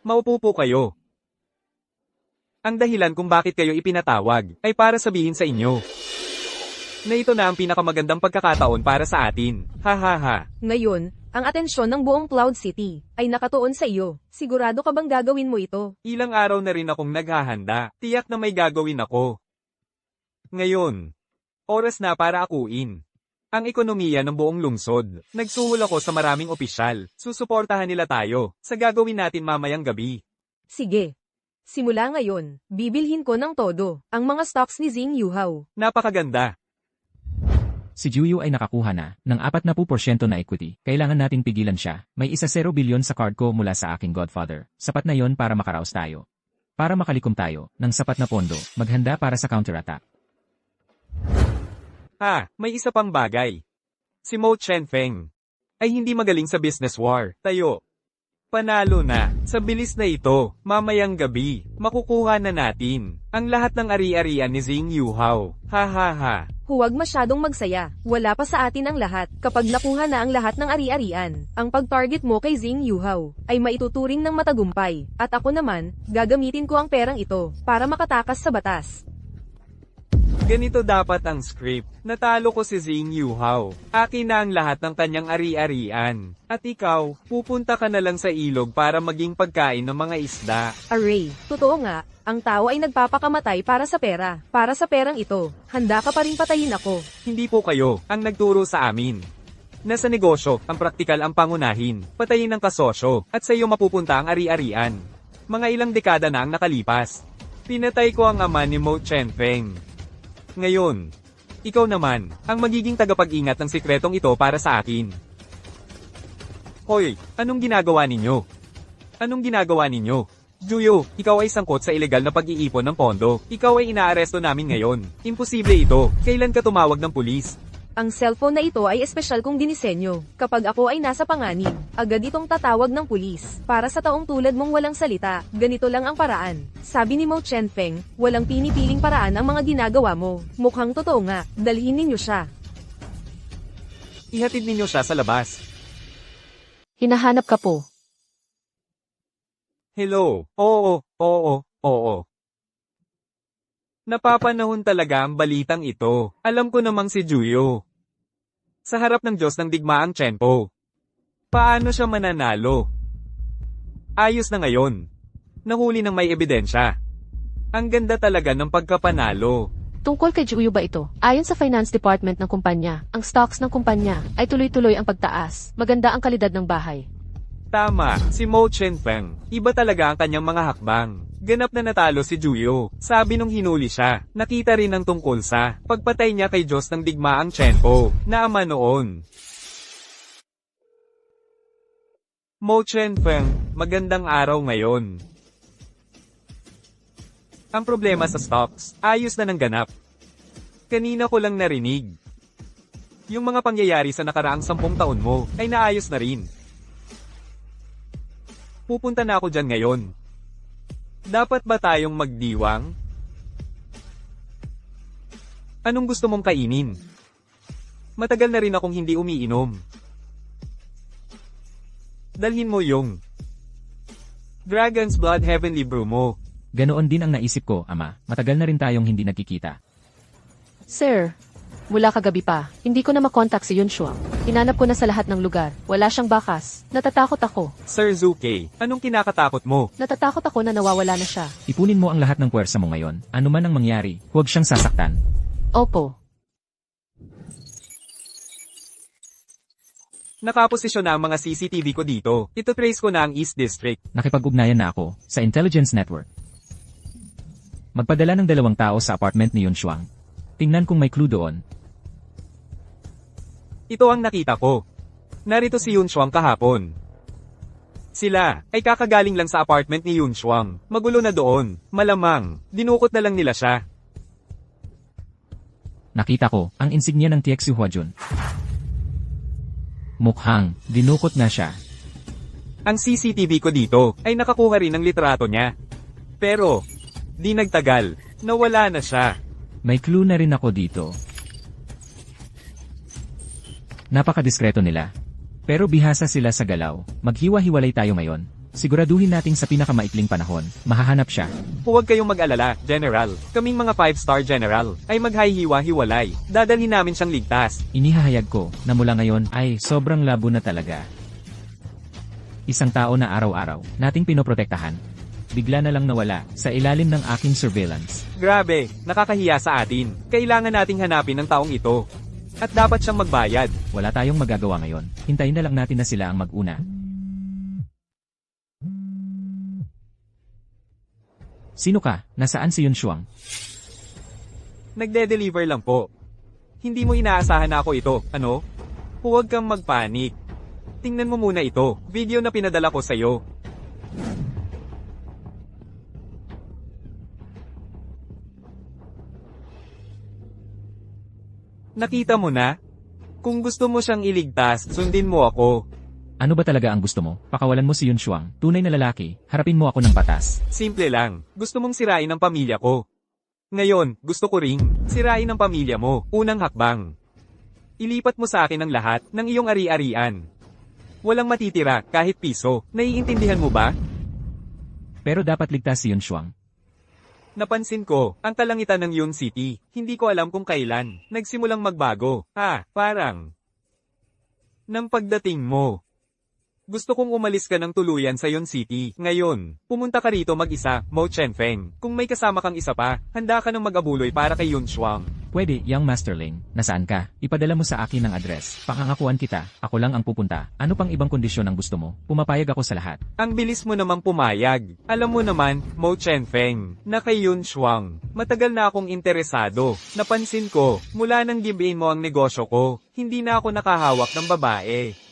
Maupo po kayo. Ang dahilan kung bakit kayo ipinatawag ay para sabihin sa inyo na ito na ang pinakamagandang pagkakataon para sa atin. Hahaha. Ngayon, ang atensyon ng buong Cloud City ay nakatuon sa iyo. Sigurado ka bang gagawin mo ito? Ilang araw na rin akong naghahanda. Tiyak na may gagawin ako. Ngayon, oras na para akuin ang ekonomiya ng buong lungsod. Nagsuhol ako sa maraming opisyal. Susuportahan nila tayo sa gagawin natin mamayang gabi. Sige. Simula ngayon, bibilhin ko ng todo ang mga stocks ni Zing Yuhao. Napakaganda. Si Juyo ay nakakuha na ng 40% na equity. Kailangan nating pigilan siya. May 1 bilyon sa card ko mula sa aking godfather. Sapat na yon para makaraos tayo. Para makalikom tayo ng sapat na pondo, maghanda para sa counterattack. May isa pang bagay. Si Mo Chenfeng ay hindi magaling sa business war. Tayo. Panalo na. Sa bilis na ito, mamayang gabi, makukuha na natin ang lahat ng ari-arian ni Zing Yuhao. Hahaha. Huwag masyadong magsaya. Wala pa sa atin ang lahat. Kapag nakuha na ang lahat ng ari-arian, ang pag-target mo kay Zing Yuhao ay maituturing ng matagumpay. At ako naman, gagamitin ko ang perang ito para makatakas sa batas. Ganito dapat ang script. Natalo ko si Zing Yuhao. Akin na ang lahat ng kanyang ari-arian. At ikaw, pupunta ka na lang sa ilog para maging pagkain ng mga isda. Array, totoo nga, ang tao ay nagpapakamatay para sa pera. Para sa perang ito, handa ka pa rin patayin ako. Hindi po kayo ang nagturo sa amin. Nasa negosyo, ang praktikal ang pangunahin. Patayin ang kasosyo, at sa iyo mapupunta ang ari-arian. Mga ilang dekada na ang nakalipas. Pinatay ko ang ama ni Mo Chenfeng. Ngayon, ikaw naman, ang magiging tagapag-ingat ng sikretong ito para sa akin. Hoy, anong ginagawa ninyo? Anong ginagawa ninyo? Juyo, ikaw ay sangkot sa ilegal na pag-iipon ng pondo. Ikaw ay inaaresto namin ngayon. Imposible ito. Kailan ka tumawag ng pulis? Ang cellphone na ito ay espesyal kong dinisenyo. Kapag ako ay nasa panganib, agad itong tatawag ng pulis. Para sa taong tulad mong walang salita, ganito lang ang paraan. Sabi ni Mo Chenfeng, walang pinipiling paraan ang mga ginagawa mo. Mukhang totoo nga, dalhin ninyo siya. Ihatid ninyo siya sa labas. Hinahanap ka po. Hello. Oo. Napapanahon talaga ang balitang ito. Alam ko namang si Juyo. Sa harap ng Diyos ng digmaang Chenpo. Paano siya mananalo? Ayos na ngayon. Nahuli ng may ebidensya. Ang ganda talaga ng pagkapanalo. Tungkol kay Juyo ba ito? Ayon sa finance department ng kumpanya, ang stocks ng kumpanya ay tuloy-tuloy ang pagtaas. Maganda ang kalidad ng bahay. Tama, si Mo Chenfeng. Iba talaga ang kanyang mga hakbang. Ganap na natalo si Juyo. Sabi nung hinuli siya, nakita rin ang tungkol sa pagpatay niya kay Diyos ng digmaang Chenpo, na ama noon. Mo Chenfeng, magandang araw ngayon. Ang problema sa stocks, ayos na ng ganap. Kanina ko lang narinig. Yung mga pangyayari sa nakaraang 10 taon mo, ay naayos na rin. Pupunta na ako dyan ngayon. Dapat ba tayong magdiwang? Anong gusto mong kainin? Matagal na rin akong hindi umiinom. Dalhin mo yung Dragon's Blood Heavenly Brew mo. Ganoon din ang naisip ko, Ama. Matagal na rin tayong hindi nagkikita. Sir, mula kagabi pa, hindi ko na makontak si Yun Shuang. Hinanap ko na sa lahat ng lugar. Wala siyang bakas. Natatakot ako. Sir Zuke, anong kinakatakot mo? Natatakot ako na nawawala na siya. Ipunin mo ang lahat ng puwersa mo ngayon. Ano man ang mangyari, huwag siyang sasaktan. Opo. Nakaposisyon na ang mga CCTV ko dito. Ito trace ko na ang East District. Nakipag-ugnayan na ako sa intelligence network. Magpadala ng 2 tao sa apartment ni Yun Shuang. Tingnan kung may clue doon. Ito ang nakita ko. Narito si Yun Shuang kahapon. Sila ay kakagaling lang sa apartment ni Yun Shuang. Magulo na doon. Malamang, dinukot na lang nila siya. Nakita ko ang insignia ng TXU Huajun. Mukhang dinukot na siya. Ang CCTV ko dito ay nakakuha rin ng litrato niya. Pero, di nagtagal, nawala na siya. May clue na rin ako dito. Napakadiskreto nila. Pero bihasa sila sa galaw. Maghiwa-hiwalay tayo ngayon. Siguraduhin nating sa pinakamaikling panahon, mahahanap siya. Huwag kayong mag-alala, General. Kaming mga 5-star General ay maghahiwa-hiwalay. Dadalhin namin siyang ligtas. Inihahayag ko na mula ngayon ay sobrang labo na talaga. Isang tao na araw-araw nating pinoprotektahan. Bigla na lang nawala sa ilalim ng aking surveillance. Grabe, nakakahiya sa atin. Kailangan nating hanapin ang taong ito. At dapat siyang magbayad. Wala tayong magagawa ngayon. Hintayin na lang natin na sila ang mag-una. Sino ka? Nasaan si Yun Shuang? Nagde-deliver lang po. Hindi mo inaasahan na ako ito, ano? Huwag kang magpanik. Tingnan mo muna ito, video na pinadala ko sa'yo. Nakita mo na? Kung gusto mo siyang iligtas, sundin mo ako. Ano ba talaga ang gusto mo? Pakawalan mo si Yun Shuang, tunay na lalaki, harapin mo ako ng batas. Simple lang, gusto mong sirain ang pamilya ko. Ngayon, gusto ko ring sirain ang pamilya mo, unang hakbang. Ilipat mo sa akin ang lahat ng iyong ari-arian. Walang matitira kahit piso, naiintindihan mo ba? Pero dapat ligtas si Yun Shuang. Napansin ko, ang kalangitan ng Yun City, hindi ko alam kung kailan, nagsimulang magbago. Parang nang pagdating mo. Gusto kong umalis ka ng tuluyan sa Yun City. Ngayon, pumunta ka rito mag-isa, Mo Chenfeng. Kung may kasama kang isa pa, handa ka ng mag-abuloy para kay Yun Shuang. Pwede, Young Masterling. Nasaan ka? Ipadala mo sa akin ng address. Pakangakuan kita. Ako lang ang pupunta. Ano pang ibang kondisyon ang gusto mo? Pumapayag ako sa lahat. Ang bilis mo namang pumayag. Alam mo naman, Mo Chenfeng, na kay Yun Shuang. Matagal na akong interesado. Napansin ko, mula nang give-in mo ang negosyo ko, hindi na ako nakahawak ng babae.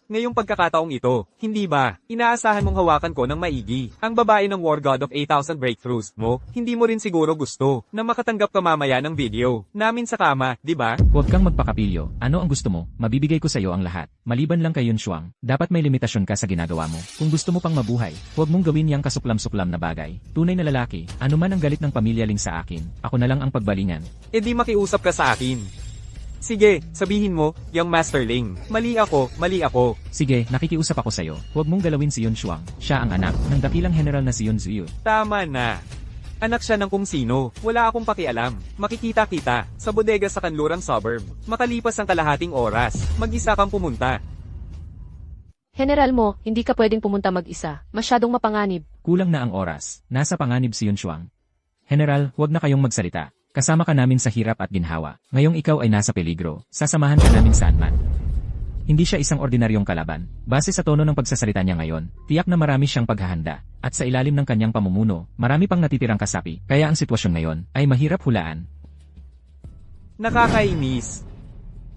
Ngayong pagkakataong ito, hindi ba, inaasahan mong hawakan ko ng maigi, ang babae ng War God of 8,000 breakthroughs mo, hindi mo rin siguro gusto, na makatanggap ka mamaya ng video, namin sa kama, di ba? Huwag kang magpakapilyo. Ano ang gusto mo? Mabibigay ko sa iyo ang lahat. Maliban lang kay Yun Shuang, dapat may limitasyon ka sa ginagawa mo. Kung gusto mo pang mabuhay, huwag mong gawin yang kasuklam-suklam na bagay. Tunay na lalaki, ano man ang galit ng pamilya ling sa akin, ako na lang ang pagbalingan. E di makiusap ka sa akin. Sige, sabihin mo, Young Masterling, mali ako. Sige, nakikiusap ako sa'yo. Huwag mong galawin si Yun Shuang. Siya ang anak ng dakilang general na si Yun Ziyu. Tama na. Anak siya ng kung sino, wala akong pakialam. Makikita kita, sa bodega sa kanlurang suburb. Makalipas ang kalahating oras, mag-isa kang pumunta. General mo, hindi ka pwedeng pumunta mag-isa. Masyadong mapanganib. Kulang na ang oras. Nasa panganib si Yun Shuang. General, huwag na kayong magsalita. Kasama ka namin sa hirap at ginhawa. Ngayong ikaw ay nasa peligro. Sasamahan ka namin saan man. Hindi siya isang ordinaryong kalaban. Base sa tono ng pagsasalita niya ngayon, tiyak na marami siyang paghahanda. At sa ilalim ng kanyang pamumuno, marami pang natitirang kasapi. Kaya ang sitwasyon ngayon ay mahirap hulaan. Nakakainis.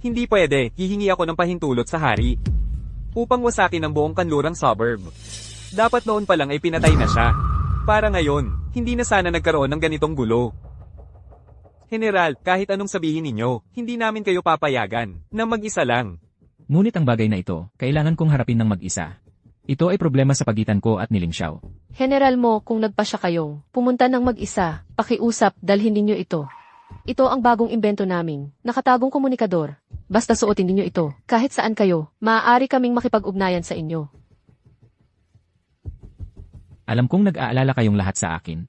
Hindi pwede, hihingi ako ng pahintulot sa hari. Upang wasakin ang buong kanlurang suburb. Dapat noon pa lang ay pinatay na siya. Para ngayon, hindi na sana nagkaroon ng ganitong gulo. General, kahit anong sabihin ninyo, hindi namin kayo papayagan na mag-isa lang. Ngunit ang bagay na ito, kailangan kong harapin ng mag-isa. Ito ay problema sa pagitan ko at ni Ling Xiao. General mo, kung nagpasya kayong pumunta ng mag-isa, pakiusap, dalhin ninyo ito. Ito ang bagong imbento naming, nakatagong komunikador. Basta suotin ninyo ito, kahit saan kayo, maaari kaming makipag-ugnayan sa inyo. Alam kong nag-aalala kayong lahat sa akin.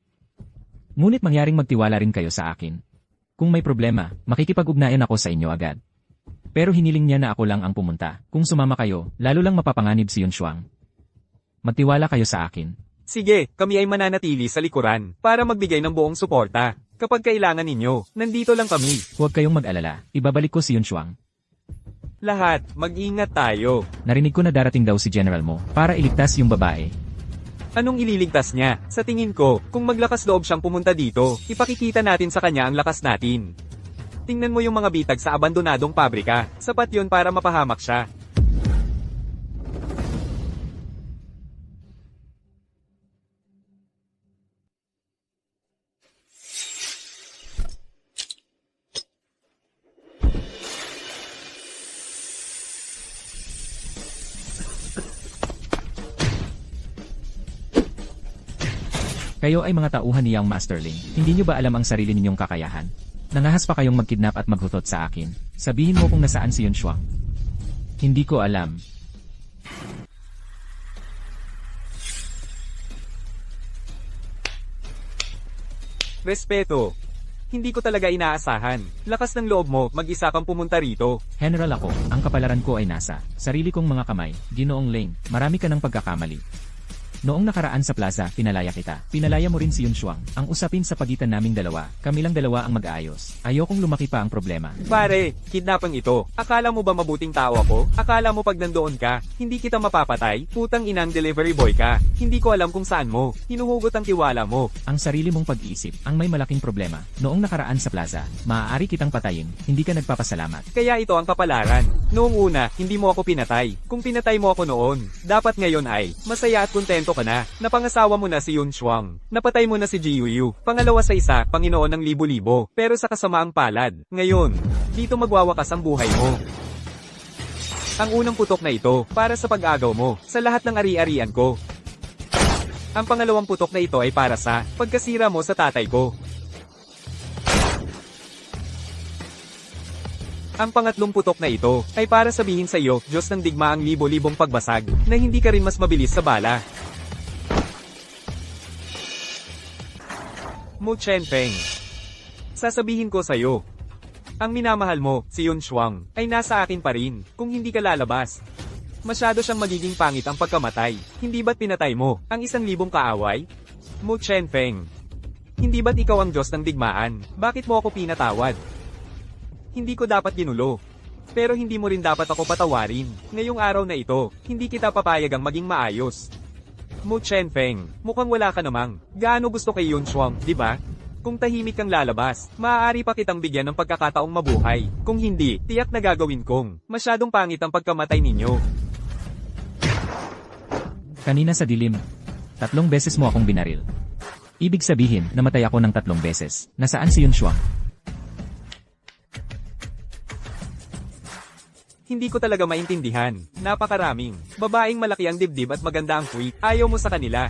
Ngunit mangyaring magtiwala rin kayo sa akin. Kung may problema, makikipag-ugnayan ako sa inyo agad. Pero hiniling niya na ako lang ang pumunta. Kung sumama kayo, lalo lang mapapanganib si Yun Shuang. Magtiwala kayo sa akin. Sige, kami ay mananatili sa likuran para magbigay ng buong suporta. Kapag kailangan ninyo, nandito lang kami. Huwag kayong mag-alala, ibabalik ko si Yun Shuang. Lahat, mag-ingat tayo. Narinig ko na darating daw si General mo para iligtas yung babae. Anong ililigtas niya? Sa tingin ko, kung maglakas loob siyang pumunta dito, ipakikita natin sa kanya ang lakas natin. Tingnan mo yung mga bitag sa abandonadong pabrika. Sapat yun para mapahamak siya. Kayo ay mga tauhan niyang Masterling. Hindi niyo ba alam ang sarili ninyong kakayahan? Nangahas pa kayong magkidnap at maghutot sa akin. Sabihin mo kung nasaan si Yun Shuang. Hindi ko alam. Respeto. Hindi ko talaga inaasahan. Lakas ng loob mo, mag-isa kang pumunta rito. General ako, ang kapalaran ko ay nasa sarili kong mga kamay. Ginoong Ling, marami ka ng pagkakamali. Noong nakaraan sa plaza, pinalaya kita. Pinalaya mo rin si Yun Shuang. Ang usapin sa pagitan naming dalawa, kami lang dalawa ang mag-aayos. Ayokong lumaki pa ang problema. Pare, kidnapang ito. Akala mo ba mabuting tao ako? Akala mo pag nandoon ka, hindi kita mapapatay? Putang inang delivery boy ka. Hindi ko alam kung saan mo. Hinuhugot ang tiwala mo. Ang sarili mong pag-iisip, ang may malaking problema. Noong nakaraan sa plaza, maaari kitang patayin, hindi ka nagpapasalamat. Kaya ito ang kapalaran. Noong una, hindi mo ako pinatay. Kung pinatay mo ako noon, dapat ngayon ay, masaya at kontento ka na. Napangasawa mo na si Yun Shuang. Napatay mo na si Ji Yuyu. Pangalawa sa isa, Panginoon ng libo-libo. Pero sa kasamaang palad. Ngayon, dito magwawakas ang buhay mo. Ang unang putok na ito, para sa pag-agaw mo, sa lahat ng ari-arian ko. Ang pangalawang putok na ito ay para sa pagkasira mo sa tatay ko. Ang pangatlong putok na ito ay para sabihin sa iyo, Diyos ng digmaang libo-libong pagbasag, na hindi ka rin mas mabilis sa bala. Mu Chenpeng. Sasabihin ko sa iyo, ang minamahal mo, si Yun Shuang, ay nasa akin pa rin, kung hindi ka lalabas. Masyado siyang magiging pangit ang pagkamatay. Hindi ba't pinatay mo ang 1,000 kaaway? Mu Chenpeng. Hindi ba't ikaw ang Diyos ng digmaan? Bakit mo ako pinatawad? Hindi ko dapat ginulo. Pero hindi mo rin dapat ako patawarin. Ngayong araw na ito, hindi kita papayagang maging maayos. Mu Chenpeng, mukhang wala ka namang. Gaano gusto kay Yun Shuang, di ba? Kung tahimik kang lalabas, maaari pa kitang bigyan ng pagkakataong mabuhay. Kung hindi, tiyak na gagawin kong. Masyadong pangit ang pagkamatay ninyo. Kanina sa dilim, 3 beses mo akong binaril. Ibig sabihin, namatay ako ng 3 beses. Nasaan si Yun Shuang? Hindi ko talaga maintindihan. Napakaraming. Babaeng malaki ang dibdib at maganda ang tweet. Ayaw mo sa kanila.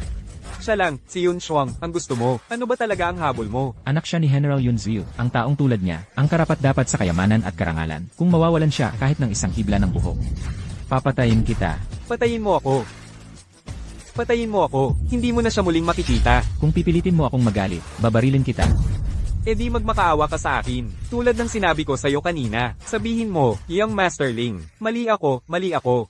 Siya lang, si Yun Shuang, ang gusto mo. Ano ba talaga ang habol mo? Anak siya ni General Yun Ziyu, ang taong tulad niya, ang karapat-dapat sa kayamanan at karangalan. Kung mawawalan siya kahit ng isang hibla ng buhok, papatayin kita. Patayin mo ako. Patayin mo ako. Hindi mo na siya muling makikita. Kung pipilitin mo akong magalit, babarilin kita. E di magmakaawa ka sa akin. Tulad ng sinabi ko sa'yo kanina. Sabihin mo, Young Masterling. Mali ako, mali ako.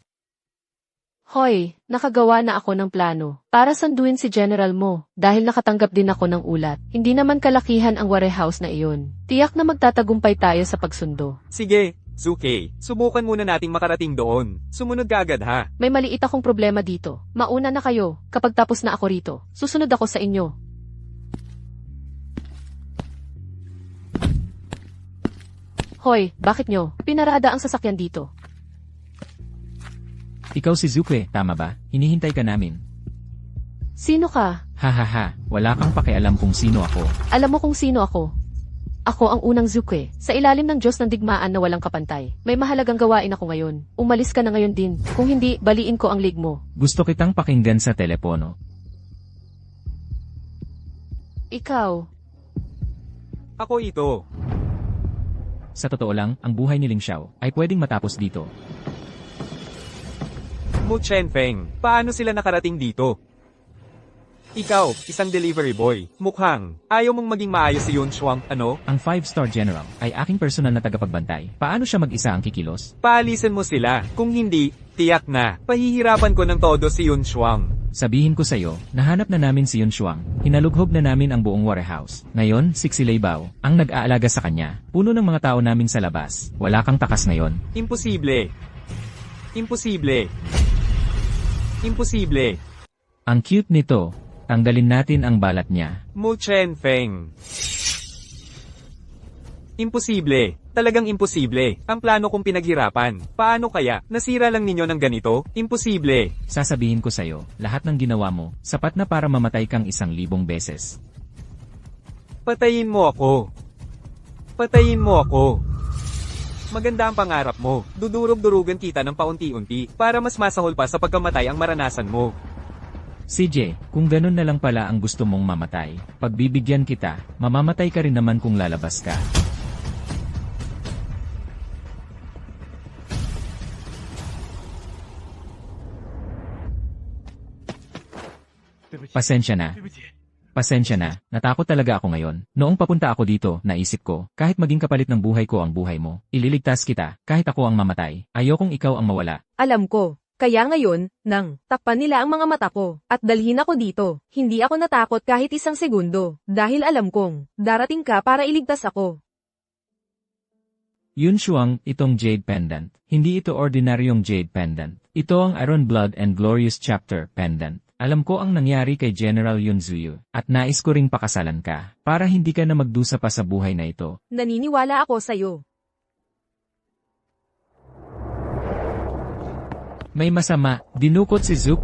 Hoy, nakagawa na ako ng plano para sanduin si General mo dahil nakatanggap din ako ng ulat. Hindi naman kalakihan ang warehouse na iyon. Tiyak na magtatagumpay tayo sa pagsundo. Sige, Zuke. Subukan muna nating makarating doon. Sumunod ka agad ha. May maliit akong problema dito. Mauna na kayo. Kapag tapos na ako rito, susunod ako sa inyo. Hoy, bakit nyo? Pinarada ang sasakyan dito. Ikaw si Zuke, tama ba? Hinihintay ka namin. Sino ka? Hahaha, wala kang pakialam kung sino ako. Alam mo kung sino ako. Ako ang unang Zuke, sa ilalim ng Diyos ng digmaan na walang kapantay. May mahalagang gawain ako ngayon. Umalis ka na ngayon din. Kung hindi, baliin ko ang lig mo. Gusto kitang pakinggan sa telepono. Ikaw, Ako ito. Sa totoo lang, ang buhay ni Ling Xiao ay pwedeng matapos dito. Mu Chenfeng, paano sila nakarating dito? Ikaw, isang delivery boy. Mukhang, ayaw mong maging maayos si Yun Shuang, ano? Ang 5-star general ay aking personal na tagapagbantay. Paano siya mag-isa ang kikilos? Paalisin mo sila. Kung hindi, tiyak na. Pahihirapan ko ng todo si Yun Shuang. Sabihin ko sa'yo, nahanap na namin si Yun Shuang. Hinalughog na namin ang buong warehouse. Ngayon, si Leibao ang nag-aalaga sa kanya. Puno ng mga tao namin sa labas. Wala kang takas ngayon. Imposible. Imposible. Imposible. Ang cute nito. Tanggalin natin ang balat niya. Mu Chenfeng. Imposible. Talagang imposible. Ang plano kong pinaghirapan. Paano kaya? Nasira lang ninyo ng ganito? Imposible. Sasabihin ko sa'yo, lahat ng ginawa mo, sapat na para mamatay kang 1,000 beses. Patayin mo ako. Patayin mo ako. Maganda ang pangarap mo. Dudurog-durugan kita ng paunti-unti para mas masahol pa sa pagkamatay ang maranasan mo. CJ, kung ganun na lang pala ang gusto mong mamatay, pagbibigyan kita, mamamatay ka rin naman kung lalabas ka. Pasensya na. Pasensya na, natakot talaga ako ngayon. Noong papunta ako dito, naisip ko, kahit maging kapalit ng buhay ko ang buhay mo, ililigtas kita, kahit ako ang mamatay. Ayokong ikaw ang mawala. Alam ko. Kaya ngayon, nang takpan nila ang mga mata ko, at dalhin ako dito, hindi ako natakot kahit isang segundo, dahil alam kong, darating ka para iligtas ako. Yun Shuang, itong Jade Pendant. Hindi ito ordinaryong Jade Pendant. Ito ang Iron Blood and Glorious Chapter Pendant. Alam ko ang nangyari kay General Yun Zuyu, at nais ko ring pakasalan ka, para hindi ka na magdusa pa sa buhay na ito. Naniniwala ako sa'yo. May masama, dinukot si Zook.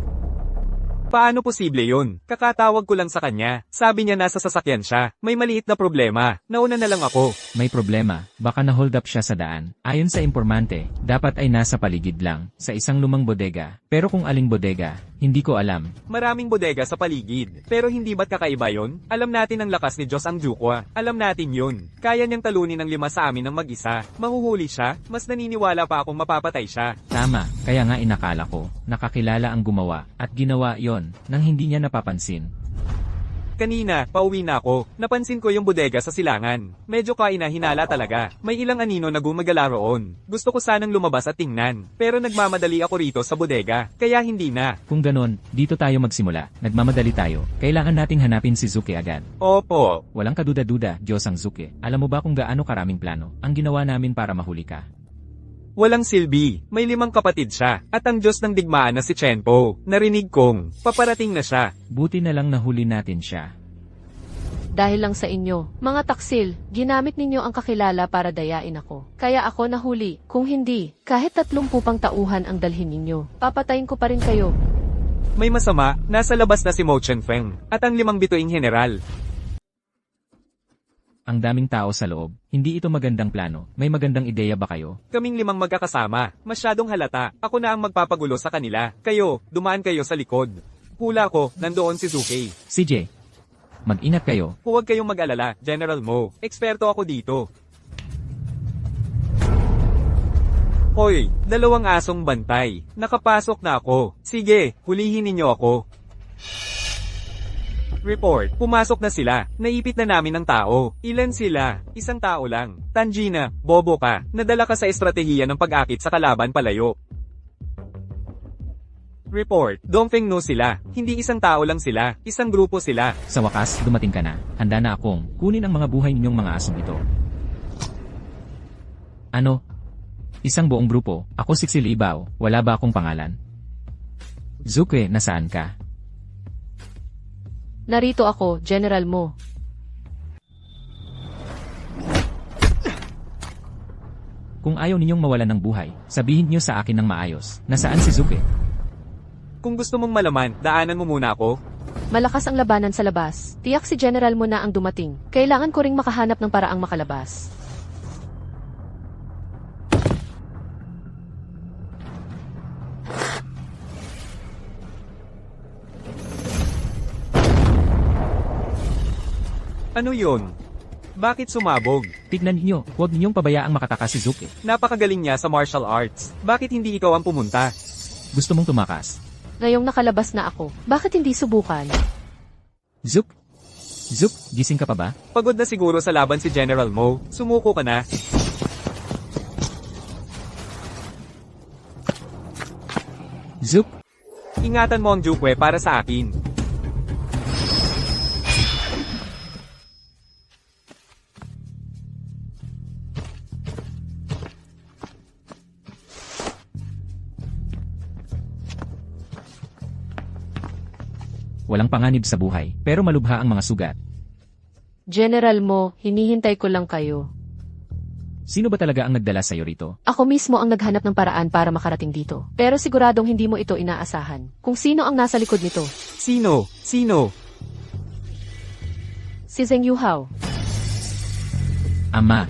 Paano posible yun? Kakatawag ko lang sa kanya. Sabi niya nasa sasakyan siya. May maliit na problema. Nauna na lang ako. May problema, baka na-hold up siya sa daan. Ayon sa impormante, dapat ay nasa paligid lang, sa isang lumang bodega. Pero kung aling bodega, hindi ko alam. Maraming bodega sa paligid. Pero hindi ba't kakaiba yon? Alam natin ang lakas ni Diyos ang Jukwa. Alam natin yun. Kaya niyang talunin ng 5 sa amin ng mag-isa. Mahuhuli siya, mas naniniwala pa akong mapapatay siya. Tama, kaya nga inakala ko, nakakilala ang gumawa, at ginawa yon, nang hindi niya napapansin. Kanina, pauwi na ako. Napansin ko yung bodega sa silangan. Medyo kaina-hinala talaga. May ilang anino na gumagala roon. Gusto ko sanang lumabas at tingnan. Pero nagmamadali ako rito sa bodega. Kaya hindi na. Kung ganon, dito tayo magsimula. Nagmamadali tayo. Kailangan nating hanapin si Zuke agad. Opo. Walang kaduda-duda, Diyos ang Zuke. Alam mo ba kung gaano karaming plano ang ginawa namin para mahuli ka? Walang silbi. May 5 kapatid siya. At ang Diyos ng digmaan na si Chenpo. Narinig kong, paparating na siya. Buti na lang nahuli natin siya. dahil lang sa inyo, mga taksil, ginamit ninyo ang kakilala para dayain ako. Kaya ako nahuli. Kung hindi, kahit 30 pang tauhan ang dalhin ninyo, papatayin ko pa rin kayo. May masama, nasa labas na si Mo Chenfeng. At ang 5 bituing general. Ang daming tao sa loob. Hindi ito magandang plano. May magandang ideya ba kayo? Kaming 5 magkakasama. Masyadong halata. Ako na ang magpapagulo sa kanila. Kayo, dumaan kayo sa likod. Hula ko, nandoon si Zuke. CJ, mag-ingat kayo. Huwag kayong mag-alala, General Mo. Eksperto ako dito. Hoy, 2 asong bantay. Nakapasok na ako. Sige, hulihin ninyo ako. Report, pumasok na sila. Naipit na namin ng tao. Ilan sila? 1 tao lang. Tanjina, bobo ka. Nadala ka sa estratehiya ng pag-akit sa kalaban palayo. Report, Dongfeng no sila. Hindi 1 tao lang sila. 1 grupo sila. Sa wakas, dumating ka na. Handa na akong kunin ang mga buhay ninyong mga asong ito. Ano? 1 buong grupo. Ako si Ibaw. Wala ba akong pangalan? Zuke, nasaan ka? Narito ako, General Mo. Kung ayaw ninyong mawalan ng buhay, sabihin niyo sa akin ng maayos. Nasaan si Zuke? Kung gusto mong malaman, daanan mo muna ako. Malakas ang labanan sa labas. Tiyak si General mo na ang dumating. Kailangan ko ring makahanap ng paraang makalabas. Ano yun? Bakit sumabog? Tignan niyo, huwag ninyong pabayaang makatakas si Zook eh. Napakagaling niya sa martial arts. Bakit hindi ikaw ang pumunta? Gusto mong tumakas? Ngayong nakalabas na ako, bakit hindi subukan? Zook? Zook, gising ka pa ba? Pagod na siguro sa laban si General Mo. Sumuko ka na. Zook? Ingatan mo ang Jukwe para sa akin. Walang panganib sa buhay, pero malubha ang mga sugat. General mo, hinihintay ko lang kayo. Sino ba talaga ang nagdala sa'yo rito? Ako mismo ang naghanap ng paraan para makarating dito. Pero siguradong hindi mo ito inaasahan. Kung sino ang nasa likod nito. Sino? Sino? Si Zheng Yuhao. Ama,